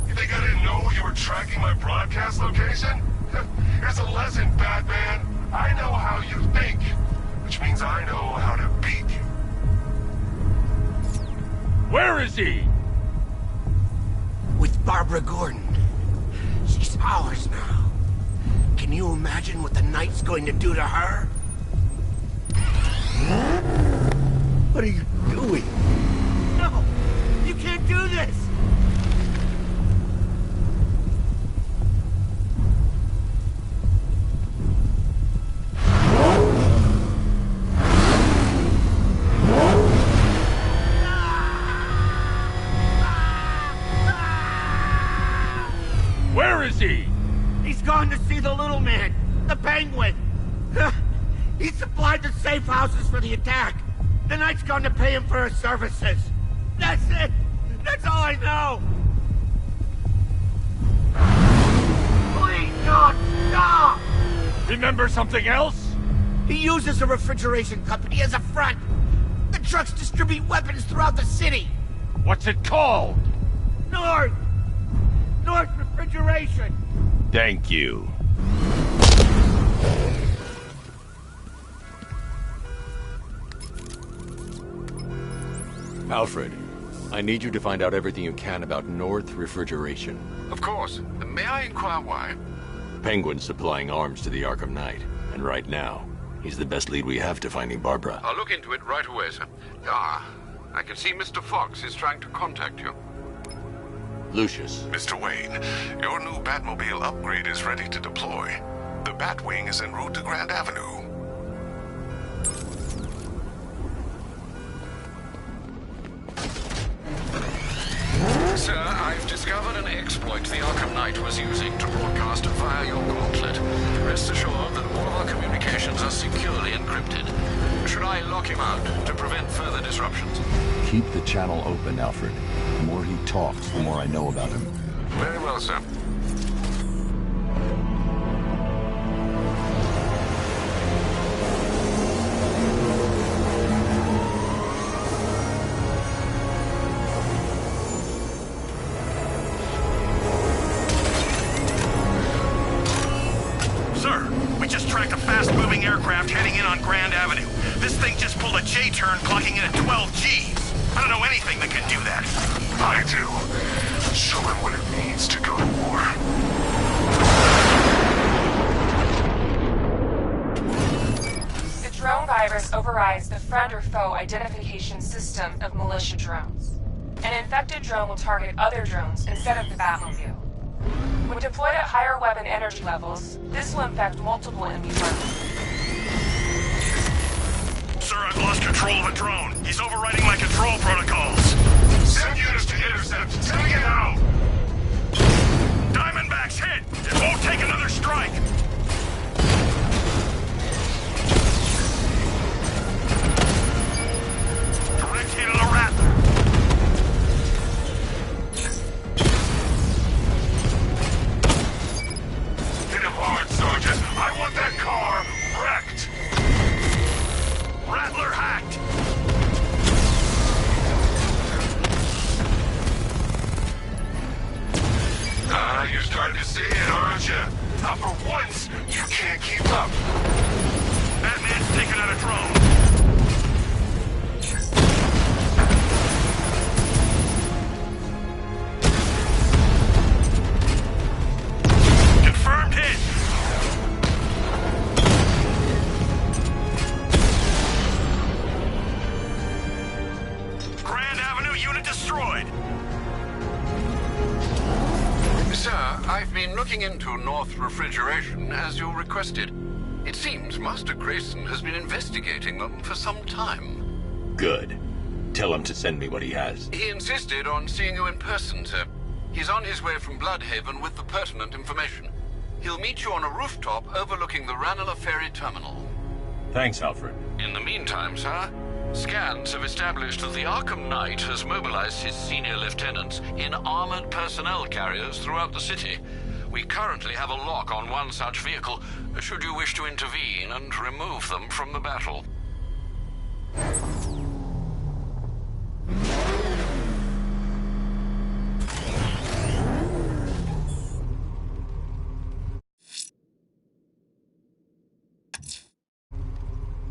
You think I didn't know you were tracking my broadcast location? Here's a lesson, Batman. I know how you think, which means I know how to beat you. Where is he? With Barbara Gordon. She's ours now. Can you imagine what the Knight's going to do to her? What are you doing? No! You can't do this! Where is he? He's gone to see the little man, the Penguin. He supplied the safe houses for the attack. The Knight's gone to pay him for his services. That's it. That's all I know. Please don't stop. Remember something else? He uses a refrigeration company as a front. The trucks distribute weapons throughout the city. What's it called? North Refrigeration. Thank you. Alfred, I need you to find out everything you can about North Refrigeration. Of course. May I inquire why? Penguin's supplying arms to the Arkham Knight, and right now, he's the best lead we have to finding Barbara. I'll look into it right away, sir. Ah, I can see Mr. Fox is trying to contact you. Lucius. Mr. Wayne, your new Batmobile upgrade is ready to deploy. The Batwing is en route to Grand Avenue. Sir, I've discovered an exploit the Arkham Knight was using to broadcast via your gauntlet. Rest assured that all of our communications are securely encrypted. should I lock him out to prevent further disruptions? Keep the channel open, Alfred. The more he talks, the more I know about him. Very well, sir. Sir, we just tracked a fast-moving aircraft heading in on Grand Avenue. This thing just pulled a J-turn, clocking in at 12 Gs. I don't know anything that can do that. I do. Show him what it means to go to war. The drone virus overrides the friend or foe identification system of militia drones. An infected drone will target other drones instead of the Batmobile. When deployed at higher weapon energy levels, this will infect multiple enemy weapons. Sir, I've lost control of a drone. He's overriding my control protocols. Send units to intercept. Take it out! Diamondback's hit! It won't take another strike! Direct hit on a Rattler. Hit him hard, Sergeant. I want that car wrecked. Rattler hacked! You're starting to see it, aren't you? Now for once, you can't keep up. Batman's taking out a drone. Confirmed hit. Grand Avenue unit destroyed. Sir, I've been looking into North Refrigeration as you requested. It seems Master Grayson has been investigating them for some time. Good. Tell him to send me what he has. He insisted on seeing you in person, sir. He's on his way from Bloodhaven with the pertinent information. He'll meet you on a rooftop overlooking the Ranelagh Ferry Terminal. Thanks, Alfred. In the meantime, sir, scans have established that the Arkham Knight has mobilized his senior lieutenants in armored personnel carriers throughout the city. We currently have a lock on one such vehicle, should you wish to intervene and remove them from the battle.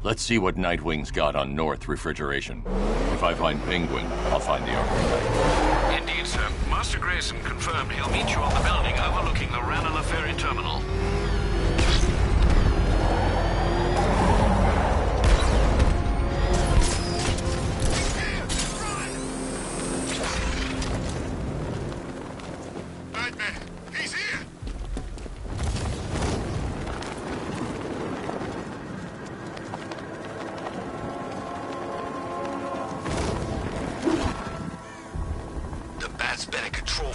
Let's see what Nightwing's got on North Refrigeration. If I find Penguin, I'll find the Arkham Knight. Indeed, sir. Master Grayson confirmed he'll meet you on the building overlooking the Ranelagh Ferry Terminal. Batman, he's here! The Bat's better control.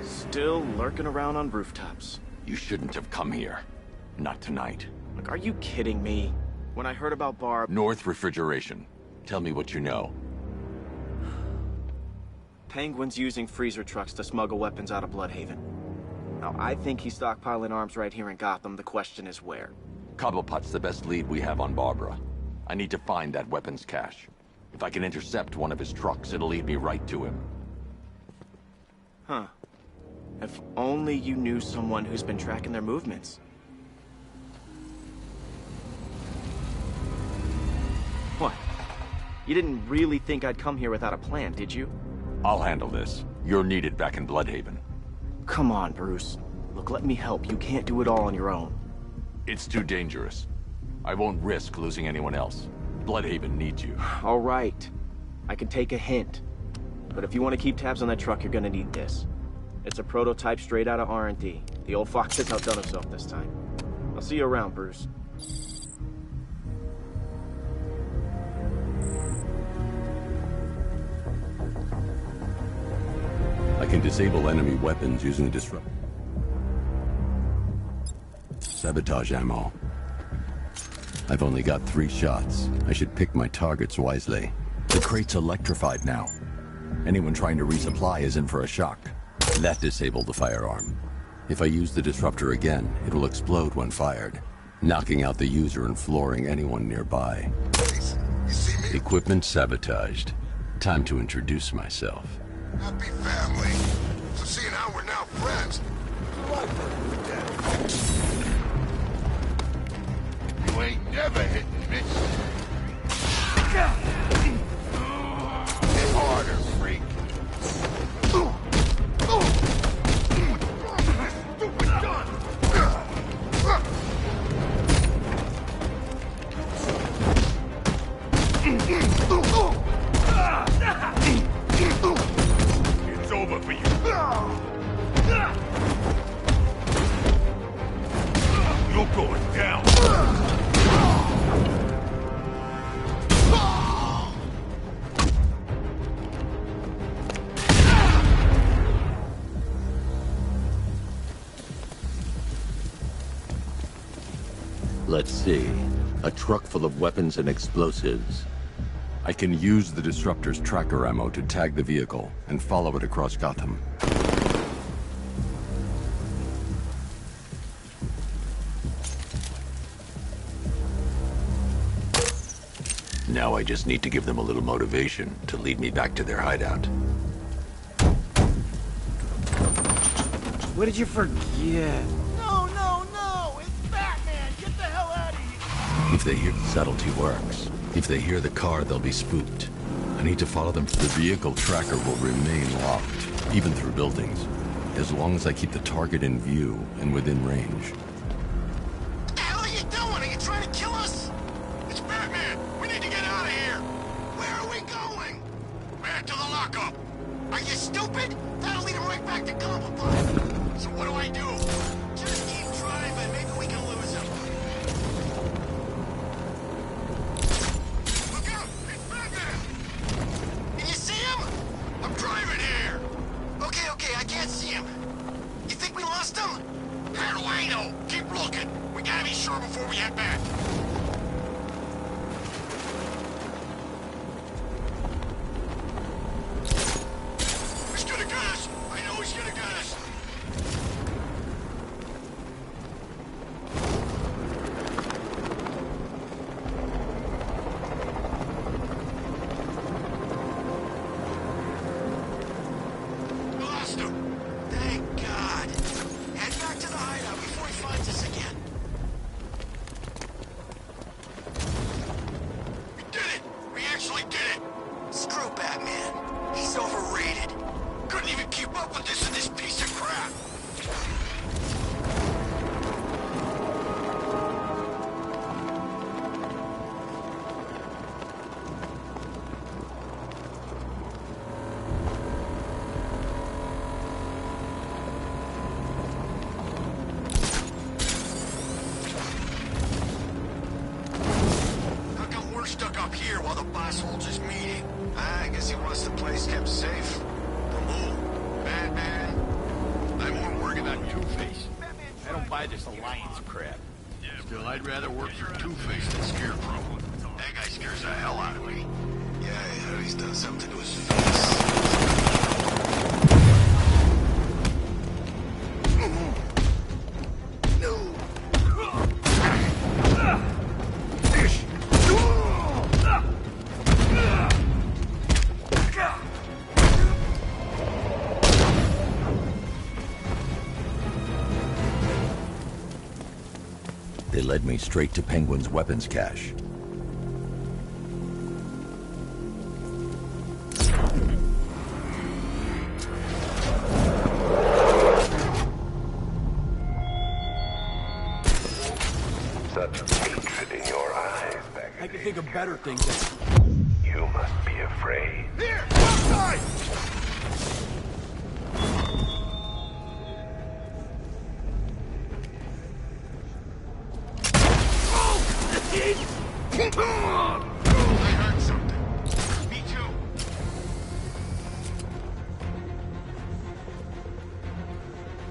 Still lurking around on rooftops. You shouldn't have come here. Not tonight. Look, are you kidding me? When I heard about Barb... North Refrigeration. Tell me what you know. Penguin's using freezer trucks to smuggle weapons out of Bloodhaven. Now, I think he's stockpiling arms right here in Gotham. The question is where. Cobblepot's the best lead we have on Barbara. I need to find that weapons cache. If I can intercept one of his trucks, it'll lead me right to him. Huh. If only you knew someone who's been tracking their movements. What? You didn't really think I'd come here without a plan, did you? I'll handle this. You're needed back in Bloodhaven. Come on, Bruce. Look, let me help. You can't do it all on your own. It's too dangerous. I won't risk losing anyone else. Bloodhaven needs you. All right. I can take a hint. But if you want to keep tabs on that truck, you're gonna need this. It's a prototype straight out of R&D. The old fox has outdone himself this time. I'll see you around, Bruce. I can disable enemy weapons using disrupt. Sabotage ammo. I've only got 3 shots. I should pick my targets wisely. The crate's electrified now. Anyone trying to resupply is in for a shock. That disabled the firearm. If I use the disruptor again, it will explode when fired, knocking out the user and flooring anyone nearby. Equipment sabotaged. Time to introduce myself. Happy family. So seeing how we're now friends. You ain't never hitting me. Hit harder, freak. Stupid gun. It's over for you. You're going down. Let's see. A truck full of weapons and explosives. I can use the disruptor's tracker ammo to tag the vehicle and follow it across Gotham. Now I just need to give them a little motivation to lead me back to their hideout. What did you forget? No, no, no! It's Batman! Get the hell out of here! If they hear the subtlety works, if they hear the car, they'll be spooked. I need to follow them. The vehicle tracker will remain locked, even through buildings, as long as I keep the target in view and within range. What the hell are you doing? Are you trying to kill us? It's Batman! We need to get out of here! Where are we going? Back to the lockup! Are you stupid? That'll lead him right back to Cobblepot! So what do I do? Just keep driving. Maybe we can lose him. Look out! It's Batman! Can you see him? I'm driving here! Okay, I can't see him. You think we lost him? How do I know? Keep looking. We gotta be sure before we head back. He's gonna get us. I know he's gonna get us. Lost him. Thank God. Head back to the hideout before he finds us again. We did it. We actually did it. Screw Batman. He's overrated. Couldn't even keep up with this in this piece of crap. How come we're stuck up here while the boss holds his meeting? I guess he wants the place kept safe. From who? Batman? I'm more worried about Two-Face. I don't buy this alliance crap. Still, I'd rather work for Two-Face than Scarecrow. That guy scares the hell out of me. Yeah, I heard he's done something to his face. They led me straight to Penguin's weapons cache. Such hatred in your eyes, Baggerty. I can think of better things than... You must be afraid. Here! Outside! I heard something. Me too.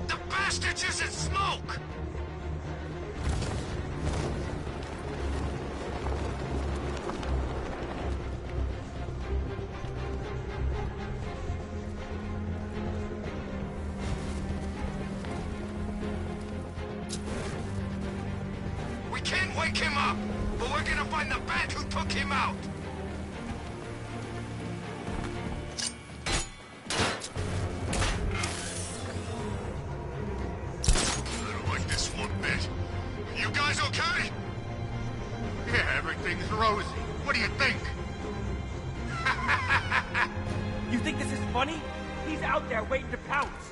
The bastards isn't smoke! Wake him up! But we're gonna find the bat who took him out! I don't like this one bit. You guys okay? Yeah, everything's rosy. What do you think? You think this is funny? He's out there waiting to pounce.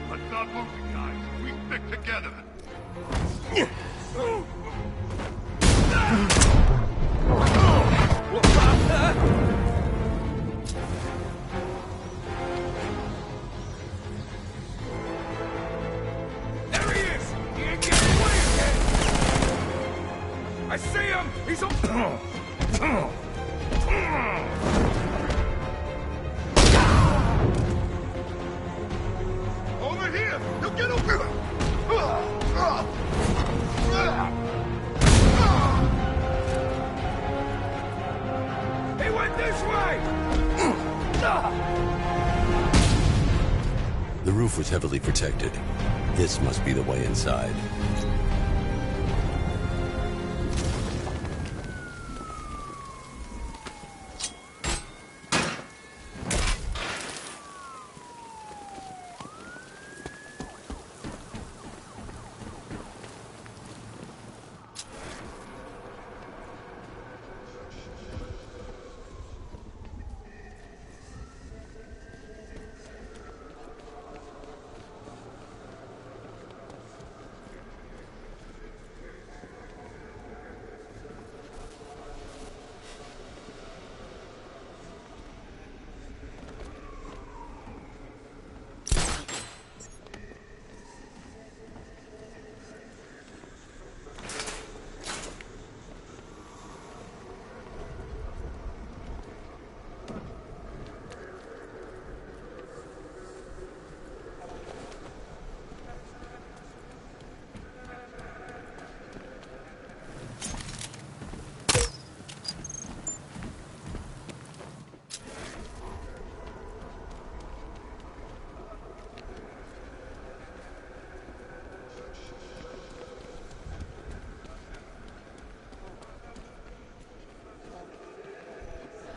Let's not move it, guys. We stick together. There he is! He ain't getting away again! I see him! He's on... Over here! He'll get over! He went this way! The roof was heavily protected. This must be the way inside.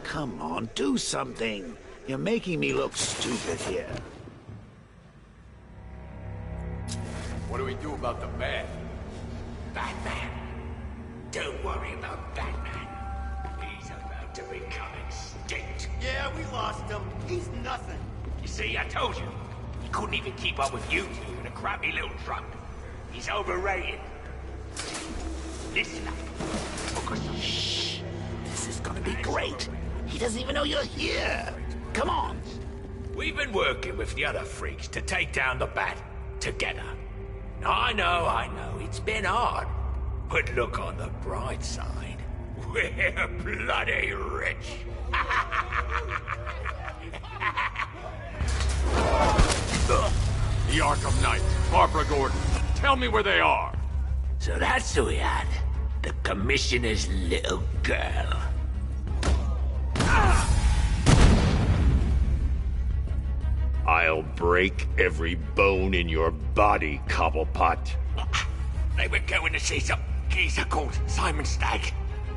Come on, do something. You're making me look stupid here. What do we do about the bat? Batman. Don't worry about Batman. He's about to become extinct. Yeah, we lost him. He's nothing. You see, I told you. He couldn't even keep up with you two in a crappy little truck. He's overrated. Listen up. Shh. This is gonna be great. He doesn't even know you're here. Come on. We've been working with the other freaks to take down the bat together. I know, it's been hard. But look on the bright side. We're bloody rich. The Arkham Knight, Barbara Gordon. Tell me where they are. So that's who we had. The Commissioner's little girl. I'll break every bone in your body, Cobblepot. They were going to see some geezer called Simon Stagg.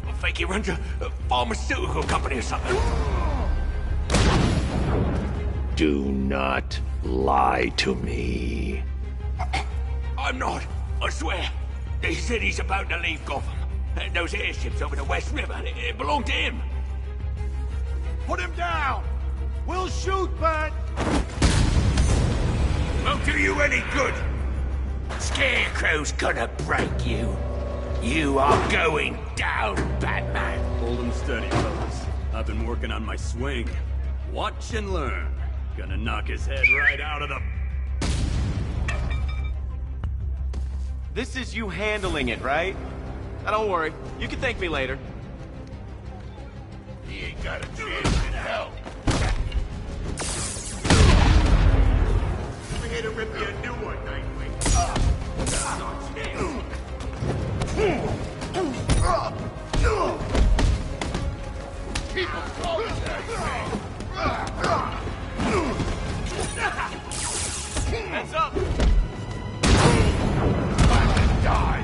I think he runs a pharmaceutical company or something. Do not lie to me. I'm not, I swear. They said he's about to leave Gotham. Those airships over the West River, it belonged to him. Put him down! We'll shoot, Bat! Won't do you any good. Scarecrow's gonna break you. You are going down, Batman. Hold him steady, fellas. I've been working on my swing. Watch and learn. Gonna knock his head right out of the... This is you handling it, right? Now don't worry. You can thank me later. He ain't got a chance in hell. We're here to rip you a new one, Nightwing. Keep him close, Heads up! Die,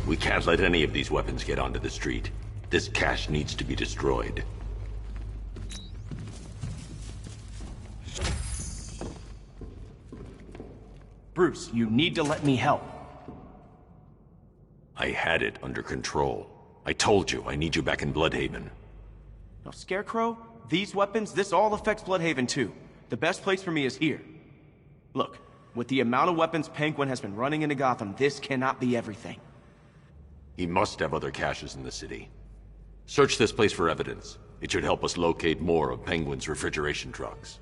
We can't let any of these weapons get onto the street. This cache needs to be destroyed. Bruce, you need to let me help. I had it under control. I told you, I need you back in Bloodhaven. Now, Scarecrow, these weapons, this all affects Bloodhaven too. The best place for me is here. Look, with the amount of weapons Penguin has been running into Gotham, this cannot be everything. He must have other caches in the city. Search this place for evidence. It should help us locate more of Penguin's refrigeration trucks.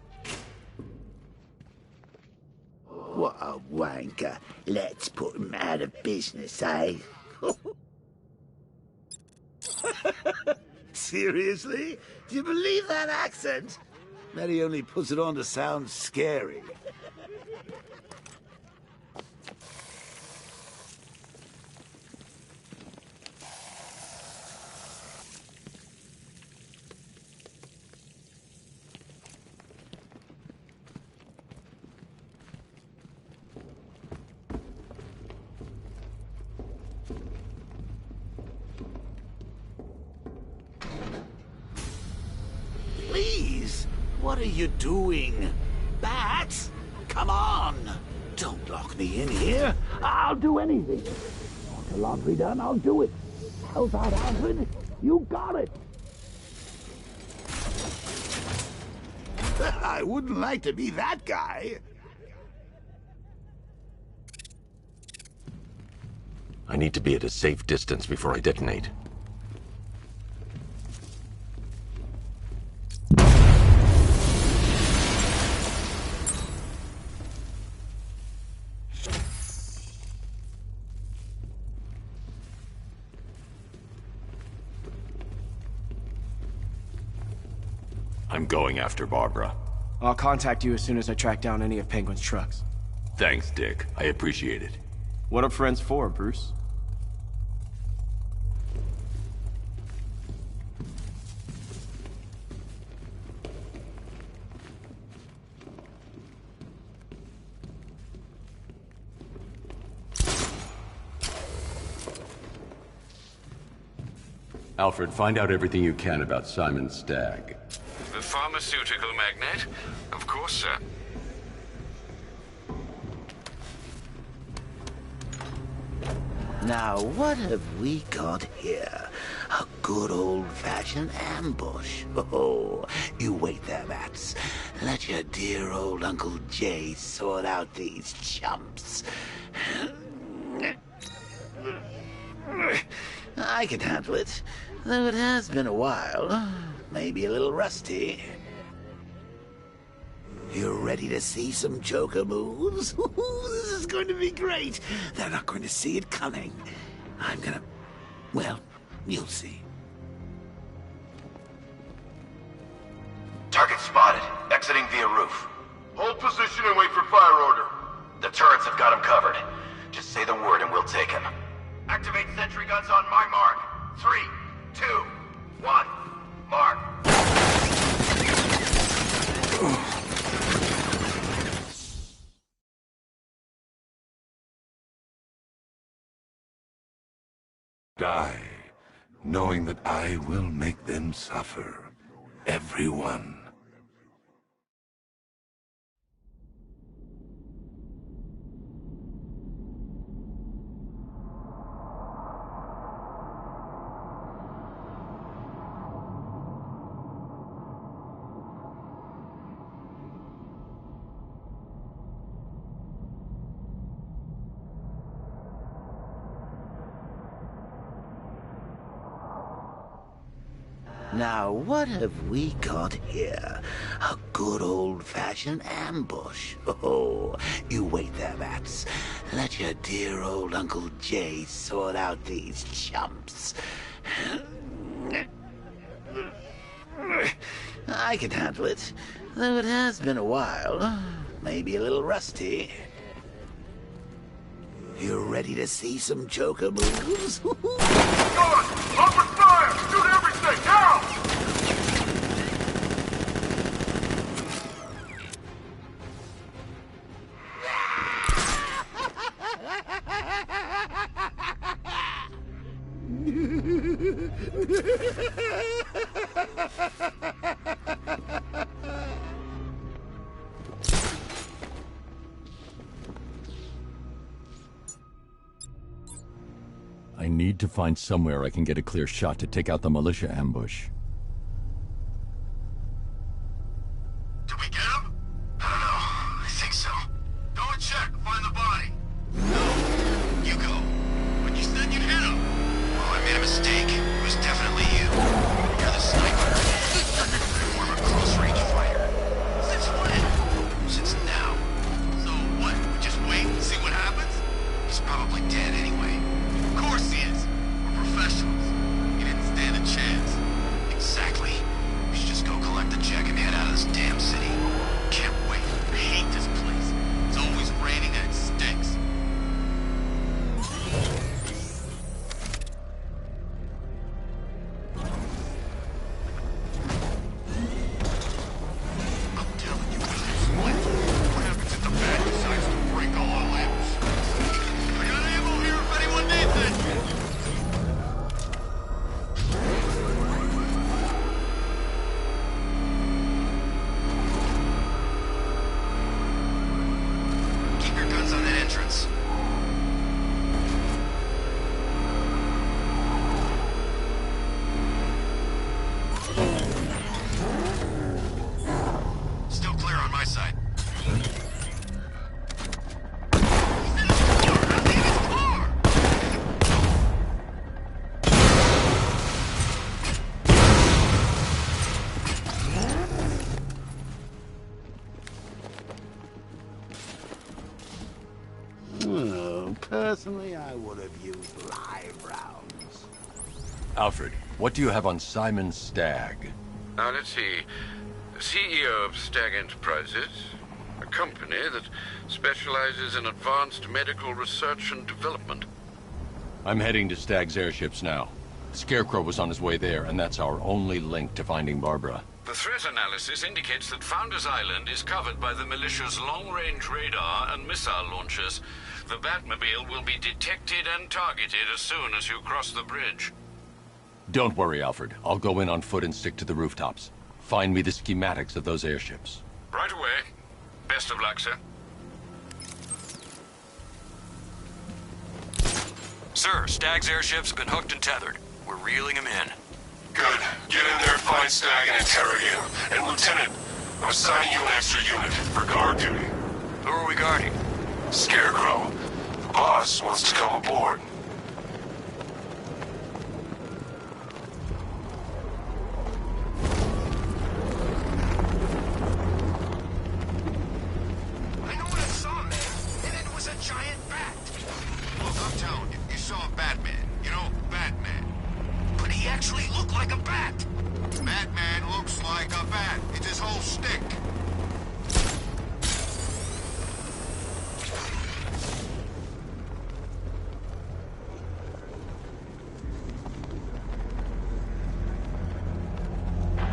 What a wanker. Let's put him out of business, eh? Seriously? Do you believe that accent? That he only puts it on to sound scary. Please, what are you doing? Bats? Come on! Don't lock me in here. I'll do anything. Want the laundry done? I'll do it. Help out, Alfred. You got it. I wouldn't like to be that guy. I need to be at a safe distance before I detonate. I'm going after Barbara. I'll contact you as soon as I track down any of Penguin's trucks. Thanks, Dick. I appreciate it. What are friends for, Bruce? Alfred, find out everything you can about Simon Stagg. The pharmaceutical magnate? Of course, sir. Now, what have we got here? A good old-fashioned ambush. Oh, you wait there, Bats. Let your dear old Uncle Jay sort out these chumps. I can handle it, though it has been a while. Maybe a little rusty. You ready to see some Joker moves? This is going to be great. They're not going to see it coming. I'm gonna... well, you'll see. Target spotted. Exiting via roof. Hold position and wait for fire order. The turrets have got him covered. Just say the word and we'll take him. Activate sentry guns on my mark. 3, 2, 1. Mark. Die, knowing that I will make them suffer. Everyone. Now, what have we got here? A good old-fashioned ambush. Oh, you wait there, Bats. Let your dear old Uncle Jay sort out these chumps. I can handle it, though it has been a while. Maybe a little rusty. You ready to see some Joker moves? Open fire! Shoot everything! Now! I need to find somewhere I can get a clear shot to take out the militia ambush. Did we get him? I don't know. I think so. Go and check. Find the body. No. You go. But you said you'd hit him. Oh, I made a mistake. It was definitely you. You're the sniper. You're more of a close-range fighter. Since when? Since now. So what? We just wait and see what happens? He's probably dead anyway. Of course he is. We're professionals. He didn't stand a chance. Exactly. We should just go collect the check and head out of this damn city. Can't wait. I hate this place. It's always raining and it stinks. I'm telling you, this is split. What happens if the bad decides to break all our limbs? I got ammo here if anyone needs it! Keep your guns on that entrance. Still clear on my side. Oh, personally, I would have used live rounds. Alfred, what do you have on Simon Stagg? Now, let's see. CEO of Stagg Enterprises, a company that specializes in advanced medical research and development. I'm heading to Stagg's airships now. Scarecrow was on his way there, and that's our only link to finding Barbara. The threat analysis indicates that Founders Island is covered by the militia's long-range radar and missile launchers. The Batmobile will be detected and targeted as soon as you cross the bridge. Don't worry, Alfred. I'll go in on foot and stick to the rooftops. Find me the schematics of those airships. Right away. Best of luck, sir. Sir, Stagg's airships have been hooked and tethered. We're reeling him in. Good. Get in there, find Stagg, and interrogate him. And Lieutenant, I'm assigning you an extra unit for guard duty. Who are we guarding? Scarecrow. The boss wants to come aboard. I know what I saw, man. And it was a giant bat. Look, I'm telling you, you saw Batman. You know, Batman. But he actually looked like a bat. Batman looks like a bat. It's his whole stick.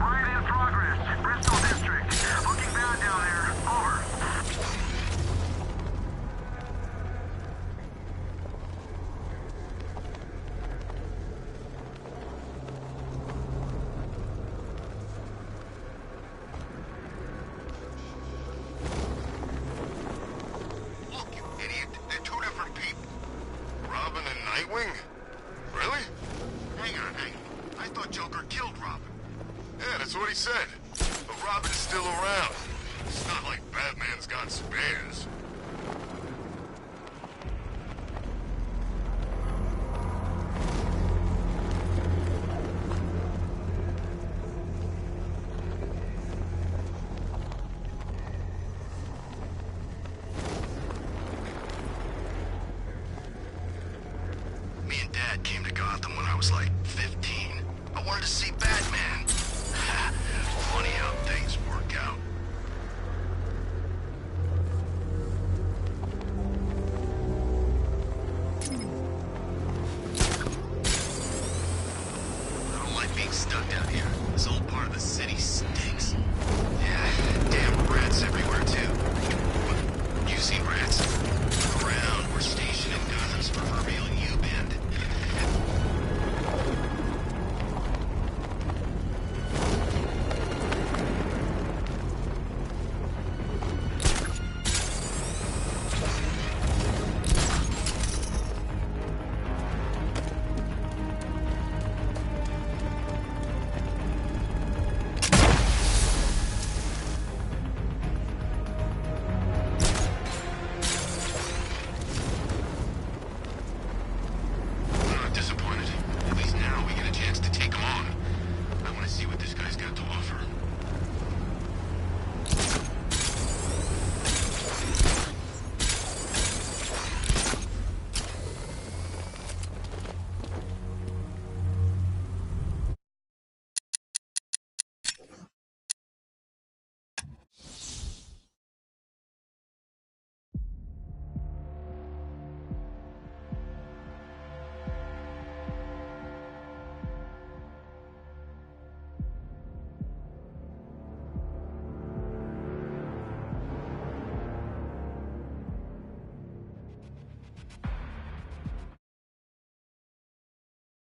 Raid in progress. Bristol District. Looking bad down there. Over. Look, you idiot. They're two different people. Robin and Nightwing? Really? Hang on. I thought Joker killed Robin. Yeah, that's what he said. But Robin is still around. It's not like Batman's got spares. Me and Dad came to Gotham when I was like 15. I wanted to see Batman. Funny how things work out. I don't like being stuck down here. This old part of the city stinks.